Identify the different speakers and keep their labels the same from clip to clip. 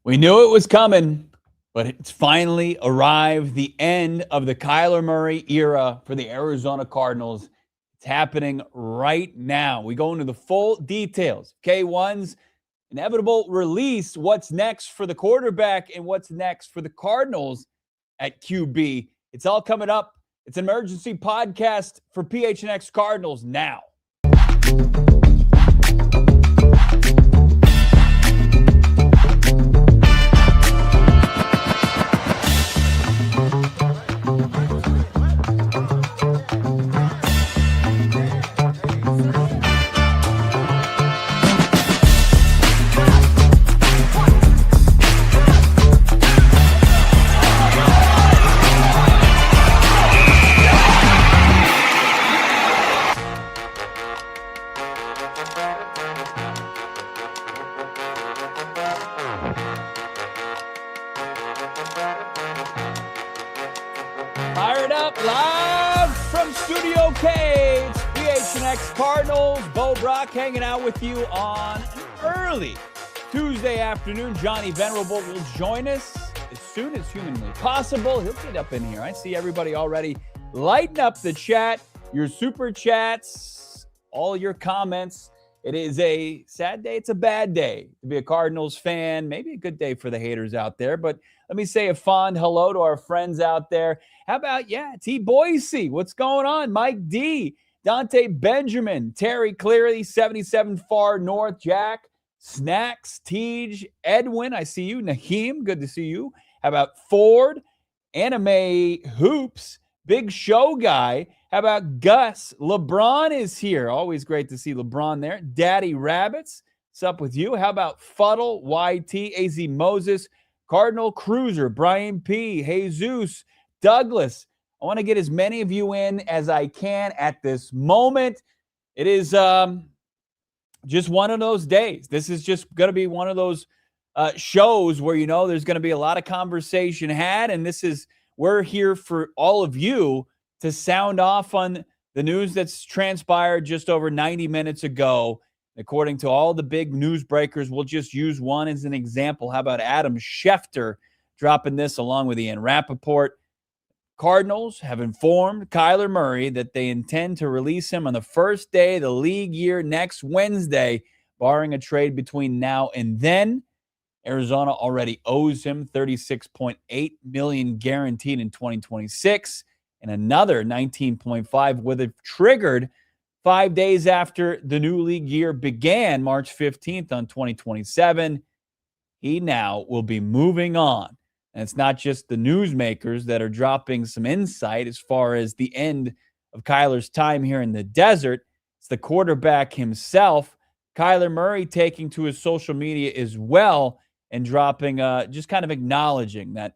Speaker 1: We knew it was coming, but it's finally arrived. The end of the Kyler Murray era for the Arizona Cardinals. It's happening right now. We go into the full details. K1's inevitable release. What's next for the quarterback and what's next for the Cardinals at QB. It's all coming up. It's an emergency podcast for PHNX Cardinals now. Fired up live from Studio K. It's PHNX Cardinals. Brack hanging out with you on an early Tuesday afternoon. Johnny Venerable will join us as soon as humanly possible. He'll get up in here. I see everybody already lighting up the chat, your super chats, all your comments. It is a sad day. It's a bad day to be a Cardinals fan. Maybe a good day for the haters out there. But let me say a fond hello to our friends out there. How about, T. Boise? What's going on? Mike D. Dante Benjamin. Terry Cleary, 77 Far North. Jack. Snacks. Tej. Edwin. I see you. Naheem. Good to see you. How about Ford? Anime Hoops. Big Show Guy. How about Gus? LeBron is here. Always great to see LeBron there. Daddy Rabbits. What's up with you? How about Fuddle? YT. AZ Moses. Cardinal Cruiser. Brian P. Jesus. Douglas. I want to get as many of you in as I can at this moment. It is just one of those days. This is just going to be one of those shows where, there's going to be a lot of conversation had. And we're here for all of you to sound off on the news that's transpired just over 90 minutes ago. According to all the big news breakers, we'll just use one as an example. How about Adam Schefter dropping this along with Ian Rappaport? Cardinals have informed Kyler Murray that they intend to release him on the first day of the league year next Wednesday, barring a trade between now and then. Arizona already owes him $36.8 million guaranteed in 2026 and another $19.5 with it triggered 5 days after the new league year began, March 15th on 2027. He now will be moving on. And it's not just the newsmakers that are dropping some insight as far as the end of Kyler's time here in the desert. It's the quarterback himself, Kyler Murray, taking to his social media as well and dropping, just kind of acknowledging that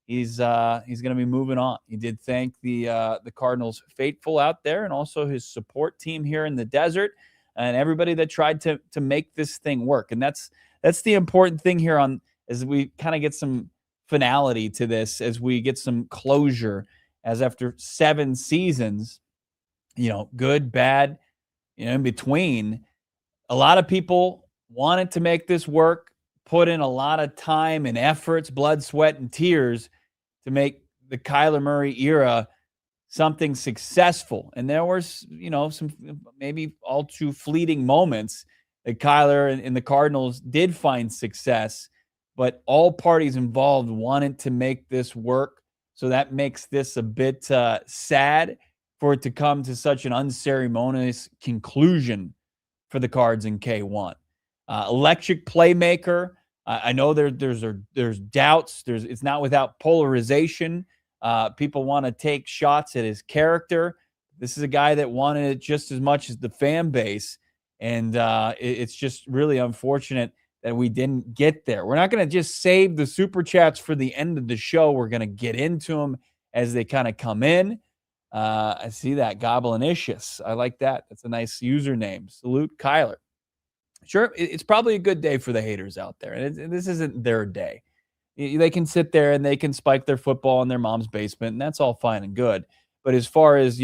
Speaker 1: he's going to be moving on. He did thank the Cardinals faithful out there and also his support team here in the desert and everybody that tried to make this thing work. And that's the important thing here as we kind of get some finality to this, as we get some closure, as after 7 seasons, good, bad, in between, a lot of people wanted to make this work, put in a lot of time and efforts, blood, sweat, and tears to make the Kyler Murray era something successful. And there was, some maybe all too fleeting moments that Kyler and the Cardinals did find success, but all parties involved wanted to make this work. So that makes this a bit sad for it to come to such an unceremonious conclusion for the Cards in K1. Electric playmaker. I know there's doubts. It's not without polarization. People want to take shots at his character. This is a guy that wanted it just as much as the fan base. And it's just really unfortunate that we didn't get there. We're not going to just save the super chats for the end of the show. We're going to get into them as they kind of come in. I see that. Goblinicious. I like that. That's a nice username. Salute Kyler. Sure, it's probably a good day for the haters out there. And this isn't their day. They can sit there and they can spike their football in their mom's basement, and that's all fine and good. But as far as,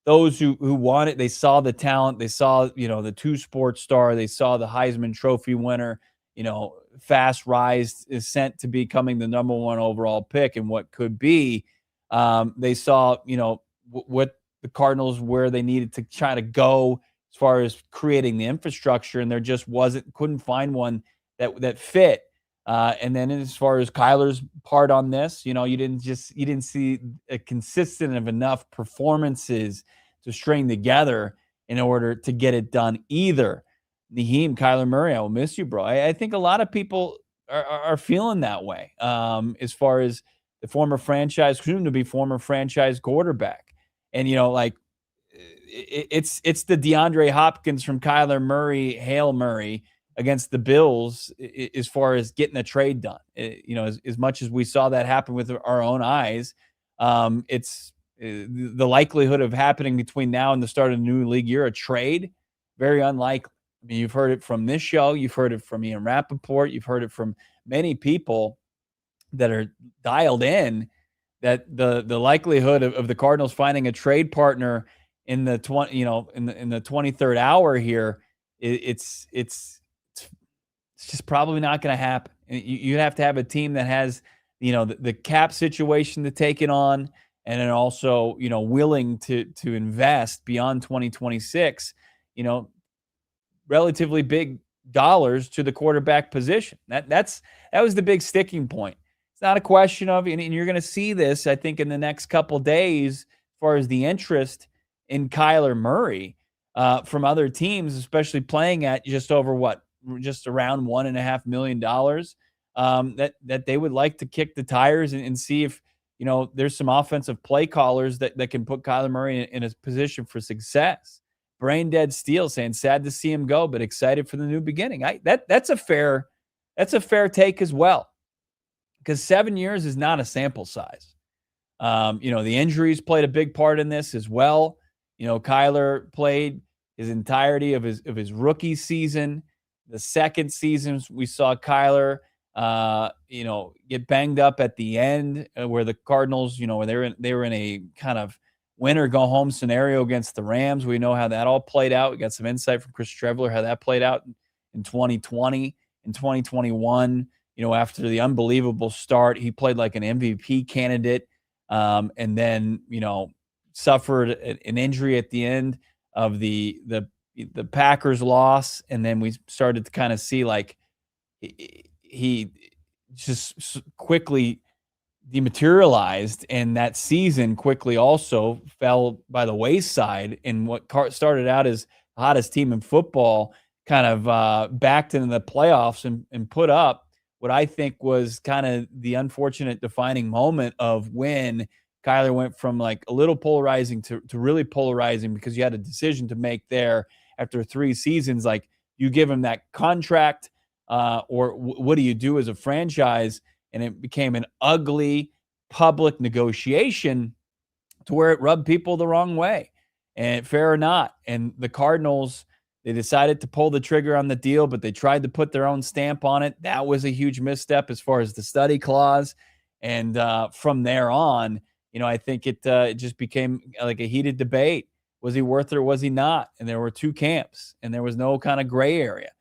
Speaker 1: those who want it, they saw the talent, they saw, the 2 sports star, they saw the Heisman Trophy winner, fast rise is sent to becoming the number one overall pick and what could be. They saw, what the Cardinals, where they needed to try to go as far as creating the infrastructure, and there just couldn't find one that fit. And then as far as Kyler's part on this, you didn't see a consistent of enough performances to string together in order to get it done either. Naheem, Kyler Murray, I will miss you, bro. I think a lot of people are feeling that way, as far as the soon to be former franchise quarterback. And, it's the DeAndre Hopkins from Kyler Murray, Hail Murray against the Bills as far as getting a trade done. As much as we saw that happen with our own eyes, it's the likelihood of happening between now and the start of the new league year, a trade, very unlikely. I mean, you've heard it from this show. You've heard it from Ian Rappaport. You've heard it from many people that are dialed in, that the likelihood of the Cardinals finding a trade partner in the 23rd hour here, it's just probably not going to happen. You have to have a team that has, the cap situation to take it on, and then also, willing to invest beyond 2026, relatively big dollars to the quarterback position. That was the big sticking point. It's not a question of, and you're going to see this, I think, in the next couple days, as far as the interest in Kyler Murray from other teams, especially playing at just around $1.5 million, that they would like to kick the tires and see if, there's some offensive play callers that can put Kyler Murray in a position for success. Brain Dead Steel saying, sad to see him go, but excited for the new beginning. That's a fair take as well, because 7 years is not a sample size. The injuries played a big part in this as well. Kyler played his entirety of his rookie season. The second season, we saw Kyler, get banged up at the end, where the Cardinals, where they were in a kind of win or go home scenario against the Rams. We know how that all played out. We got some insight from Chris Streveler, how that played out in 2020 and 2021. After the unbelievable start, he played like an MVP candidate, and then, suffered an injury at the end of the Packers loss. And then we started to kind of see like he just quickly dematerialized, and that season quickly also fell by the wayside. And what started out as the hottest team in football kind of backed into the playoffs and put up what I think was kind of the unfortunate defining moment of when Kyler went from like a little polarizing to really polarizing, because you had a decision to make there after 3 seasons. Like, you give him that contract, or what do you do as a franchise? And it became an ugly public negotiation to where it rubbed people the wrong way, and fair or not. And the Cardinals, they decided to pull the trigger on the deal, but they tried to put their own stamp on it. That was a huge misstep as far as the study clause. And from there on, I think it just became like a heated debate. Was he worth it or was he not? And there were 2 camps, and there was no kind of gray area.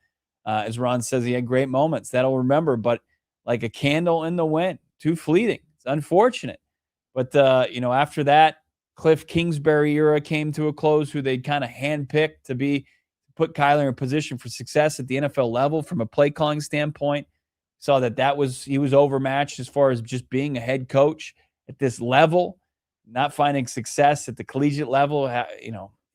Speaker 1: As Ron says, he had great moments that'll remember, but like a candle in the wind, too fleeting. It's unfortunate. But, after that, Cliff Kingsbury era came to a close, who they'd kind of handpicked to put Kyler in a position for success at the NFL level from a play calling standpoint. Saw he was overmatched as far as just being a head coach at this level, not finding success at the collegiate level.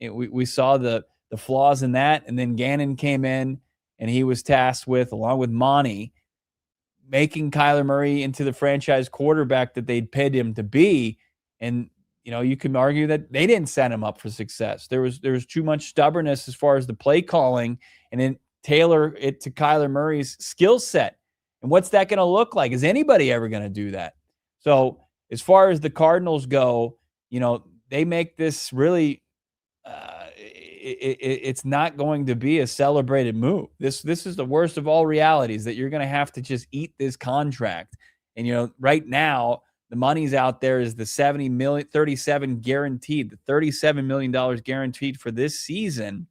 Speaker 1: We saw the flaws in that. And then Gannon came in, and he was tasked with, along with Monty, making Kyler Murray into the franchise quarterback that they'd paid him to be. And, you can argue that they didn't set him up for success. There was too much stubbornness as far as the play calling, and then tailor it to Kyler Murray's skill set. And what's that going to look like? Is anybody ever going to do that? So as far as the Cardinals go, they make this really, it's not going to be a celebrated move. This is the worst of all realities, that you're going to have to just eat this contract. And, right now, the money's out there is the 37 guaranteed, the $37 million guaranteed for this season,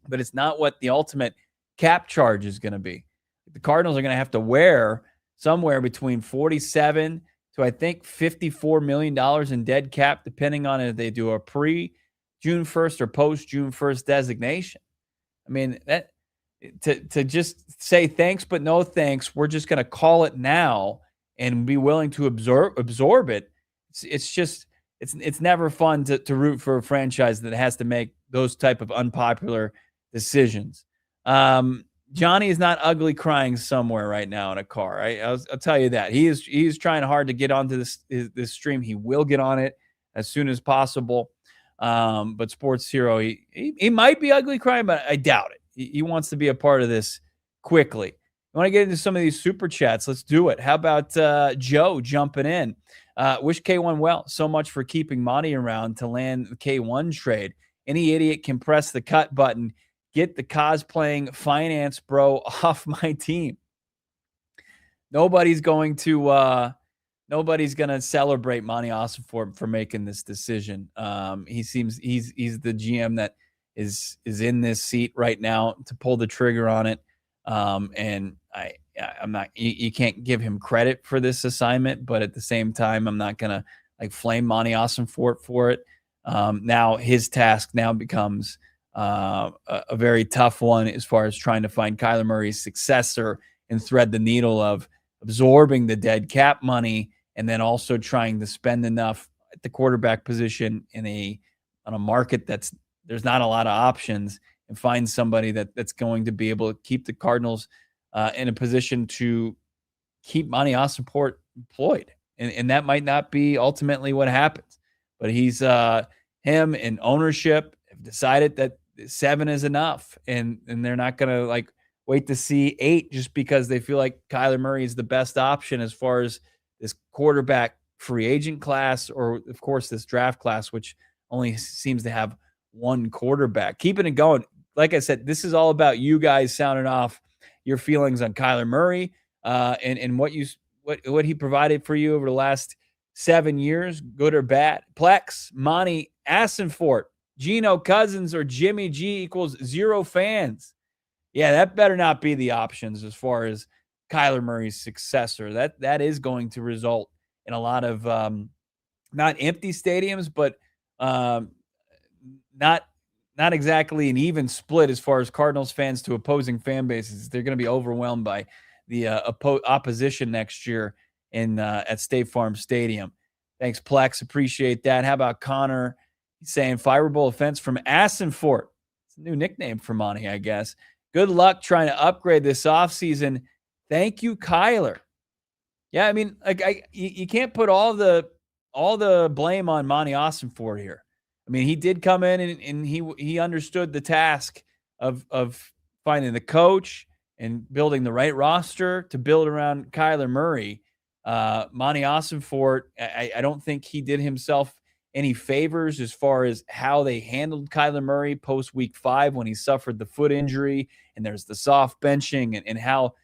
Speaker 1: but it's not what the ultimate cap charge is going to be. The Cardinals are going to have to wear somewhere between 47 to, I think, $54 million in dead cap, depending on if they do a pre-June 1st or post-June 1st designation. I mean, that to just say thanks but no thanks, we're just going to call it now and be willing to absorb it. It's never fun to root for a franchise that has to make those type of unpopular decisions. Johnny is not ugly crying somewhere right now in a car. I'll tell you that. He is trying hard to get onto this stream. He will get on it as soon as possible. But Sports Hero, he might be ugly crying, but I doubt it. He wants to be a part of this quickly. I want to get into some of these super chats. Let's do it. How about Joe jumping in? Wish K1 well. So much for keeping Monty around to land the K1 trade. Any idiot can press the cut button. Get the cosplaying finance bro off my team. Nobody's going to celebrate Monty Ossenfort for making this decision. He seems he's the GM that is in this seat right now to pull the trigger on it. And I'm not. You can't give him credit for this assignment, but at the same time, I'm not gonna flame Monty Ossenfort for it. Now his task now becomes a very tough one as far as trying to find Kyler Murray's successor and thread the needle of absorbing the dead cap money and then also trying to spend enough at the quarterback position on a market there's not a lot of options, and find somebody that's going to be able to keep the Cardinals in a position to keep Monty Ossenfort employed. And that might not be ultimately what happens. But him and ownership have decided that 7 is enough. And they're not going to wait to see 8 just because they feel like Kyler Murray is the best option as far as this quarterback free agent class, or of course this draft class, which only seems to have one quarterback. Keeping it going. Like I said, this is all about you guys sounding off your feelings on Kyler Murray and what he provided for you over the last 7 years, good or bad. Plex, Monty Ossenfort, Geno Cousins, or Jimmy G equals 0 fans. Yeah, that better not be the options as far as Kyler Murray's successor. That is going to result in a lot of not empty stadiums, but not exactly an even split as far as Cardinals fans to opposing fan bases. They're going to be overwhelmed by the opposition next year at State Farm Stadium. Thanks, Plex. Appreciate that. How about Connor? He's saying fireable offense from Ossenfort. It's a new nickname for Monty, I guess. Good luck trying to upgrade this offseason. Thank you, Kyler. Yeah, I mean, you can't put all the blame on Monty Ossenfort here. I mean, he did come in and he understood the task of finding the coach and building the right roster to build around Kyler Murray. Monty Ossenfort, I don't think he did himself any favors as far as how they handled Kyler Murray post week 5 when he suffered the foot injury, and there's the soft benching and how,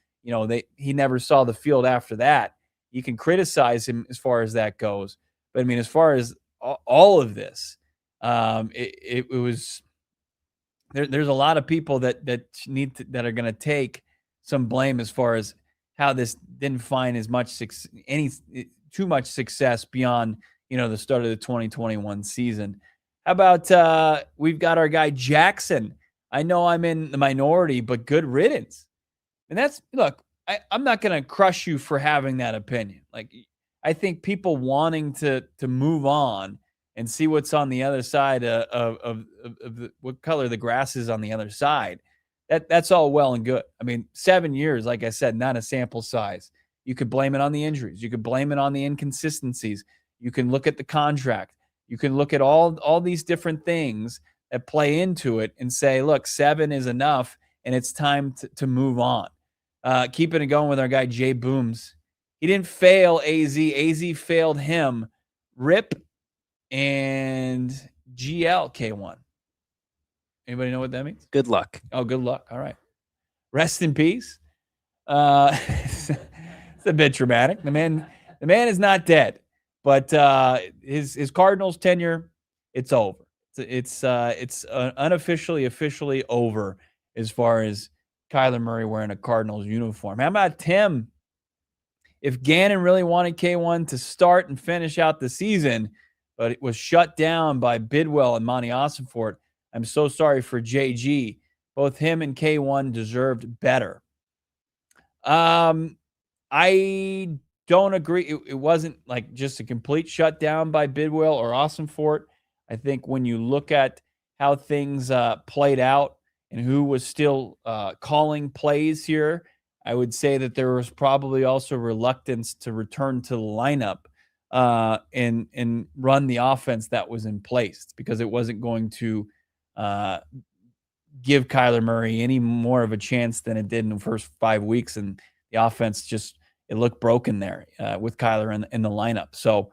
Speaker 1: he never saw the field after that. You can criticize him as far as that goes. But I mean, as far as all of this, it was there's a lot of people that are going to take some blame as far as how this didn't find too much success beyond the start of the 2021 season. How about we've got our guy Jackson? I know I'm in the minority, but good riddance. And I'm not going to crush you for having that opinion. I think people wanting to move on and see what's on the other side of what color the grass is on the other side. That's all well and good. I mean, 7 years, like I said, not a sample size. You could blame it on the injuries. You could blame it on the inconsistencies. You can look at the contract. You can look at all these different things that play into it and say, look, 7 is enough, and it's time to move on. Keeping it going with our guy, Jay Booms. He didn't fail AZ. AZ failed him. RIP and GLK1. Anybody know what that means?
Speaker 2: Good luck.
Speaker 1: Oh, good luck. All right. Rest in peace. It's a bit dramatic. The man is not dead, but his Cardinals tenure, it's over. It's unofficially, officially over as far as Kyler Murray wearing a Cardinals uniform. How about Tim? If Gannon really wanted K1 to start and finish out the season, but it was shut down by Bidwell and Monty Ossenfort, I'm so sorry for JG. Both him and K1 deserved better. I don't agree. It wasn't like just a complete shutdown by Bidwell or Ossenfort. I think when you look at how things played out and who was still calling plays here, I would say that there was probably also reluctance to return to the lineup and run the offense that was in place because it wasn't going to give Kyler Murray any more of a chance than it did in the first 5 weeks, and the offense just it looked broken there with Kyler in the lineup. So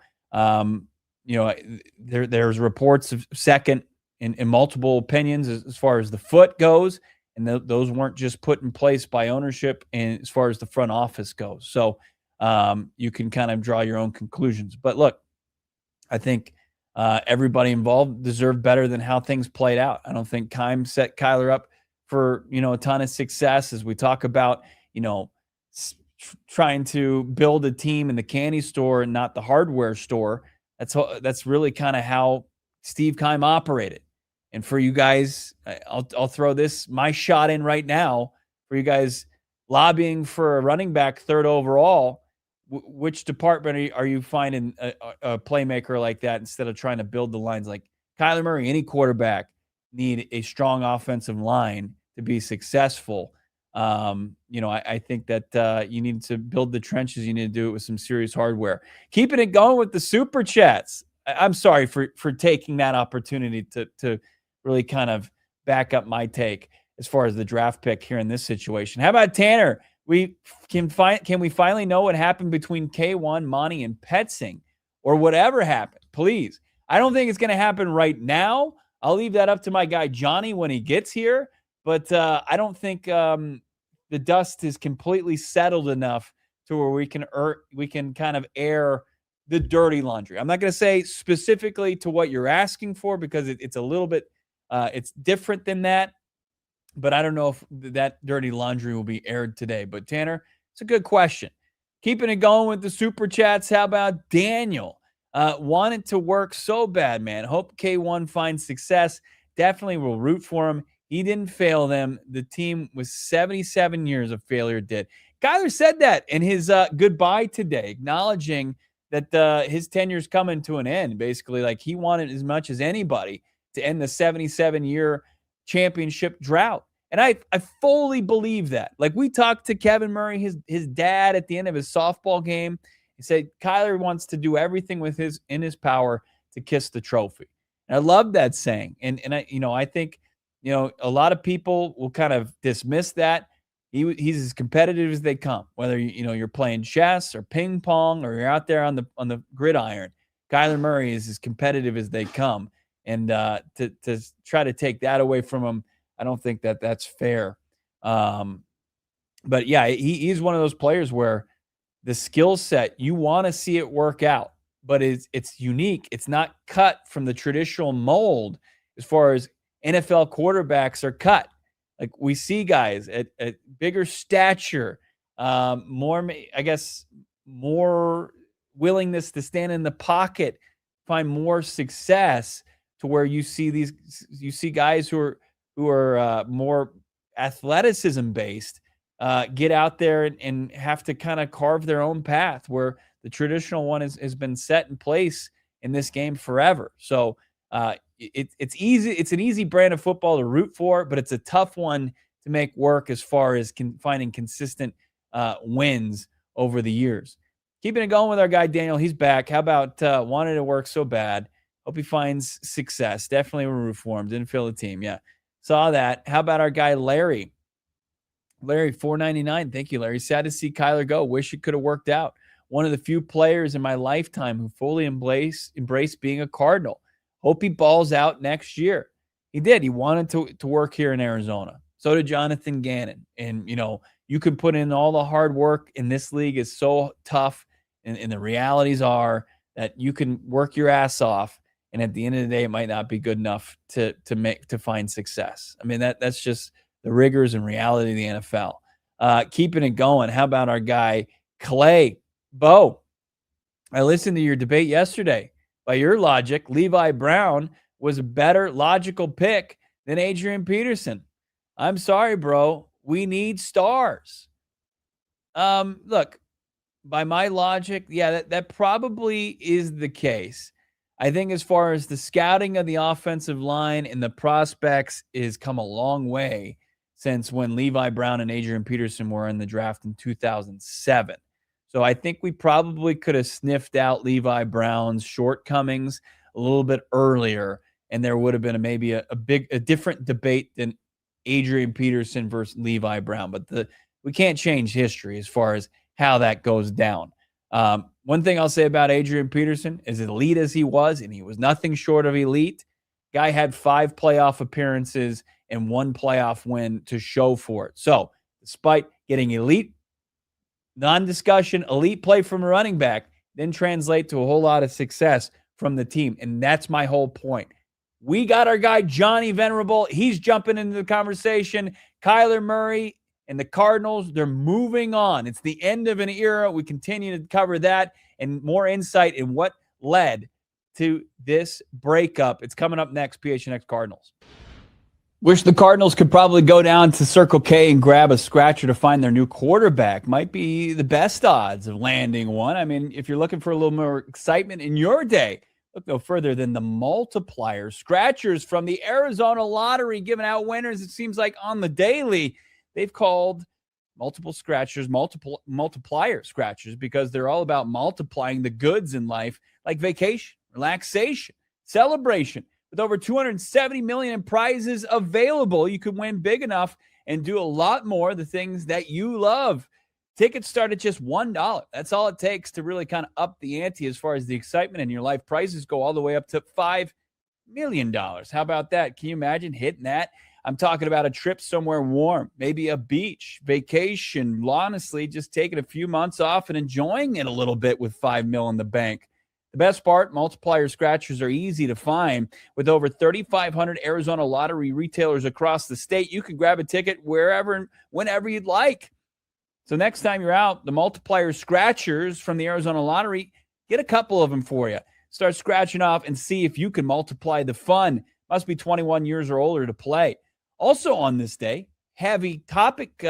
Speaker 1: there's reports of second in multiple opinions as far as the foot goes. And those weren't just put in place by ownership and as far as the front office goes. So you can kind of draw your own conclusions. But look, I think everybody involved deserved better than how things played out. I don't think Keim set Kyler up for, a ton of success as we talk about, trying to build a team in the candy store and not the hardware store. That's really kind of how Steve Keim operated. And for you guys, I'll throw my shot in right now for you guys lobbying for a running back third overall. Which department are you finding a playmaker like that instead of trying to build the lines like Kyler Murray? Any quarterback need a strong offensive line to be successful. I think that you need to build the trenches. You need to do it with some serious hardware. Keeping it going with the super chats. I'm sorry for taking that opportunity to really kind of back up my take as far as the draft pick here in this situation. How about Tanner? Can we finally know what happened between K1, Monty, and Petzing, or whatever happened? Please. I don't think it's going to happen right now. I'll leave that up to my guy Johnny when he gets here. But I don't think the dust is completely settled enough to where we can kind of air the dirty laundry. I'm not going to say specifically to what you're asking for because it's a little bit it's different than that. But I don't know if that dirty laundry will be aired today. But Tanner, it's a good question. Keeping it going with the super chats. How about Daniel? Wanted to work so bad, man. Hope K1 finds success. Definitely will root for him. He didn't fail them. The team with 77 years of failure did. Kyler said that in his goodbye today, acknowledging that his tenure's coming to an end. Basically, like he wanted as much as anybody to end the 77-year championship drought. And I fully believe that. Like we talked to Kevin Murray, his dad at the end of his softball game. He said Kyler wants to do everything in his power to kiss the trophy. And I love that saying. And I think, a lot of people will kind of dismiss that. He's as competitive as they come, whether you're playing chess or ping pong or you're out there on the gridiron. Kyler Murray is as competitive as they come. And to try to take that away from him, I don't think that's fair. But yeah, he's one of those players where the skill set, you want to see it work out, but it's unique. It's not cut from the traditional mold as far as NFL quarterbacks are cut. Like we see guys at bigger stature, more willingness to stand in the pocket, find more success, to where you see guys who are more athleticism based get out there and have to kind of carve their own path, where the traditional one has been set in place in this game forever. So it's easy. It's an easy brand of football to root for, but it's a tough one to make work as far as finding consistent wins over the years. Keeping it going with our guy Daniel. He's back. How about wanted to work so bad? Hope he finds success. Definitely a root for him. Didn't feel the team. Yeah. Saw that. How about our guy Larry? Larry, $4.99. Thank you, Larry. Sad to see Kyler go. Wish it could have worked out. One of the few players in my lifetime who fully embraced being a Cardinal. Hope he balls out next year. He did. He wanted to work here in Arizona. So did Jonathan Gannon. And, you could put in all the hard work, in this league is so tough. And the realities are that you can work your ass off, and at the end of the day, it might not be good enough to find success. I mean, that's just the rigors and reality of the NFL. Keeping it going, how about our guy Clay? Bo, I listened to your debate yesterday. By your logic, Levi Brown was a better logical pick than Adrian Peterson. I'm sorry, bro. We need stars. Look, by my logic, yeah, that probably is the case. I think as far as the scouting of the offensive line and the prospects is come a long way since when Levi Brown and Adrian Peterson were in the draft in 2007. So I think we probably could have sniffed out Levi Brown's shortcomings a little bit earlier, and there would have been maybe a different debate than Adrian Peterson versus Levi Brown. But we can't change history as far as how that goes down. One thing I'll say about Adrian Peterson, as elite as he was, and he was nothing short of elite, guy had 5 playoff appearances and 1 playoff win to show for it. So despite getting elite, non-discussion, elite play from a running back, then translate to a whole lot of success from the team. And that's my whole point. We got our guy, Johnny Venerable. He's jumping into the conversation. Kyler Murray and the Cardinals, they're moving on. It's the end of an era. We continue to cover that and more insight in what led to this breakup. It's coming up next, PHNX Cardinals. Wish the Cardinals could probably go down to Circle K and grab a scratcher to find their new quarterback. Might be the best odds of landing one. I mean, if you're looking for a little more excitement in your day, look no further than the multiplier scratchers from the Arizona Lottery, giving out winners, it seems like, on the daily. They've called multiple scratchers multiplier scratchers because they're all about multiplying the goods in life, like vacation, relaxation, celebration. With over 270 million in prizes available, you could win big enough and do a lot more of the things that you love. Tickets start at just $1. That's all it takes to really kind of up the ante as far as the excitement in your life. Prices go all the way up to $5 million. How about that? Can you imagine hitting that? I'm talking about a trip somewhere warm, maybe a beach, vacation, honestly, just taking a few months off and enjoying it a little bit with $5 million in the bank. The best part, multiplier scratchers are easy to find. With over 3,500 Arizona Lottery retailers across the state, you can grab a ticket wherever and whenever you'd like. So next time you're out, the multiplier scratchers from the Arizona Lottery, get a couple of them for you. Start scratching off and see if you can multiply the fun. Must be 21 years or older to play. Also on this day, heavy topic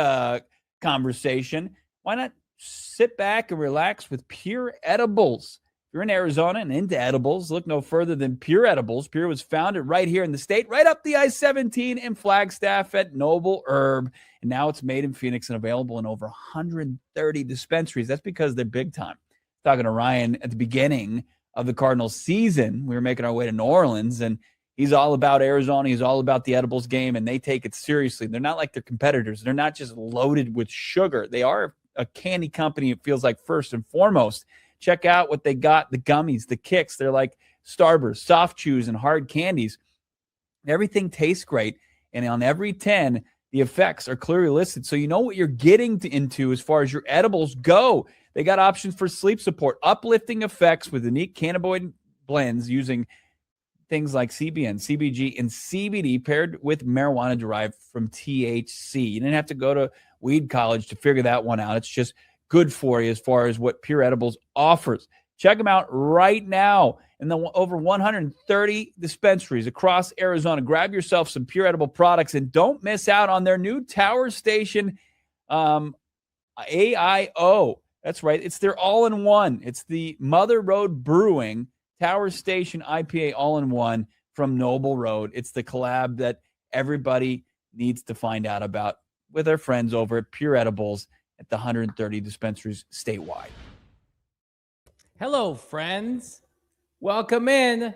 Speaker 1: conversation. Why not sit back and relax with Pure Edibles? If you're in Arizona and into edibles, look no further than Pure Edibles. Pure was founded right here in the state, right up the I-17 in Flagstaff at Noble Herb. And now it's made in Phoenix and available in over 130 dispensaries. That's because they're big time. Talking to Ryan at the beginning of the Cardinals season, we were making our way to New Orleans, and he's all about Arizona. He's all about the edibles game, and they take it seriously. They're not like their competitors. They're not just loaded with sugar. They are a candy company, it feels like, first and foremost. Check out what they got, the gummies, the kicks. They're like Starburst, soft chews, and hard candies. Everything tastes great, and on every 10, the effects are clearly listed, so you know what you're getting into as far as your edibles go. They got options for sleep support, uplifting effects with unique cannabinoid blends using things like CBN, CBG, and CBD paired with marijuana derived from THC. You didn't have to go to weed college to figure that one out. It's just good for you as far as what Pure Edibles offers. Check them out right now in the over 130 dispensaries across Arizona. Grab yourself some Pure Edible products and don't miss out on their new Tower Station AIO. That's right. It's their all-in-one. It's the Mother Road Brewing Tower Station IPA all-in-one from Noble Road. It's the collab that everybody needs to find out about with our friends over at Pure Edibles at the 130 dispensaries statewide.
Speaker 2: Hello, friends. Welcome in.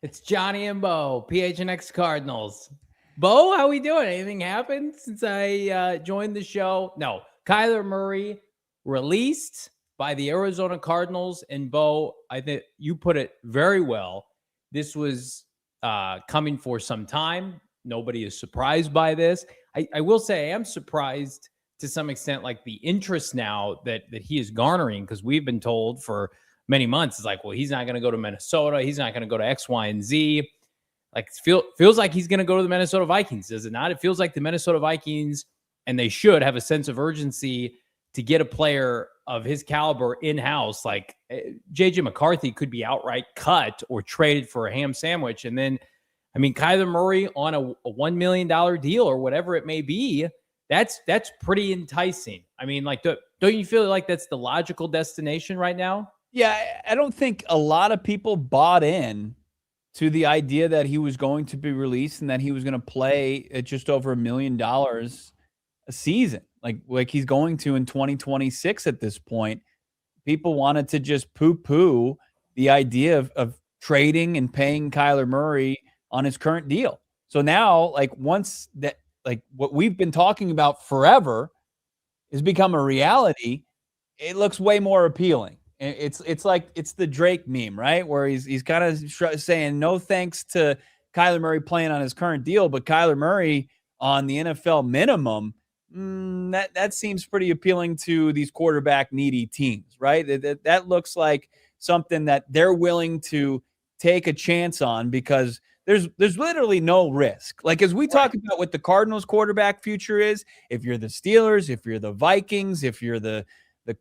Speaker 2: It's Johnny and Bo, PHNX Cardinals. Bo, how we doing? Anything happened since I joined the show? No. Kyler Murray released by the Arizona Cardinals. And Bo, I think you put it very well. This was coming for some time. Nobody is surprised by this. I will say I am surprised to some extent, like the interest now that he is garnering, because we've been told for many months, it's like, well, he's not going to go to Minnesota. He's not going to go to X, Y, and Z. Like feels like he's going to go to the Minnesota Vikings, does it not? It feels like the Minnesota Vikings, and they should have a sense of urgency to get a player of his caliber in-house. Like JJ McCarthy could be outright cut or traded for a ham sandwich. And then, I mean, Kyler Murray on a $1 million deal or whatever it may be, that's pretty enticing. I mean, like, don't you feel like that's the logical destination right now?
Speaker 1: Yeah, I don't think a lot of people bought in to the idea that he was going to be released and that he was going to play at just over $1 million a season, like he's going to in 2026 at this point. People wanted to just poo-poo the idea of trading and paying Kyler Murray on his current deal. So now, like, once that, like, what we've been talking about forever has become a reality, it looks way more appealing. It's like it's the Drake meme, right? Where he's kind of saying no thanks to Kyler Murray playing on his current deal, but Kyler Murray on the NFL minimum. That seems pretty appealing to these quarterback needy teams, right? That looks like something that they're willing to take a chance on because there's literally no risk. Like, as we talk about what the Cardinals quarterback future is, if you're the Steelers, if you're the Vikings, if you're the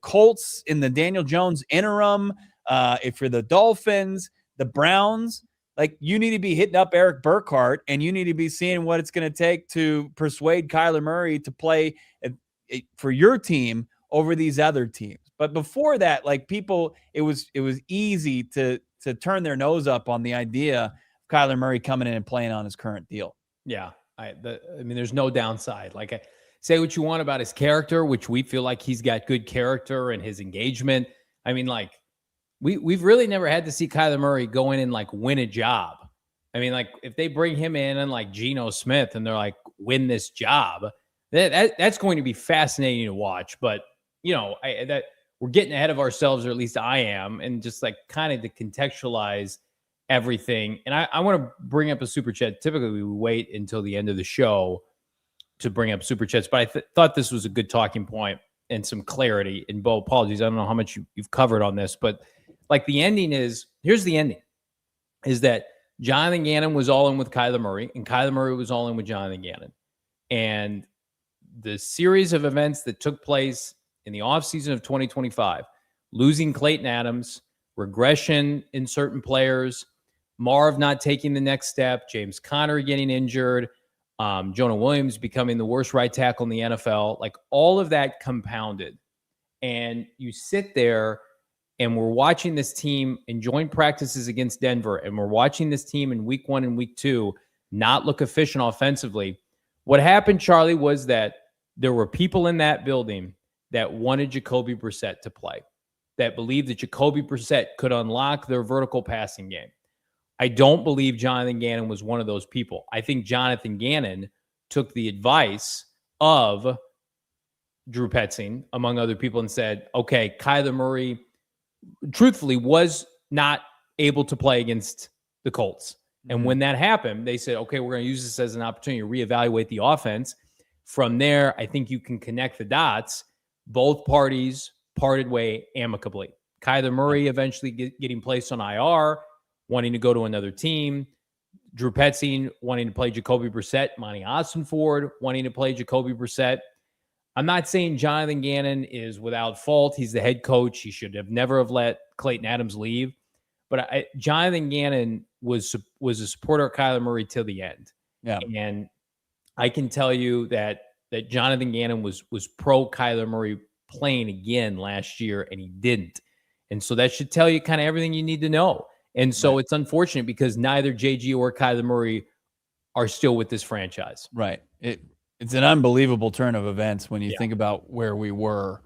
Speaker 1: Colts in the Daniel Jones interim, if you're the Dolphins, the Browns, like, you need to be hitting up Eric Burkhart and you need to be seeing what it's going to take to persuade Kyler Murray to play for your team over these other teams. But before that, like, people, it was easy to turn their nose up on the idea of Kyler Murray coming in and playing on his current deal.
Speaker 2: Yeah. I mean, there's no downside. Like, say what you want about his character, which we feel like he's got good character, and his engagement. I mean, like, we've really never had to see Kyler Murray go in and, like, win a job. I mean, like, if they bring him in and, like, Geno Smith and they're like, win this job, that's going to be fascinating to watch. But, you know, that we're getting ahead of ourselves, or at least I am, and just, like, kind of to contextualize everything. And I want to bring up a super chat. Typically we wait until the end of the show to bring up super chats, but I thought this was a good talking point and some clarity. And Bo, apologies, I don't know how much you've covered on this, but, like, the ending is, here's the ending, is that Jonathan Gannon was all in with Kyler Murray, and Kyler Murray was all in with Jonathan Gannon. And the series of events that took place in the offseason of 2025, losing Clayton Adams, regression in certain players, Marv not taking the next step, James Conner getting injured, Jonah Williams becoming the worst right tackle in the NFL, like, all of that compounded. And you sit there and we're watching this team in joint practices against Denver, and we're watching this team in week 1 and week 2 not look efficient offensively. What happened, Charlie, was that there were people in that building that wanted Jacoby Brissett to play, that believed that Jacoby Brissett could unlock their vertical passing game. I don't believe Jonathan Gannon was one of those people. I think Jonathan Gannon took the advice of Drew Petzing, among other people, and said, okay, Kyler Murray, truthfully, was not able to play against the Colts. And when that happened, they said, okay, we're going to use this as an opportunity to reevaluate the offense. From there, I think you can connect the dots. Both parties parted way amicably. Kyler Murray eventually getting placed on IR, wanting to go to another team. Drew Petzing wanting to play Jacoby Brissett. Monty Ossenford wanting to play Jacoby Brissett. I'm not saying Jonathan Gannon is without fault. He's the head coach. He should have never have let Clayton Adams leave. But Jonathan Gannon was a supporter of Kyler Murray till the end.
Speaker 1: Yeah.
Speaker 2: And I can tell you that Jonathan Gannon was pro Kyler Murray playing again last year, and he didn't. And so that should tell you kind of everything you need to know. And so It's unfortunate because neither JG or Kyler Murray are still with this franchise.
Speaker 1: Right. It's an unbelievable turn of events when you think about where we were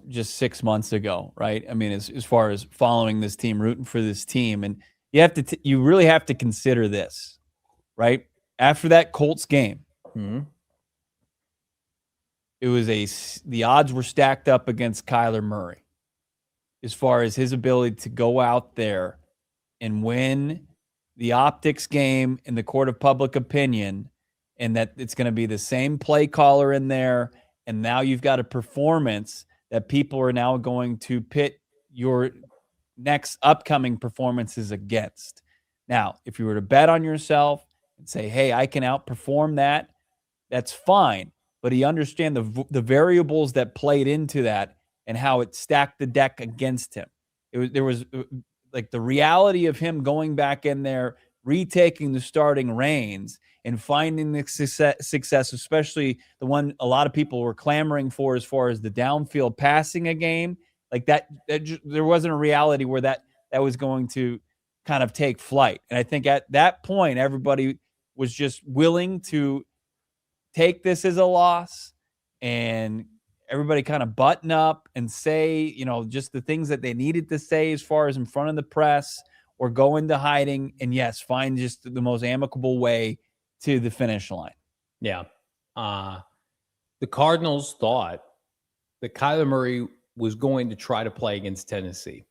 Speaker 1: just 6 months ago, right? I mean, as far as following this team, rooting for this team, and you really have to consider this, right? After that Colts game, it was the odds were stacked up against Kyler Murray as far as his ability to go out there and win the optics game in the court of public opinion, and that it's going to be the same play caller in there. And now you've got a performance that people are now going to pit your next upcoming performances against. Now, if you were to bet on yourself and say, hey, I can outperform that, that's fine. But he understand the variables that played into that and how it stacked the deck against him. There was like the reality of him going back in there, retaking the starting reins and finding the success, especially the one a lot of people were clamoring for as far as the downfield passing a game. Like that there wasn't a reality where that was going to kind of take flight. And I think at that point, everybody was just willing to take this as a loss and everybody kind of button up and say, just the things that they needed to say as far as in front of the press or go into hiding. And yes, find just the most amicable way to the finish line.
Speaker 2: Yeah. The Cardinals thought that Kyler Murray was going to try to play against Tennessee.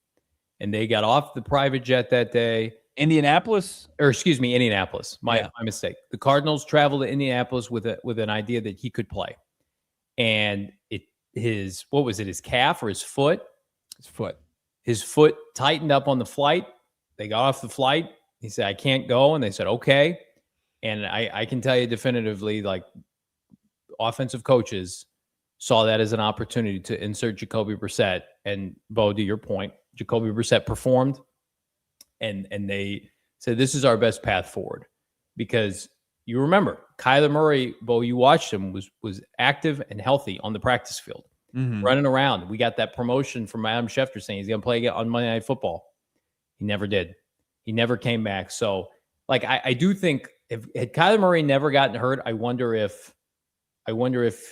Speaker 2: And they got off the private jet that day.
Speaker 1: Indianapolis.
Speaker 2: My mistake. The Cardinals traveled to Indianapolis with an idea that he could play. And his calf or his foot? His foot tightened up on the flight. They got off the flight. He said, I can't go. And they said, okay. And I can tell you definitively, like, offensive coaches saw that as an opportunity to insert Jacoby Brissett. And Bo, to your point, Jacoby Brissett performed. And they said, this is our best path forward. Because you remember, Kyler Murray, Bo, you watched him, was active and healthy on the practice field, running around. We got that promotion from Adam Schefter saying he's going to play again on Monday Night Football. He never did. He never came back. So, like, I do think had Kyler Murray never gotten hurt, I wonder if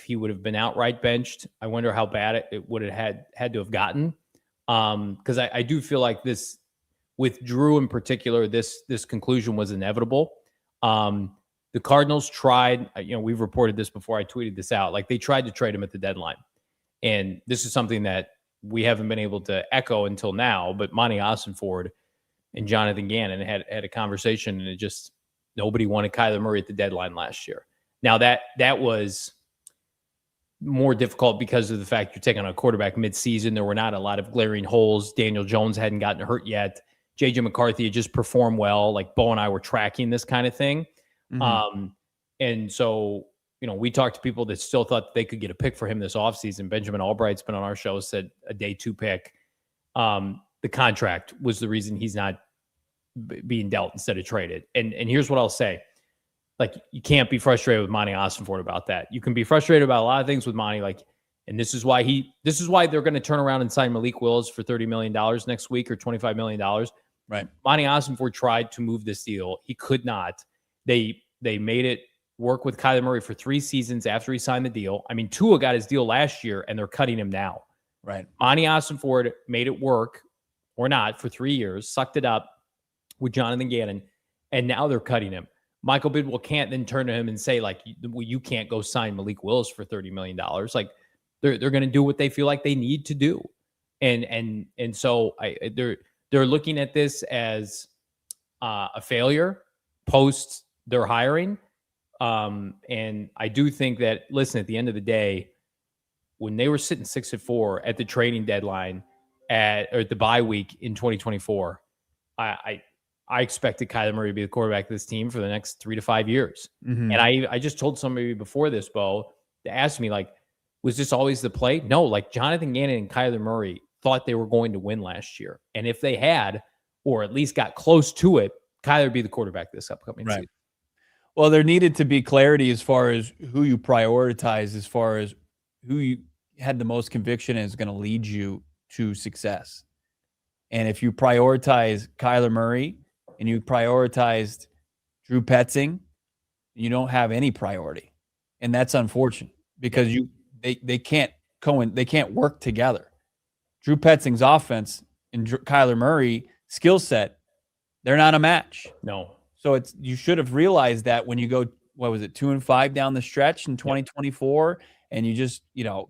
Speaker 2: he would have been outright benched. I wonder how bad it would have had to have gotten. Because I do feel like this, with Drew in particular, this conclusion was inevitable. The Cardinals tried, we've reported this before, I tweeted this out, like they tried to trade him at the deadline. And this is something that we haven't been able to echo until now, but Monty Ossenford and Jonathan Gannon had a conversation, and it just, nobody wanted Kyler Murray at the deadline last year. Now that was more difficult because of the fact you're taking on a quarterback midseason. There were not a lot of glaring holes. Daniel Jones hadn't gotten hurt yet. JJ McCarthy had just performed well. Like Bo and I were tracking this kind of thing. And so, we talked to people that still thought they could get a pick for him this offseason. Benjamin Albright's been on our show, said a day 2 pick. The contract was the reason he's not being dealt instead of traded. And here's what I'll say. Like, you can't be frustrated with Monty Ossenford about that. You can be frustrated about a lot of things with Monty, and this is why they're going to turn around and sign Malik Willis for $30 million next week or $25 million.
Speaker 1: Right.
Speaker 2: Monty Ossenford tried to move this deal. He could not. They made it work with Kyler Murray for 3 seasons after he signed the deal. I mean, Tua got his deal last year, and they're cutting him now.
Speaker 1: Right.
Speaker 2: Monty Ossenford made it work, or not, for 3 years, sucked it up with Jonathan Gannon, and now they're cutting him. Michael Bidwell can't then turn to him and say, like, you can't go sign Malik Willis for $30 million. Like, they're going to do what they feel like they need to do. And so they're looking at this as a failure post their hiring. And I do think that, listen, at the end of the day, when they were sitting 6-4 at the trading deadline or at the bye week in 2024, I expected Kyler Murray to be the quarterback of this team for the next 3 to 5 years. And I just told somebody before this, Bo, to ask me, like, was this always the play? No, like, Jonathan Gannon and Kyler Murray thought they were going to win last year. And if they had, or at least got close to it, Kyler would be the quarterback this upcoming season.
Speaker 1: Well, there needed to be clarity as far as who you prioritize, as far as who you had the most conviction is going to lead you to success. And if you prioritize Kyler Murray and you prioritized Drew Petzing, you don't have any priority. And that's unfortunate because they can't work together. Drew Petzing's offense and Kyler Murray skill set, they're not a match.
Speaker 2: No.
Speaker 1: So you should have realized that when you go, 2-5 down the stretch in 2024, and you just,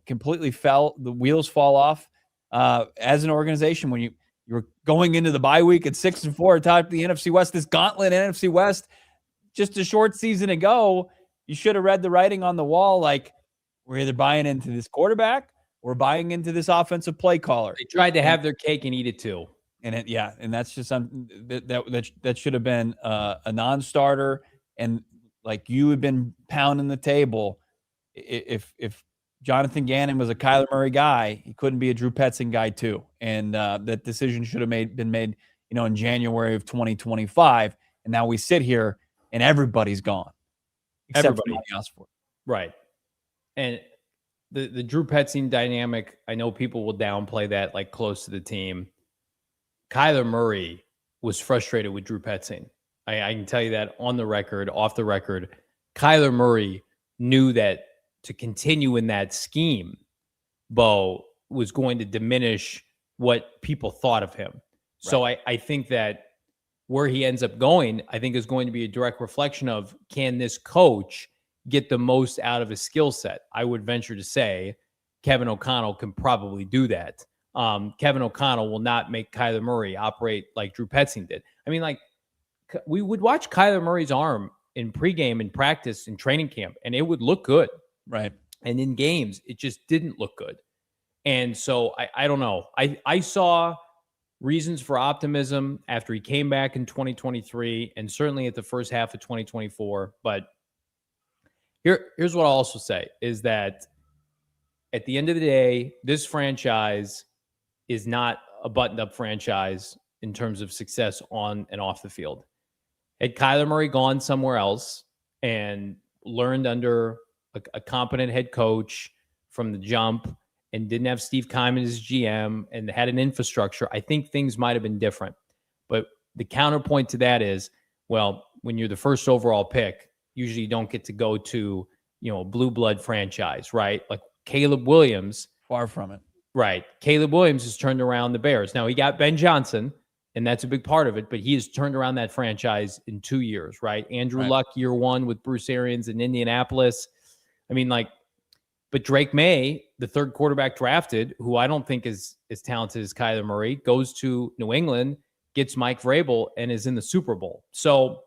Speaker 1: completely the wheels fall off as an organization when you were going into the bye week at 6-4 atop the NFC West, this gauntlet NFC West, just a short season ago. You should have read the writing on the wall. Like, we're either buying into this quarterback or buying into this offensive play caller.
Speaker 2: They tried to have their cake and eat it too.
Speaker 1: And and that's just something that should have been a non-starter. And like you had been pounding the table, if Jonathan Gannon was a Kyler Murray guy, he couldn't be a Drew Petzing guy too. And that decision should have been made, in January of 2025. And now we sit here and everybody's gone, except for Monty Osborne.
Speaker 2: Right. And the Drew Petzing dynamic, I know people will downplay that like close to the team. Kyler Murray was frustrated with Drew Petzing. I can tell you that on the record, off the record. Kyler Murray knew that to continue in that scheme, Bo, was going to diminish what people thought of him. Right. So I think that where he ends up going, I think is going to be a direct reflection of, can this coach get the most out of his skill set? I would venture to say Kevin O'Connell can probably do that. Kevin O'Connell will not make Kyler Murray operate like Drew Petzing did. I mean, like, we would watch Kyler Murray's arm in pregame, in practice, in training camp, and it would look good.
Speaker 1: Right.
Speaker 2: And in games, it just didn't look good. And so I don't know. I saw reasons for optimism after he came back in 2023 and certainly at the first half of 2024. But here's what I'll also say is that at the end of the day, this franchise is not a buttoned-up franchise in terms of success on and off the field. Had Kyler Murray gone somewhere else and learned under a competent head coach from the jump and didn't have Steve Keim as GM and had an infrastructure, I think things might have been different. But the counterpoint to that is, well, when you're the first overall pick, usually you don't get to go to, a blue blood franchise, right? Like Caleb Williams.
Speaker 1: Far from it.
Speaker 2: Right. Caleb Williams has turned around the Bears. Now, he got Ben Johnson, and that's a big part of it, but he has turned around that franchise in 2 years, right? Andrew Luck, year one with Bruce Arians in Indianapolis. I mean, but Drake May, the third quarterback drafted, who I don't think is as talented as Kyler Murray, goes to New England, gets Mike Vrabel, and is in the Super Bowl. So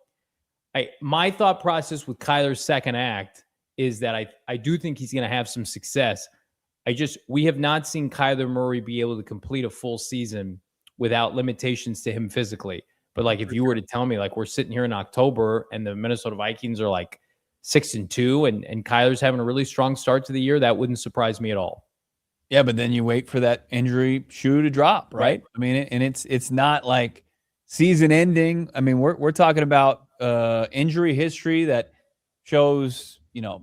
Speaker 2: my thought process with Kyler's second act is that I do think he's going to have some success. We have not seen Kyler Murray be able to complete a full season without limitations to him physically. But if you were to tell me, we're sitting here in October and the Minnesota Vikings are 6-2 and Kyler's having a really strong start to the year, that wouldn't surprise me at all.
Speaker 1: Yeah, but then you wait for that injury shoe to drop, right? I mean, and it's not like season ending. I mean, we're talking about injury history that shows,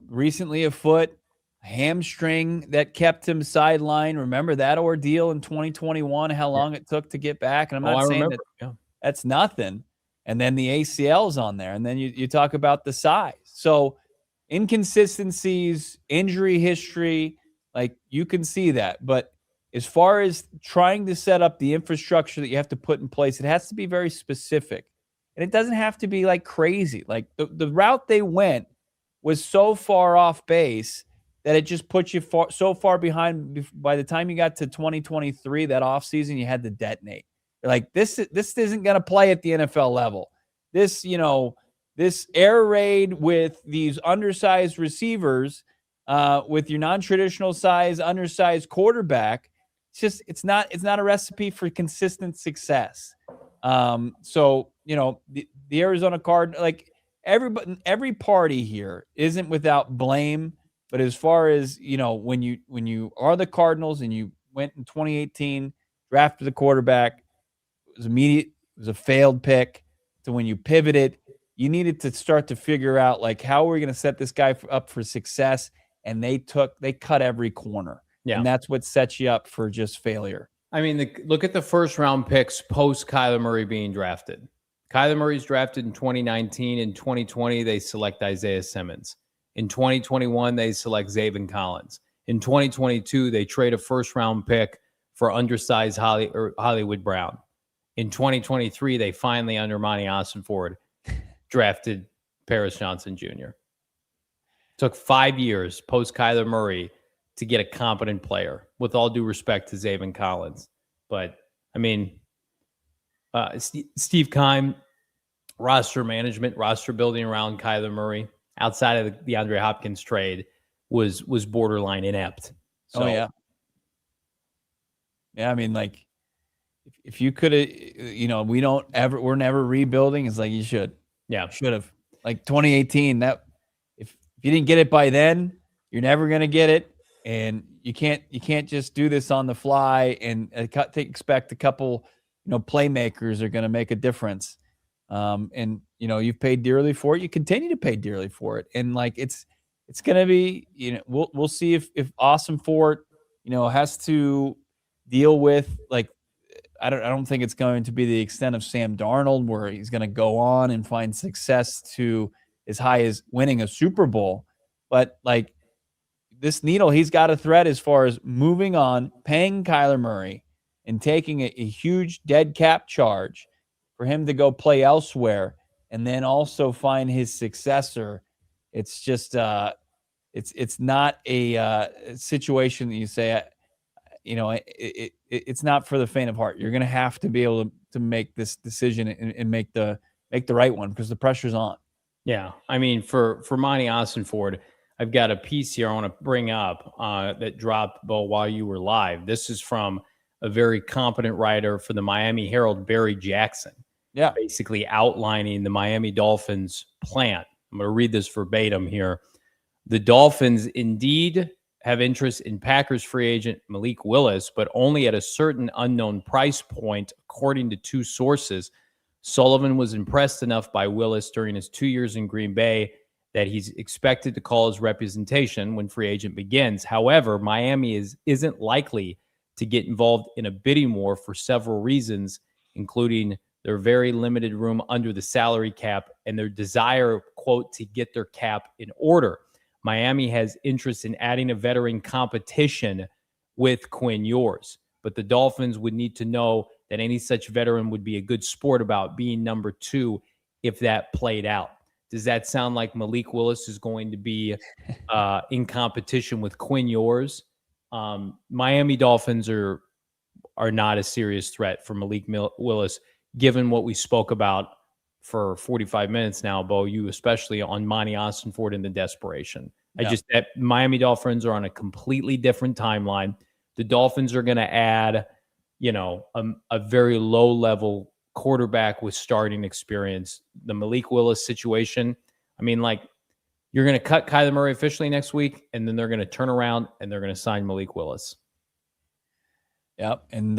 Speaker 1: recently a foot, a hamstring that kept him sidelined. Remember that ordeal in 2021, how long it took to get back? And I'm not saying that's nothing. And then the ACL's on there. And then you talk about the size. So inconsistencies, injury history, you can see that. But as far as trying to set up the infrastructure that you have to put in place, it has to be very specific. And it doesn't have to be crazy. The route they went was so far off base that it just puts you so far behind. By the time you got to 2023, that offseason, you had to detonate. You're this isn't going to play at the NFL level. This air raid with these undersized receivers, with your non-traditional size, undersized quarterback, it's not a recipe for consistent success. So the Arizona Cardinals, every party here isn't without blame. But as far as when you are the Cardinals and you went in 2018, drafted the quarterback, it was immediate. It was a failed pick. So when you pivoted, you needed to start to figure out how are we going to set this guy up for success? And they cut every corner. Yeah. And that's what sets you up for just failure.
Speaker 2: I mean, look at the first round picks post Kyler Murray being drafted. Kyler Murray's drafted in 2019. In 2020, they select Isaiah Simmons. In 2021, they select Zaven Collins. In 2022, they trade a first round pick for undersized Hollywood Brown. In 2023, they finally, under Monty Osborne, drafted Paris Johnson Jr. Took 5 years post Kyler Murray to get a competent player, with all due respect to Zaven Collins. But, I mean, Steve Keim, roster management, roster building around Kyler Murray, outside of the DeAndre Hopkins trade, was borderline inept. So,
Speaker 1: yeah. Yeah, I mean, if you could have, we're never rebuilding. It's like you should have, like 2018. That if you didn't get it by then, you're never gonna get it, and you can't just do this on the fly and expect a couple playmakers are gonna make a difference. And you've paid dearly for it. You continue to pay dearly for it, and like it's gonna be we'll see if Awesome Fort has to deal with like I don't think it's going to be the extent of Sam Darnold, where he's going to go on and find success to as high as winning a Super Bowl. But like this needle, he's got a thread as far as moving on, paying Kyler Murray, and taking a huge dead cap charge for him to go play elsewhere, and then also find his successor. It's just it's not a situation that you say. It's not for the faint of heart. You're going to have to be able to make this decision and make the right one because the pressure's on.
Speaker 2: Yeah. I mean, for Monty Ossenford, I've got a piece here I want to bring up that dropped, Bo, while you were live. This is from a very competent writer for the Miami Herald, Barry Jackson.
Speaker 1: Yeah.
Speaker 2: Basically outlining the Miami Dolphins plan. I'm going to read this verbatim here. The Dolphins indeed have interest in Packers free agent Malik Willis, but only at a certain unknown price point, according to two sources. Sullivan was impressed enough by Willis during his 2 years in Green Bay that he's expected to call his representation when free agent begins. However, Miami isn't likely to get involved in a bidding war for several reasons, including their very limited room under the salary cap and their desire, quote, to get their cap in order. Miami has interest in adding a veteran competition with Quinn Ewers, but the Dolphins would need to know that any such veteran would be a good sport about being number two if that played out. Does that sound like Malik Willis is going to be in competition with Quinn Ewers? Miami Dolphins are not a serious threat for Malik Willis, given what we spoke about for 45 minutes now, Bo, you especially on Monty Ossenford and the desperation.
Speaker 1: Yeah.
Speaker 2: That Miami Dolphins are on a completely different timeline. The Dolphins are going to add, a very low level quarterback with starting experience. The Malik Willis situation, I mean, like you're going to cut Kyler Murray officially next week, and then they're going to turn around and they're going to sign Malik Willis.
Speaker 1: Yep. And,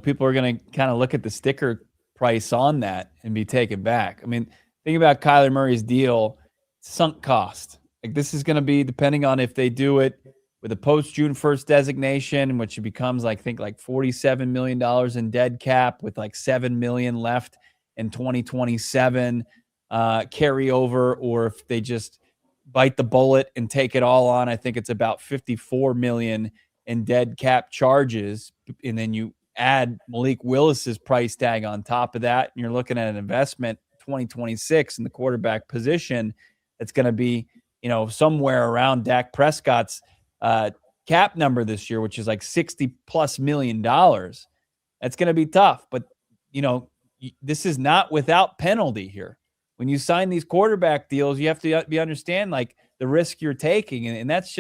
Speaker 1: people are going to kind of look at the sticker price on that and be taken back. I mean, think about Kyler Murray's deal, sunk cost. Like this is going to be depending on if they do it with a post June 1st designation, which becomes like $47 million in dead cap with like $7 million left in 2027 carryover, or if they just bite the bullet and take it all on. I think it's about $54 million in dead cap charges, and then you add Malik Willis's price tag on top of that, and you're looking at an investment 2026 in the quarterback position that's going to be, somewhere around Dak Prescott's cap number this year, which is like $60+ million. That's going to be tough, but this is not without penalty here. When you sign these quarterback deals, you have to understand like the risk you're taking, and that's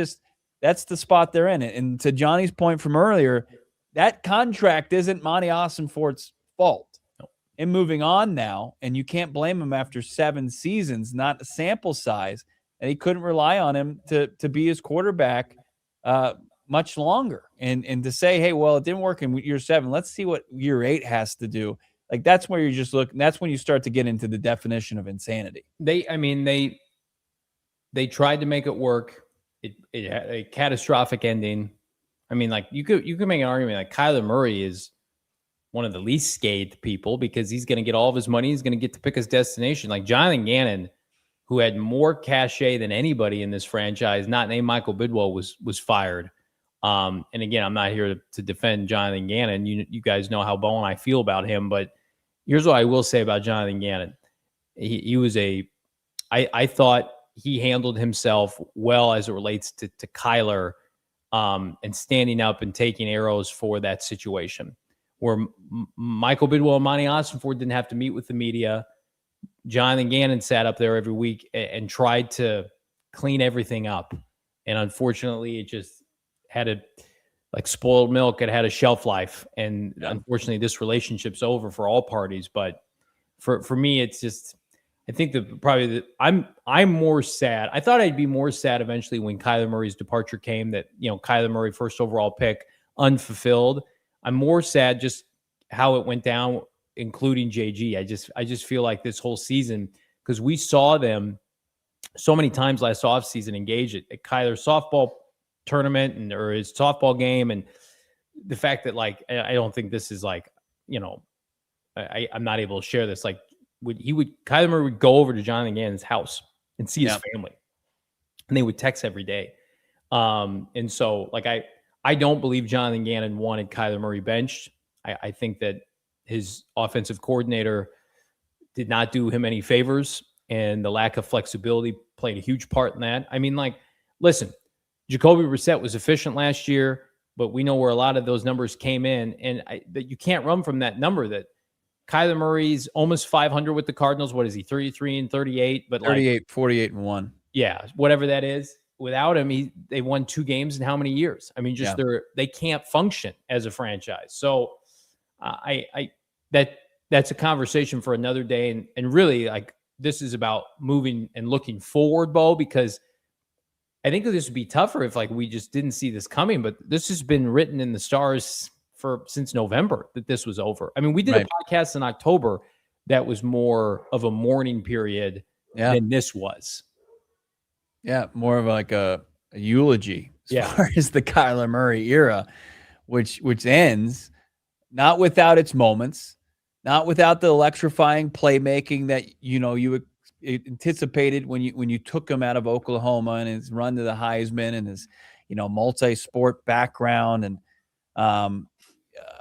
Speaker 1: the spot they're in. And to Johnny's point from earlier, that contract isn't Monty Ossenfort's fault. And moving on now, and you can't blame him after 7 seasons, not a sample size, and he couldn't rely on him to be his quarterback much longer. And to say, hey, well, it didn't work in year 7. Let's see what year 8 has to do. Like that's where you're just looking. That's when you start to get into the definition of insanity.
Speaker 2: They tried to make it work. It had a catastrophic ending. I mean, like you could make an argument like Kyler Murray is one of the least scathed people because he's going to get all of his money. He's going to get to pick his destination. Like Jonathan Gannon, who had more cachet than anybody in this franchise, not named Michael Bidwell, was fired. And again, I'm not here to defend Jonathan Gannon. You guys know how Bo and I feel about him, but here's what I will say about Jonathan Gannon. He was I thought he handled himself well as it relates to Kyler. And standing up and taking arrows for that situation where Michael Bidwell and Monty Ossenford didn't have to meet with the media. Jonathan Gannon sat up there every week and tried to clean everything up. And unfortunately, it just had like spoiled milk. It had a shelf life, and unfortunately, this relationship's over for all parties. But for me, it's just, I think I'm more sad. I thought I'd be more sad eventually when Kyler Murray's departure came. That Kyler Murray, first overall pick, unfulfilled. I'm more sad just how it went down, including JG. I just feel like this whole season, because we saw them so many times last offseason engage at Kyler's softball tournament or his softball game, and the fact that I don't think this is I'm not able to share this. Kyler Murray would go over to Jonathan Gannon's house and see his family, and they would text every day. And so I don't believe Jonathan Gannon wanted Kyler Murray benched. I think that his offensive coordinator did not do him any favors, and the lack of flexibility played a huge part in that. I mean, listen, Jacoby Brissett was efficient last year, but we know where a lot of those numbers came in, and that you can't run from that number that Kyler Murray's almost 500 with the Cardinals. What is he, 33-38? But
Speaker 3: 38, 48-1.
Speaker 2: Yeah, whatever that is. Without him, they won 2 games in how many years? I mean, they can't function as a franchise. So that's a conversation for another day. And really, this is about moving and looking forward, Bo, because I think this would be tougher if we just didn't see this coming. But this has been written in the stars since November that this was over. I mean, we did a podcast in October that was more of a mourning period than this was.
Speaker 3: Yeah, more of a eulogy as far as the Kyler Murray era, which ends not without its moments, not without the electrifying playmaking that you anticipated when you took him out of Oklahoma, and his run to the Heisman, and his multi-sport background, and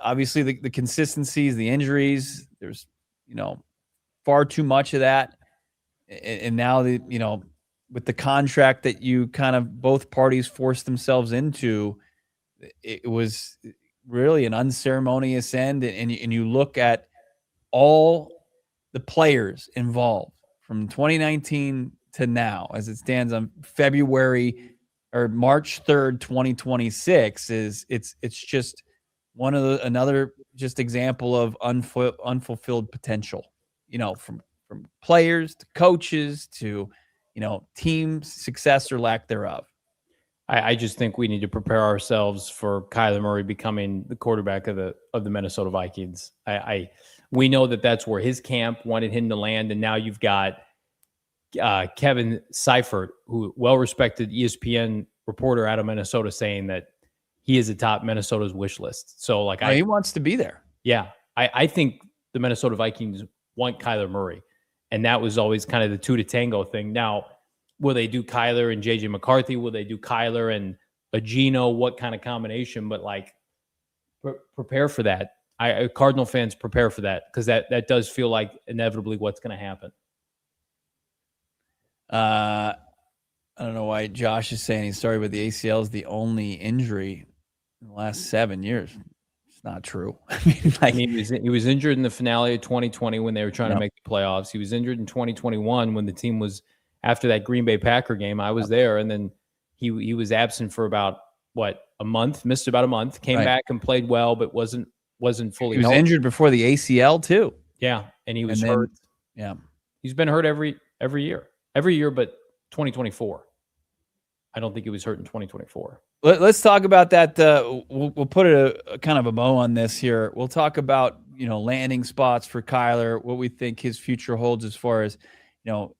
Speaker 3: obviously the consistencies, the injuries. There's far too much of that, and now with the contract that you kind of both parties forced themselves into, it was really an unceremonious end. And you look at all the players involved from 2019 to now, as it stands on March 3rd, 2026, it's just another example of unfulfilled potential, from players to coaches to team success or lack thereof.
Speaker 2: I just think we need to prepare ourselves for Kyler Murray becoming the quarterback of the Minnesota Vikings. We know that that's where his camp wanted him to land, and now you've got Kevin Seifert, who well-respected ESPN reporter out of Minnesota, saying that he is atop Minnesota's wish list. So
Speaker 3: he wants to be there.
Speaker 2: Yeah, I think the Minnesota Vikings want Kyler Murray. And that was always kind of the 2 to tango thing. Now, will they do Kyler and JJ McCarthy? Will they do Kyler and a Geno? What kind of combination? But prepare for that. Cardinal fans, prepare for that, because that does feel like inevitably what's going to happen.
Speaker 3: I don't know why Josh is saying he's sorry, but the ACL is the only injury in the last 7 years. Not true.
Speaker 2: He was injured in the finale of 2020 when they were trying to make the playoffs. He was injured in 2021 when the team was, after that Green Bay Packer game. I was there, and then he was absent for about a month, missed about a month, came back and played well, but wasn't fully.
Speaker 3: He was injured before the ACL too.
Speaker 2: Yeah, and he was hurt.
Speaker 3: Yeah,
Speaker 2: he's been hurt every year, but 2024. I don't think he was hurt in 2024.
Speaker 3: Let's talk about that. We'll put a kind of a bow on this here. We'll talk about landing spots for Kyler, what we think his future holds as far as how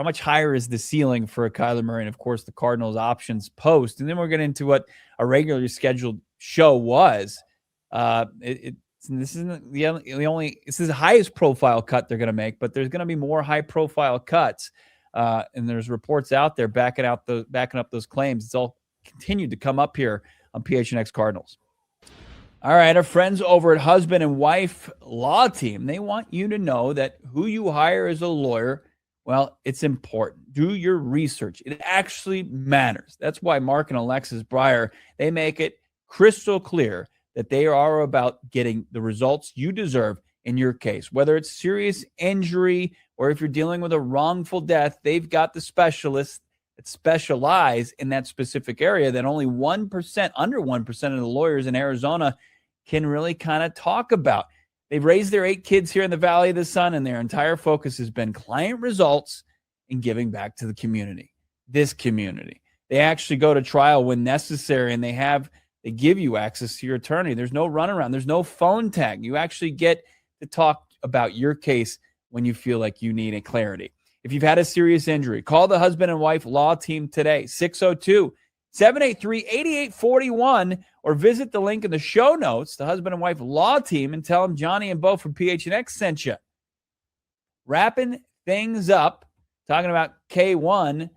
Speaker 3: much higher is the ceiling for a Kyler Murray, and of course the Cardinals options post, and then we're getting into what a regularly scheduled show was. This isn't the only. This is the highest profile cut they're going to make, but there's going to be more high profile cuts. And there's reports out there backing up those claims. It's all continued to come up here on PHNX Cardinals. All right, our friends over at Husband and Wife Law Team, they want you to know that who you hire as a lawyer, well, it's important. Do your research. It actually matters. That's why Mark and Alexis Breyer, they make it crystal clear that they are about getting the results you deserve in your case. Whether it's serious injury or if you're dealing with a wrongful death, they've got the specialists that specialize in that specific area that only 1%, under 1% of the lawyers in Arizona can really kind of talk about. They've raised their 8 kids here in the Valley of the Sun, and their entire focus has been client results and giving back to the community, this community. They actually go to trial when necessary, and they give you access to your attorney. There's no runaround. There's no phone tag. You actually get to talk about your case when you feel like you need a clarity. If you've had a serious injury, call the husband and wife law team today, 602-783-8841, or visit the link in the show notes, the husband and wife law team, and tell them Johnny and Bo from PHNX sent you. Wrapping things up, talking about K1,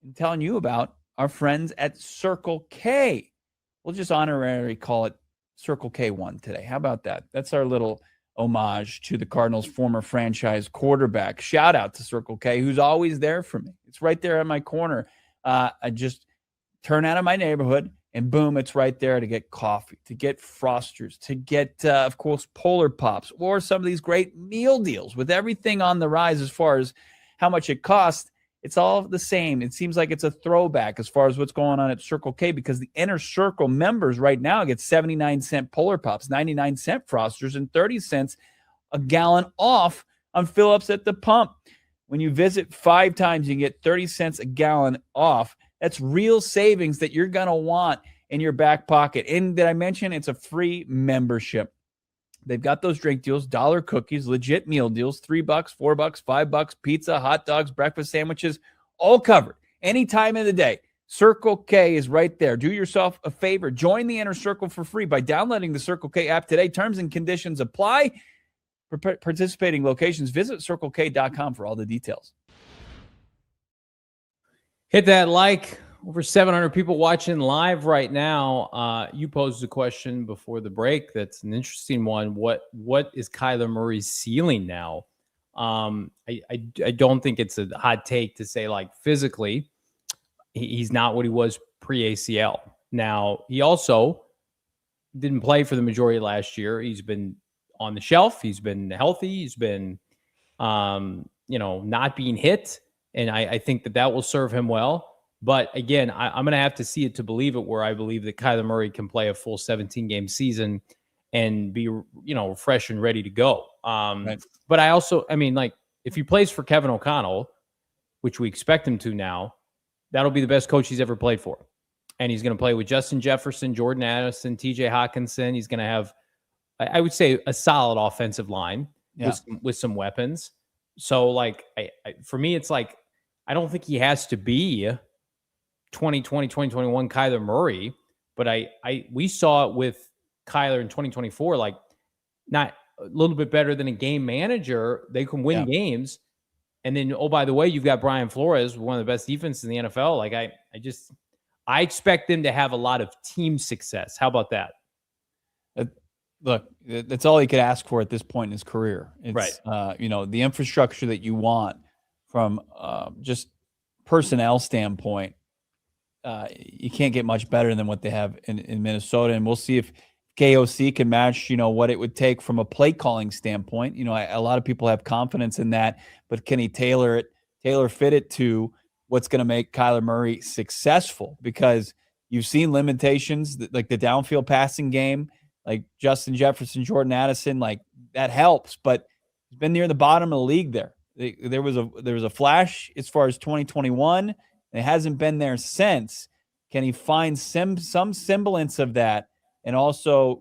Speaker 3: and telling you about our friends at Circle K. We'll just honorary call it Circle K1 today. How about that? That's our little homage to the Cardinals' former franchise quarterback. Shout out to Circle K, who's always there for me. It's right there in my corner. I just turn out of my neighborhood, and boom, it's right there to get coffee, to get Frosters, to get, of course, Polar Pops, or some of these great meal deals with everything on the rise as far as how much it costs. It's all the same. It seems like it's a throwback as far as what's going on at Circle K, because the Inner Circle members right now get 79-cent Polar Pops, 99-cent Frosters, and 30 cents a gallon off on fill-ups at the pump. When you visit 5 times, you can get 30 cents a gallon off. That's real savings that you're going to want in your back pocket. And did I mention it's a free membership? They've got those drink deals, dollar cookies, legit meal deals, $3, $4, $5, pizza, hot dogs, breakfast sandwiches, all covered any time of the day. Circle K is right there. Do yourself a favor. Join the Inner Circle for free by downloading the Circle K app today. Terms and conditions apply. For participating locations, visit CircleK.com for all the details.
Speaker 2: Hit that like. Over 700 people watching live right now. You posed a question before the break. That's an interesting one. What is Kyler Murray's ceiling now? I don't think it's a hot take to say, like, physically he's not what he was pre-ACL. Now, he also didn't play for the majority of last year. He's been on the shelf. He's been healthy. He's been, not being hit. And I think that will serve him well. But again, I'm going to have to see it to believe it, where I believe that Kyler Murray can play a full 17-game season and be, fresh and ready to go. Right. But if he plays for Kevin O'Connell, which we expect him to now, that'll be the best coach he's ever played for. And he's going to play with Justin Jefferson, Jordan Addison, TJ Hawkinson. He's going to have, I would say, a solid offensive line with some weapons. So, for me, it's like, I don't think he has to be 2020, 2021 Kyler Murray, but we saw it with Kyler in 2024, like, not a little bit better than a game manager. They can win games. And then, oh, by the way, you've got Brian Flores, one of the best defenses in the NFL. Like, I expect them to have a lot of team success. How about that?
Speaker 3: Look, that's all he could ask for at this point in his career. It's, right. The infrastructure that you want from just personnel standpoint, you can't get much better than what they have in Minnesota. And we'll see if KOC can match, what it would take from a play calling standpoint. A lot of people have confidence in that, but can he tailor fit it to what's going to make Kyler Murray successful? Because you've seen limitations, like the downfield passing game, like Justin Jefferson, Jordan Addison, like that helps, but he's been near the bottom of the league there. There was a flash as far as 2021. It hasn't been there since. Can he find some semblance of that, and also,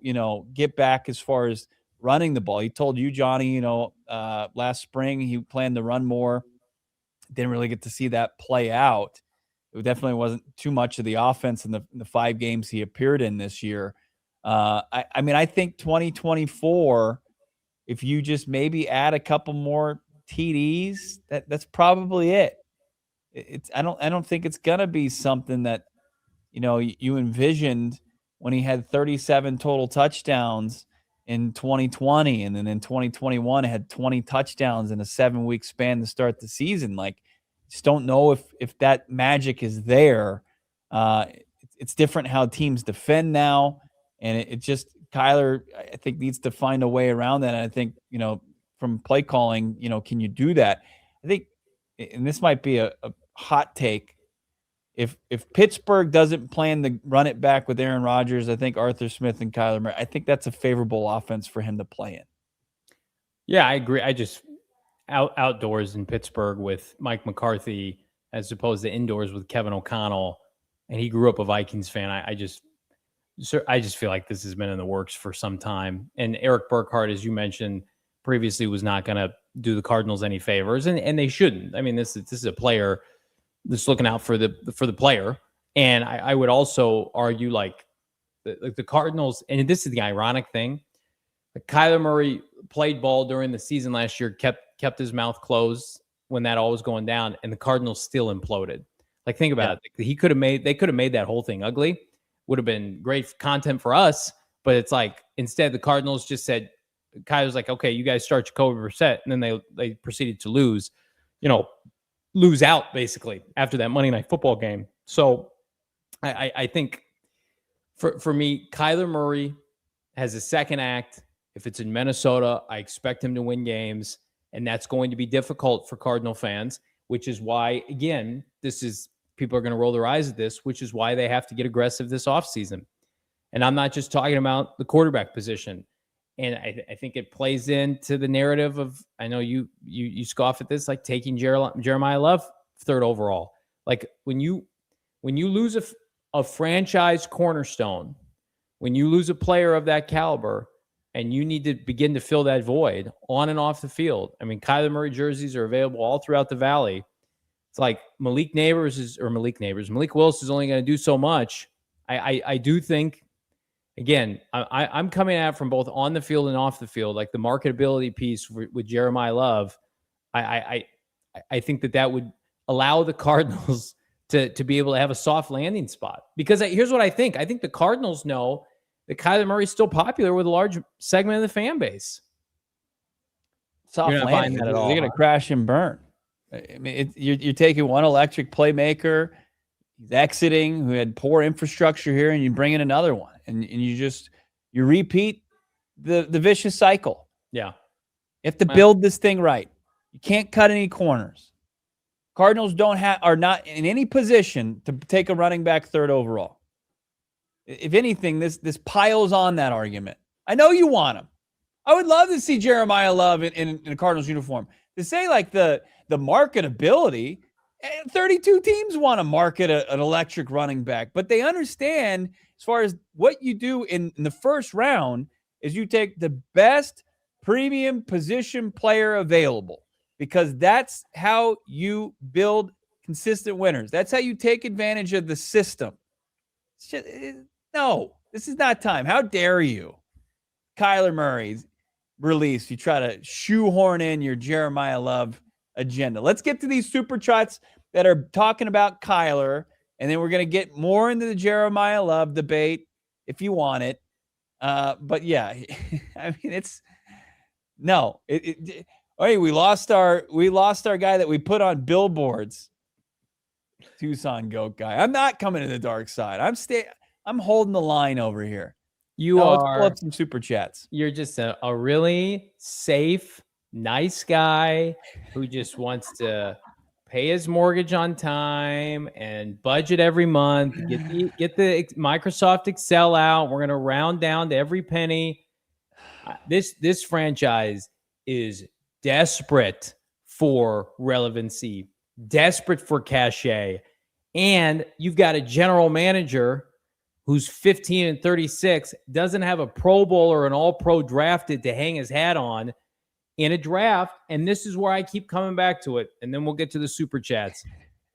Speaker 3: get back as far as running the ball? He told you, Johnny, last spring he planned to run more. Didn't really get to see that play out. It definitely wasn't too much of the offense in the 5 games he appeared in this year. I think 2024, if you just maybe add a couple more TDs, that's probably it. I don't think it's gonna be something that you envisioned when he had 37 total touchdowns in 2020, and then in 2021 had 20 touchdowns in a 7-week span to start the season. Like, just don't know if that magic is there. It's different how teams defend now, and it just, Kyler, I think, needs to find a way around that. And I think from play calling, can you do that? I think, and this might be a hot take, if Pittsburgh doesn't plan to run it back with Aaron Rodgers, I think Arthur Smith and Kyler Murray, I think that's a favorable offense for him to play in.
Speaker 2: Yeah, I agree. I just outdoors in Pittsburgh with Mike McCarthy as opposed to indoors with Kevin O'Connell, and he grew up a Vikings fan. I just feel like this has been in the works for some time. And Eric Burkhardt, as you mentioned previously, was not going to do the Cardinals any favors, and they shouldn't. I mean, this is a player that's looking out for the player. And I would also argue like the Cardinals, and this is the ironic thing. Kyler Murray played ball during the season last year, kept his mouth closed when that all was going down, and the Cardinals still imploded. Like, think about it. They could have made that whole thing ugly. Would have been great content for us, but it's like instead the Cardinals just said, Kyler's like, okay, you guys start Jacoby Brissett, and then they proceeded to lose out basically after that Monday Night Football game. So I think for me, Kyler Murray has a second act. If it's in Minnesota, I expect him to win games, and that's going to be difficult for Cardinal fans, which is why, again, people are going to roll their eyes at this, which is why they have to get aggressive this offseason. And I'm not just talking about the quarterback position. And I think it plays into the narrative of, I know you scoff at this, like taking Jeremiah Love third overall. Like when you lose a franchise cornerstone, when you lose a player of that caliber, and you need to begin to fill that void on and off the field. I mean, Kyler Murray jerseys are available all throughout the Valley. It's like Malik Willis is only going to do so much. I do think, again, I'm coming at it from both on the field and off the field, like the marketability piece with Jeremiah Love. I think that would allow the Cardinals to be able to have a soft landing spot. Because here's what I think. I think the Cardinals know that Kyler Murray is still popular with a large segment of the fan base.
Speaker 3: Soft landing. They're going to crash and burn. I mean, you're taking one electric playmaker, he's exiting, who had poor infrastructure here, and you bring in another one, and you repeat the vicious cycle.
Speaker 2: Yeah,
Speaker 3: you have to build this thing right. You can't cut any corners. Cardinals are not in any position to take a running back third overall. If anything, this piles on that argument. I know you want him. I would love to see Jeremiah Love in a Cardinals uniform. To say like the marketability, 32 teams want to market an electric running back, but they understand as far as what you do in the first round is you take the best premium position player available, because that's how you build consistent winners. That's how you take advantage of the system. No, this is not time. How dare you? Kyler Murray's release. You try to shoehorn in your Jeremiah Love agenda. Let's get to these super chats that are talking about Kyler, and then we're going to get more into the Jeremiah Love debate if you want it. But yeah, I mean, hey, we lost our guy that we put on billboards. Tucson goat guy. I'm not coming to the dark side. I'm holding the line over here. Let's pull up some super chats.
Speaker 2: You're just a really safe, nice guy who just wants to pay his mortgage on time and budget every month. Get the Microsoft Excel out. We're going to round down to every penny. This franchise is desperate for relevancy, desperate for cachet, and you've got a general manager who's 15-36, doesn't have a Pro Bowl or an All-Pro drafted to hang his hat on in a draft. And this is where I keep coming back to it. And then we'll get to the super chats.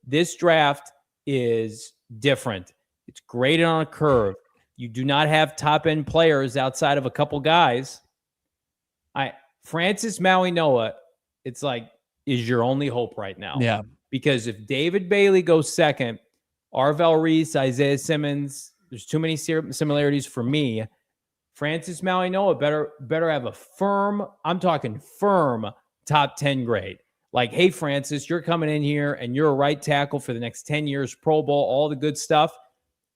Speaker 2: This draft is different. It's graded on a curve. You do not have top-end players outside of a couple guys. Francis Maui-Noah, it's like, is your only hope right now.
Speaker 3: Yeah.
Speaker 2: Because if David Bailey goes second, Arvell Reese, Isaiah Simmons, there's too many similarities for me. Francis Maui-Noah better have a firm top 10 grade. Like, hey, Francis, you're coming in here and you're a right tackle for the next 10 years, Pro Bowl, all the good stuff.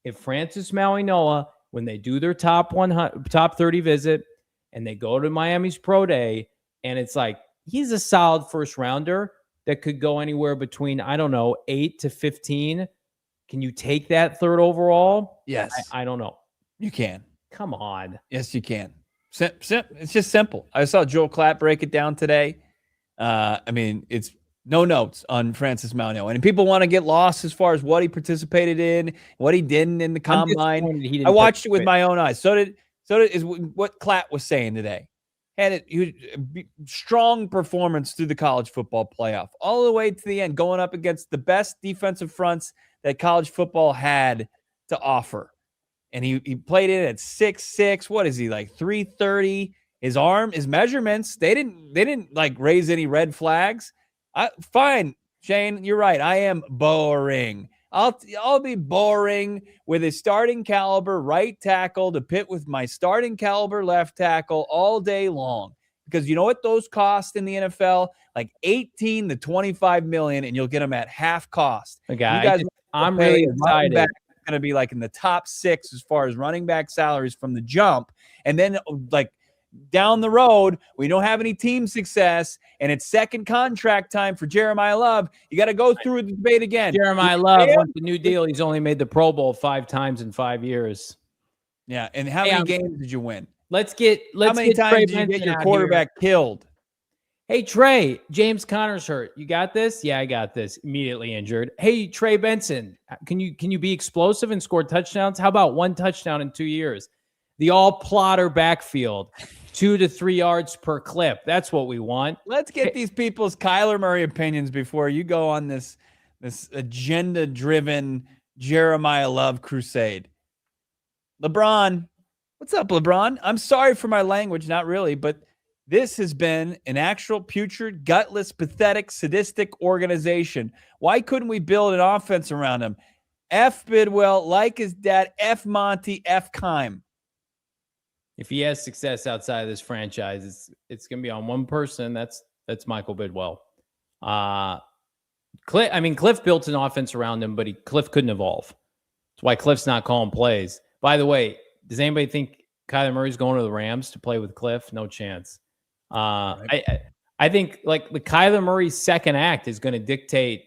Speaker 2: If Francis Maui-Noah, when they do their top 30 visit and they go to Miami's Pro Day, and it's like, he's a solid first rounder that could go anywhere between, 8 to 15, Can you take that 3rd overall?
Speaker 3: Yes,
Speaker 2: I don't know.
Speaker 3: you can.
Speaker 2: Come on.
Speaker 3: Yes, you can. It's just simple. I saw Joel Klatt break it down today. I mean, it's no notes on Francis Mourinho, and people want to get lost as far as what he participated in, what he didn't in the combine. I watched it with my own eyes. So did is what Klatt was saying today. Had strong performance through the college football playoff, all the way to the end, going up against the best defensive fronts that college football had to offer. And he played it at 6'6". What is he, like 330? His arm, his measurements, they didn't like raise any red flags. Fine, Shane, you're right. I am boring. I'll be boring with a starting caliber right tackle to pit with my starting caliber left tackle all day long. Because you know what those cost in the NFL? Like 18 to 25 million, and you'll get them at half cost.
Speaker 2: Okay, I'm really excited.
Speaker 3: Going to be like in the top 6 as far as running back salaries from the jump, and then like down the road we don't have any team success and it's second contract time for Jeremiah Love. You got to go through the debate again.
Speaker 2: Jeremiah Love wants the new deal. He's only made the Pro Bowl 5 times in 5 years.
Speaker 3: Yeah, and how many games did you win?
Speaker 2: Let's get
Speaker 3: how many times did you get your quarterback killed?
Speaker 2: Hey, Trey, James Conner's hurt. You got this? Yeah, I got this. Immediately injured. Hey, Trey Benson, can you be explosive and score touchdowns? How about 1 touchdown in 2 years? The all-plotter backfield, 2 to 3 yards per clip. That's what we want.
Speaker 3: Let's get these people's Kyler Murray opinions before you go on this agenda-driven Jeremiah Love crusade. LeBron, what's up, LeBron? I'm sorry for my language, not really, but this has been an actual putrid, gutless, pathetic, sadistic organization. Why couldn't we build an offense around him? F. Bidwell, like his dad, F. Monty, F. Kime.
Speaker 2: If he has success outside of this franchise, it's going to be on one person. That's Michael Bidwell. Cliff built an offense around him, but Cliff couldn't evolve. That's why Cliff's not calling plays. By the way, does anybody think Kyler Murray's going to the Rams to play with Cliff? No chance. I think like the Kyler Murray second act is going to dictate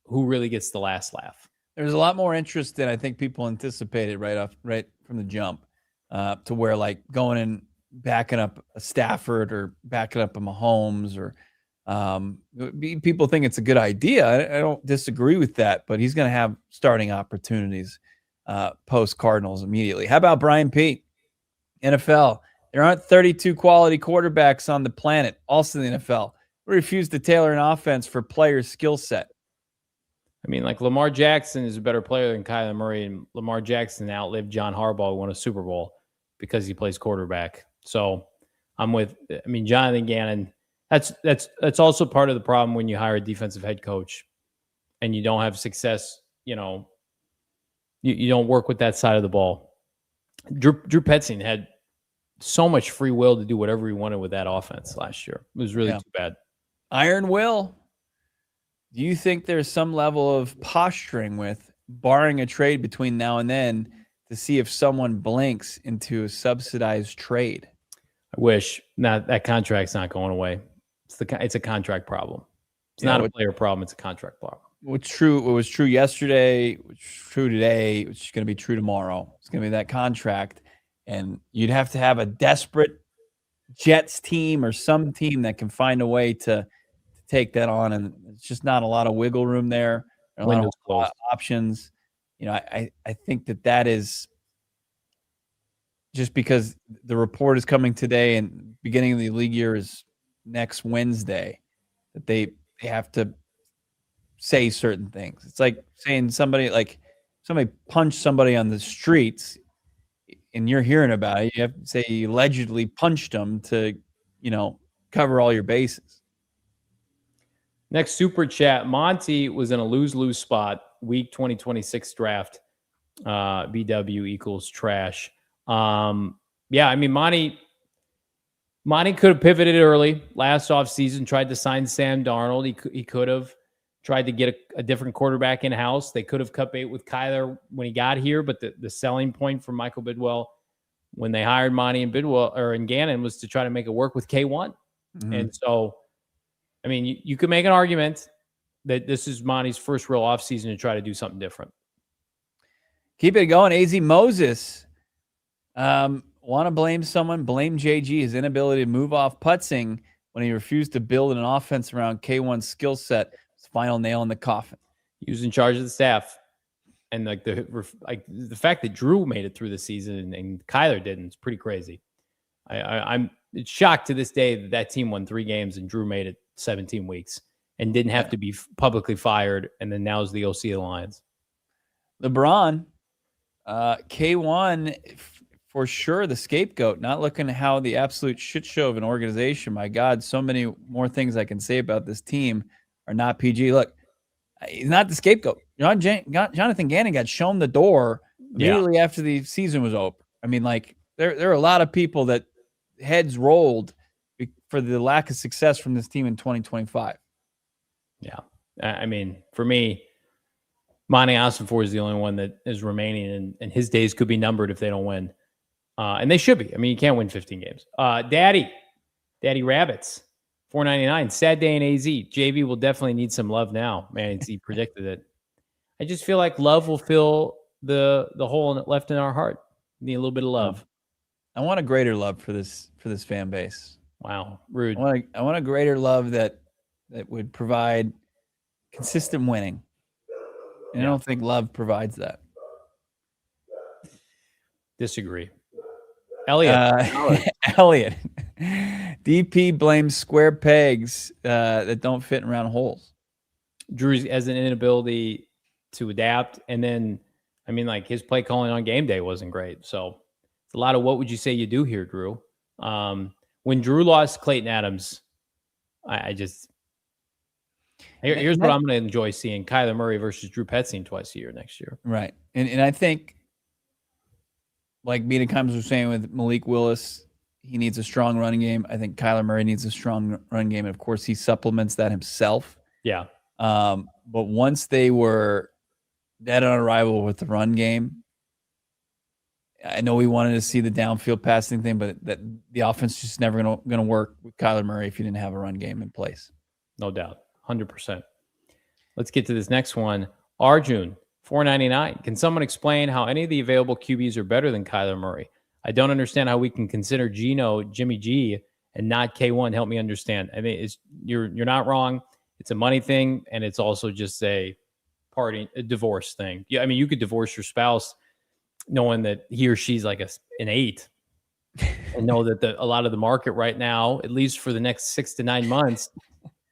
Speaker 2: who really gets the last laugh.
Speaker 3: There's a lot more interest than I think people anticipated right from the jump, to where like going and backing up a Stafford or backing up a Mahomes or people think it's a good idea. I don't disagree with that, but he's going to have starting opportunities post Cardinals immediately. How about Brian Pete? NFL. There aren't 32 quality quarterbacks on the planet, also in the NFL. We refuse to tailor an offense for players' skill set.
Speaker 2: I mean, like Lamar Jackson is a better player than Kyler Murray, and Lamar Jackson outlived John Harbaugh, who won a Super Bowl because he plays quarterback. So Jonathan Gannon, that's also part of the problem when you hire a defensive head coach and you don't have success, you don't work with that side of the ball. Drew Petzing had so much free will to do whatever he wanted with that offense last year. It was really too bad.
Speaker 3: Iron will. Do you think there's some level of posturing with barring a trade between now and then to see if someone blinks into a subsidized trade?
Speaker 2: I wish. That contract's not going away. It's a contract problem. It's not a player problem. It's a contract problem.
Speaker 3: What's true? What was true yesterday? What's true today? Which is going to be true tomorrow? It's going to be that contract. And you'd have to have a desperate Jets team or some team that can find a way to take that on. And it's just not a lot of wiggle room there. A lot of options. I think that is just because the report is coming today and beginning of the league year is next Wednesday, that they have to say certain things. It's like saying somebody punched somebody on the streets and you're hearing about it. You have to say you allegedly punched them to, cover all your bases.
Speaker 2: Next super chat. Monty was in a lose-lose spot. Week 2026 draft. BW equals trash. Monty could have pivoted early last offseason, tried to sign Sam Darnold. He could have tried to get a different quarterback in-house. They could have cut bait with Kyler when he got here, but the selling point for Michael Bidwell when they hired Monty and Gannon was to try to make it work with K1. Mm-hmm. And so, you could make an argument that this is Monty's first real offseason to try to do something different.
Speaker 3: Keep it going. AZ Moses. Want to blame someone? Blame JG. His inability to move off putzing when he refused to build an offense around K1's skill set. His final nail in the coffin.
Speaker 2: He was in charge of the staff. And like the fact that Drew made it through the season and Kyler didn't is pretty crazy. I'm shocked to this day that team won 3 games and Drew made it 17 weeks and didn't have to be publicly fired. And then now is the OC of the Lions.
Speaker 3: LeBron, K1 for sure the scapegoat. Not looking at how the absolute shit show of an organization. My God, so many more things I can say about this team are not PG. Look. He's not the scapegoat. Jonathan Gannon got shown the door immediately after the season was over. I mean, like there are a lot of people that heads rolled for the lack of success from this team in 2025.
Speaker 2: Yeah, I mean, for me, Monty Ossenfort is the only one that is remaining, and his days could be numbered if they don't win, and they should be. I mean, you can't win 15 games. Daddy Rabbits. $4.99. Sad day in AZ. JV will definitely need some love now. Man, he predicted it. I just feel like love will fill the hole left in our heart. Need a little bit of love.
Speaker 3: I want a greater love for this fan base.
Speaker 2: Wow, rude.
Speaker 3: I want a greater love that would provide consistent winning. And I don't think love provides that.
Speaker 2: Disagree. Elliot.
Speaker 3: Elliot. DP blames square pegs that don't fit in round holes.
Speaker 2: Drew has an inability to adapt. And then, I mean, like his play calling on game day wasn't great. So it's a lot of what would you say you do here, Drew? When Drew lost Clayton Adams, here's what I'm going to enjoy seeing: Kyler Murray versus Drew Petzing twice a year next year.
Speaker 3: Right. And I think, like Mina Kimes was saying with Malik Willis, he needs a strong running game. I think Kyler Murray needs a strong run game. And of course, he supplements that himself.
Speaker 2: Yeah.
Speaker 3: But once they were dead on arrival with the run game, I know we wanted to see the downfield passing thing, but that the offense is just never going to work with Kyler Murray if you didn't have a run game in place.
Speaker 2: No doubt. 100%. Let's get to this next one. Arjun, $4.99. Can someone explain how any of the available QBs are better than Kyler Murray? I don't understand how we can consider Jimmy G and not K1. Help me understand. I mean, you're not wrong. It's a money thing, and it's also just a divorce thing. Yeah, I mean, you could divorce your spouse knowing that he or she's like an 8, and know that a lot of the market right now, at least for the next 6 to 9 months,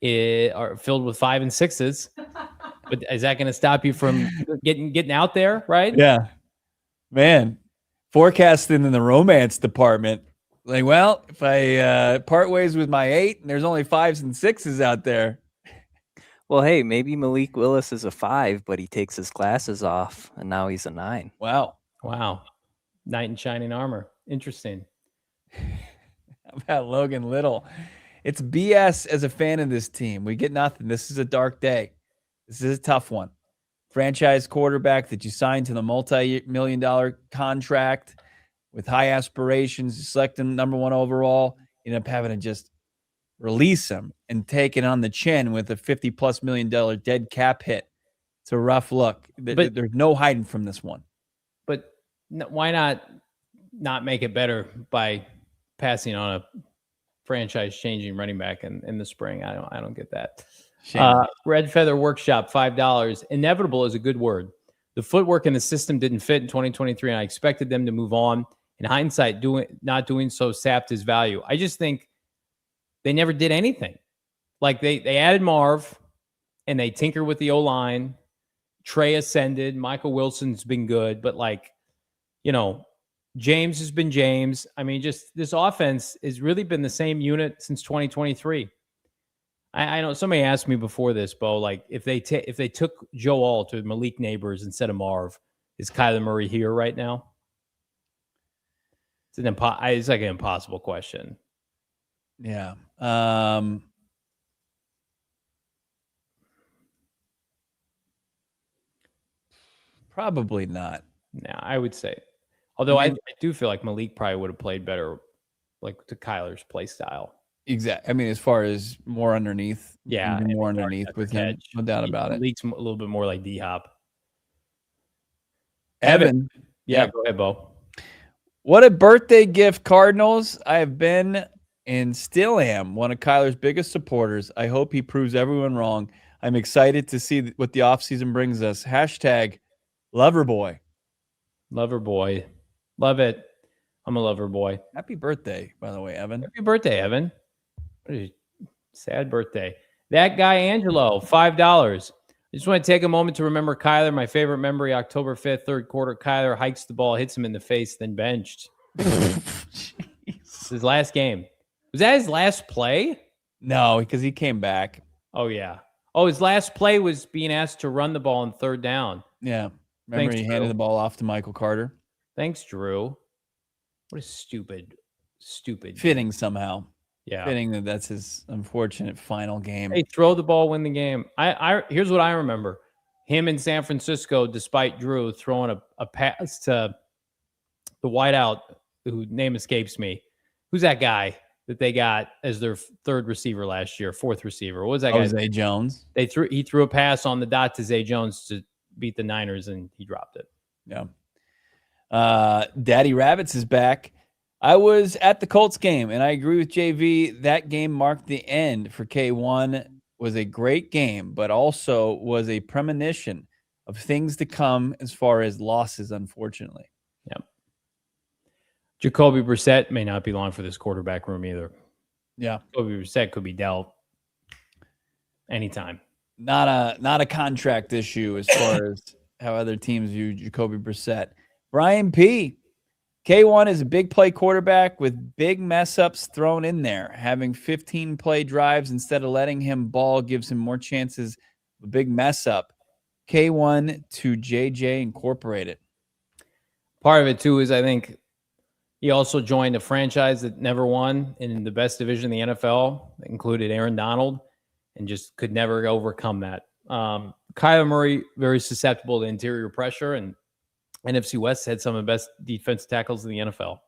Speaker 2: are filled with 5 and 6s. But is that going to stop you from getting out there, right?
Speaker 3: Yeah, man. Forecasting in the romance department, like, well, if I part ways with my 8 and there's only 5s and 6s out there.
Speaker 4: Well, hey, maybe Malik Willis is a 5, but he takes his glasses off and now he's a 9.
Speaker 3: Wow.
Speaker 2: Knight in shining armor. Interesting.
Speaker 3: How about Logan Little? It's BS as a fan of this team. We get nothing. This is a dark day. This is a tough one. Franchise quarterback that you signed to the multi-million-dollar contract with high aspirations, you select him number 1 overall, you end up having to just release him and take it on the chin with a $50+ million dead cap hit. It's a rough look. But there's no hiding from this one.
Speaker 2: But why not make it better by passing on a franchise-changing running back in the spring? I don't get that. Red Feather Workshop, $5. Inevitable is a good word. The footwork in the system didn't fit in 2023, and I expected them to move on. In hindsight, not doing so sapped his value. I just think they never did anything. Like they added Marv, and they tinker with the O-line. Trey ascended. Michael Wilson's been good, but James has been James. I mean, just this offense has really been the same unit since 2023. I know somebody asked me before this, Bo, like if they took Joe Alt to Malik Neighbors instead of Marv, is Kyler Murray here right now? It's like an impossible question.
Speaker 3: Yeah. Probably not.
Speaker 2: No, I would say. Although I do feel like Malik probably would have played better, like to Kyler's play style.
Speaker 3: Exactly. I mean, as far as more underneath, more underneath with him, no doubt about it.
Speaker 2: Malik's a little bit more like D-Hop.
Speaker 3: Evan.
Speaker 2: Yeah, go ahead, Bo.
Speaker 3: What a birthday gift, Cardinals. I have been and still am one of Kyler's biggest supporters. I hope he proves everyone wrong. I'm excited to see what the offseason brings us. Hashtag Loverboy.
Speaker 2: Loverboy. Love it. I'm a lover boy.
Speaker 3: Happy birthday, by the way, Evan.
Speaker 2: Happy birthday, Evan. What a sad birthday. That guy, Angelo, $5. I just want to take a moment to remember Kyler, my favorite memory, October 5th, third quarter. Kyler hikes the ball, hits him in the face, then benched. His last game. Was that his last play?
Speaker 3: No, because he came back.
Speaker 2: Oh, yeah. Oh, his last play was being asked to run the ball on third down.
Speaker 3: Yeah. Remember, he handed the ball off to Michael Carter.
Speaker 2: Thanks, Drew. What a stupid.
Speaker 3: Fitting somehow.
Speaker 2: Yeah.
Speaker 3: Fitting that's his unfortunate final game.
Speaker 2: Hey, throw the ball, win the game. Here's what I remember. Him in San Francisco, despite Drew throwing a pass to the wideout, whose name escapes me. Who's that guy that they got as their third receiver last year, fourth receiver? What was that guy?
Speaker 3: Zay Jones.
Speaker 2: He threw a pass on the dot to Zay Jones to beat the Niners, and he dropped it.
Speaker 3: Yeah. Daddy Rabbits is back. I was at the Colts game, and I agree with JV. That game marked the end for K1. Was a great game, but also was a premonition of things to come as far as losses, unfortunately.
Speaker 2: Yep. Jacoby Brissett may not be long for this quarterback room either.
Speaker 3: Yeah.
Speaker 2: Jacoby Brissett could be dealt anytime.
Speaker 3: Not a contract issue as far as how other teams view Jacoby Brissett. Brian P. K1 is a big play quarterback with big mess ups thrown in there. Having 15 play drives instead of letting him ball gives him more chances of a big mess up. K1 to JJ Incorporated.
Speaker 2: Part of it, too, is I think he also joined a franchise that never won in the best division in the NFL, that included Aaron Donald, and just could never overcome that. Kyler Murray, very susceptible to interior pressure, and NFC West had some of the best defense tackles in the NFL.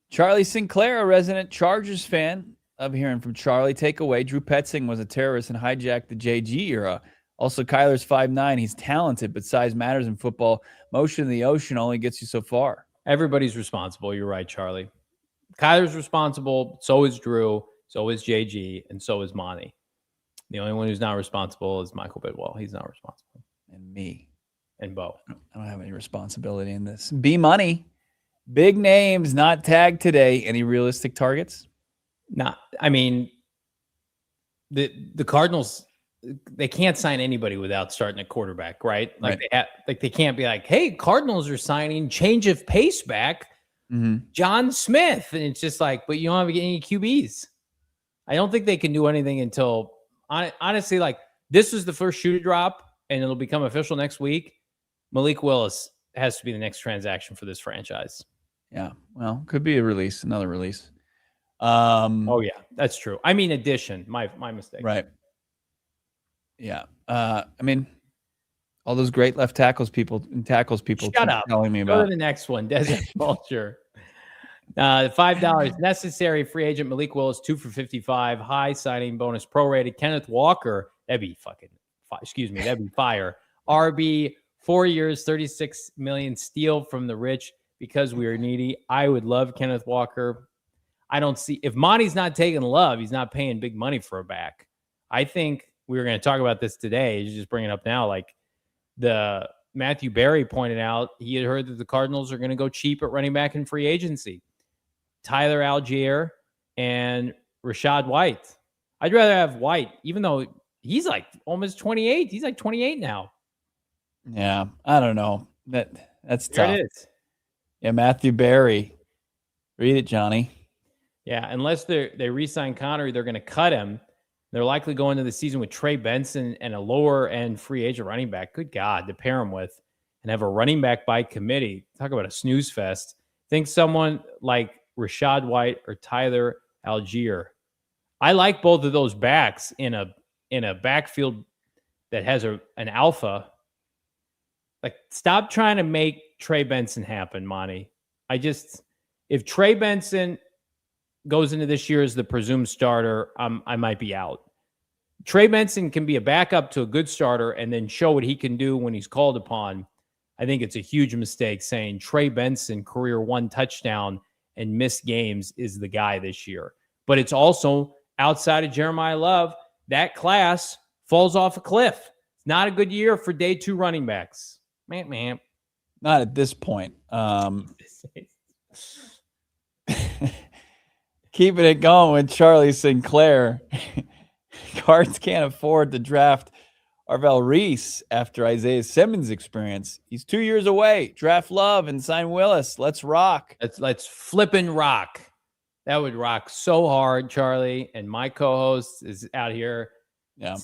Speaker 3: Charlie Sinclair, a resident Chargers fan. Love hearing from Charlie. Takeaway, Drew Petzing was a terrorist and hijacked the JG era. Also, Kyler's 5'9". He's talented, but size matters in football. Motion in the ocean only gets you so far.
Speaker 2: Everybody's responsible. You're right, Charlie. Kyler's responsible. So is Drew. So is JG. And so is Monty. The only one who's not responsible is Michael Bidwell. He's not responsible.
Speaker 3: And me.
Speaker 2: And Bo.
Speaker 3: I don't have any responsibility in this. B Money. Big names not tagged today. Any realistic targets?
Speaker 2: The Cardinals, they can't sign anybody without starting a quarterback, right? They can't be like, hey, Cardinals are signing change of pace back, John Smith. And it's just like, but you don't have any QBs. I don't think they can do anything until, honestly, like this was the first shoe to drop and it'll become official next week. Malik Willis has to be the next transaction for this franchise.
Speaker 3: Yeah. Well, could be another release.
Speaker 2: Oh yeah, that's true. Addition. My mistake.
Speaker 3: Right. Yeah. All those great left tackles people
Speaker 2: Shut up.
Speaker 3: telling me about.
Speaker 2: Go to the next one. Desert Vulture. $5 necessary free agent Malik Willis 2 for 55. High signing bonus prorated. Kenneth Walker. That'd be fire. RB 4 years, 36 million. Steal from the rich because we are needy. I would love Kenneth Walker. I don't see if Monty's not taking Love, he's not paying big money for a back. I think we were going to talk about this today. You just bring it up now. Like the Matthew Berry pointed out, he had heard that the Cardinals are going to go cheap at running back in free agency. Tyler Algier and Rashad White. I'd rather have White, even though he's like almost 28. He's like 28 now.
Speaker 3: Yeah, I don't know. That's tough.
Speaker 2: There it is.
Speaker 3: Yeah, Matthew Berry. Read it, Johnny.
Speaker 2: Yeah, unless they re-sign Connery, they're going to cut him. They're likely going into the season with Trey Benson and a lower-end free agent running back. Good God, to pair him with and have a running back by committee. Talk about a snooze fest. Think someone like Rashad White or Tyler Algier. I like both of those backs in a backfield that has an alpha. Like, stop trying to make Trey Benson happen, Monty. If Trey Benson goes into this year as the presumed starter, I might be out. Trey Benson can be a backup to a good starter and then show what he can do when he's called upon. I think it's a huge mistake saying Trey Benson, career 1 touchdown and missed games, is the guy this year. But it's also outside of Jeremiah Love, that class falls off a cliff. It's not a good year for day 2 running backs. Man.
Speaker 3: Not at this point. Keeping it going with Charlie Sinclair. Cards can't afford to draft Arvell Reese after Isaiah Simmons' experience. He's 2 years away. Draft Love and sign Willis. Let's rock.
Speaker 2: Let's flip and rock. That would rock so hard, Charlie. And my co-host is out here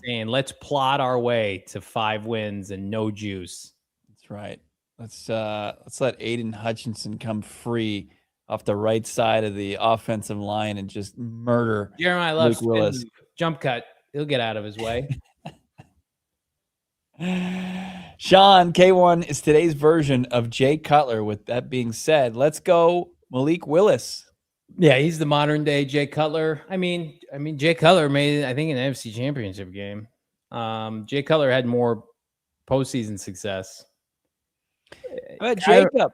Speaker 2: saying, let's plot our way to 5 wins and no juice.
Speaker 3: That's right. Let's let Aiden Hutchinson come free off the right side of the offensive line and just murder
Speaker 2: Jeremiah Love.
Speaker 3: Willis.
Speaker 2: Jump cut. He'll get out of his way.
Speaker 3: Sean, K1 is today's version of Jay Cutler. With that being said, let's go Malik Willis.
Speaker 2: Yeah, he's the modern day Jay Cutler. I mean, Jay Cutler made, I think, an NFC Championship game. Jay Cutler had more postseason success.
Speaker 3: How about Jacob?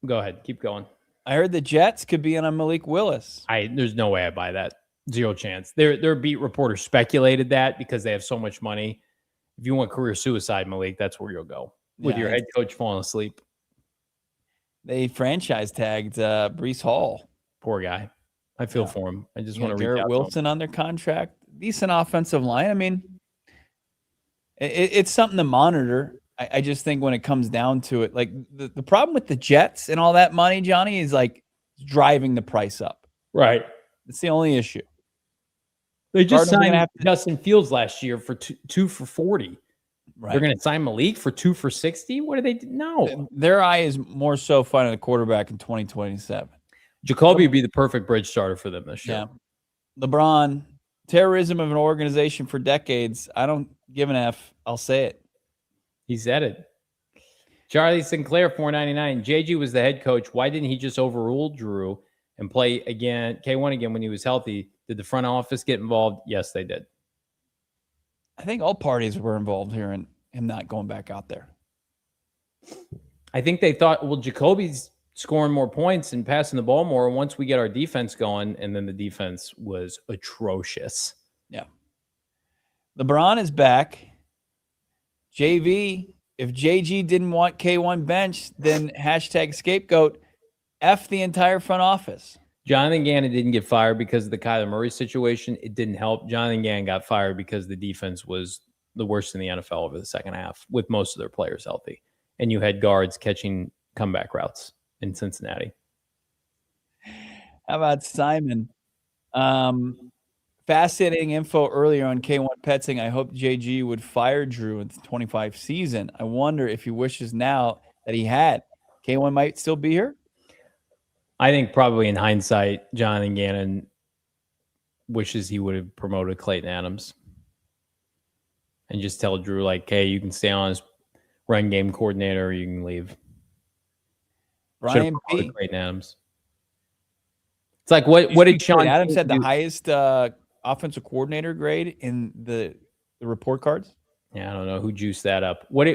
Speaker 2: Go ahead. Keep going.
Speaker 3: I heard the Jets could be in on Malik Willis.
Speaker 2: There's no way I buy that. Zero chance. Their beat reporters speculated that because they have so much money. If you want career suicide, Malik, that's where you'll go with your head coach falling asleep.
Speaker 3: They franchise tagged Breece Hall.
Speaker 2: Poor guy. I feel for him. I just want to reach
Speaker 3: Garrett
Speaker 2: out
Speaker 3: Wilson on their contract. Decent offensive line. I mean, it's something to monitor. I just think when it comes down to it, like the problem with the Jets and all that money, Johnny, is like driving the price up.
Speaker 2: Right.
Speaker 3: It's the only issue.
Speaker 2: They just signed Justin Fields last year for two for 40.
Speaker 3: Right.
Speaker 2: They're going to sign Malik for 2 for 60. What do they do? No.
Speaker 3: Their eye is more so finding a quarterback in 2027.
Speaker 2: Jacoby would be the perfect bridge starter for them this year.
Speaker 3: Yeah. LeBron, terrorism of an organization for decades. I don't give an F. I'll say it.
Speaker 2: He said it. Charlie Sinclair, $4.99. JG was the head coach. Why didn't he just overrule Drew and play again, K1 again when he was healthy? Did the front office get involved? Yes, they did.
Speaker 3: I think all parties were involved here in him not going back out there.
Speaker 2: I think they thought, well, Jacoby's scoring more points and passing the ball more once we get our defense going, and then the defense was atrocious.
Speaker 3: Yeah. LeBron is back. JV, if JG didn't want K1 bench, then hashtag scapegoat, F the entire front office.
Speaker 2: Jonathan Gannon didn't get fired because of the Kyler Murray situation. It didn't help. Jonathan Gannon got fired because the defense was the worst in the NFL over the second half with most of their players healthy. And you had guards catching comeback routes in Cincinnati.
Speaker 3: How about Simon? Fascinating info earlier on K1 Petsing. I hope JG would fire Drew in the 25 season. I wonder if he wishes now that he had. K1 might still be here.
Speaker 2: I think probably in hindsight, Jonathan Gannon wishes he would have promoted Clayton Adams and just tell Drew, like, hey, you can stay on as run game coordinator or you can leave.
Speaker 3: Brian P.
Speaker 2: Clayton Adams. It's like, what did Sean
Speaker 3: Adams had the highest offensive coordinator grade in the report cards?
Speaker 2: Yeah, I don't know who juiced that up.
Speaker 3: What?
Speaker 2: I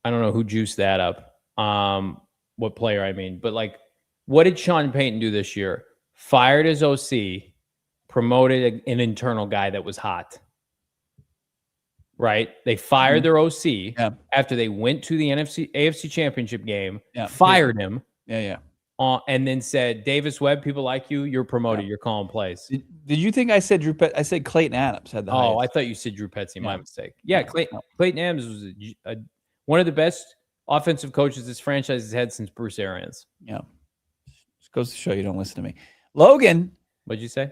Speaker 2: don't know who juiced that up. What player I mean, but like, what did Sean Payton do this year? Fired his OC, promoted an internal guy that was hot. Right? They fired their OC after they went to the AFC Championship game, fired him.
Speaker 3: Yeah.
Speaker 2: And then said, Davis Webb, people like you, you're promoted, you're calling plays.
Speaker 3: Did you think I said Drew Pet? I said Clayton Adams had the highest.
Speaker 2: I thought you said Drew Petsy. My mistake. Yeah, Clayton Adams was one of the best offensive coaches this franchise has had since Bruce Arians.
Speaker 3: Yeah. Just goes to show you don't listen to me. Logan.
Speaker 2: What'd you say?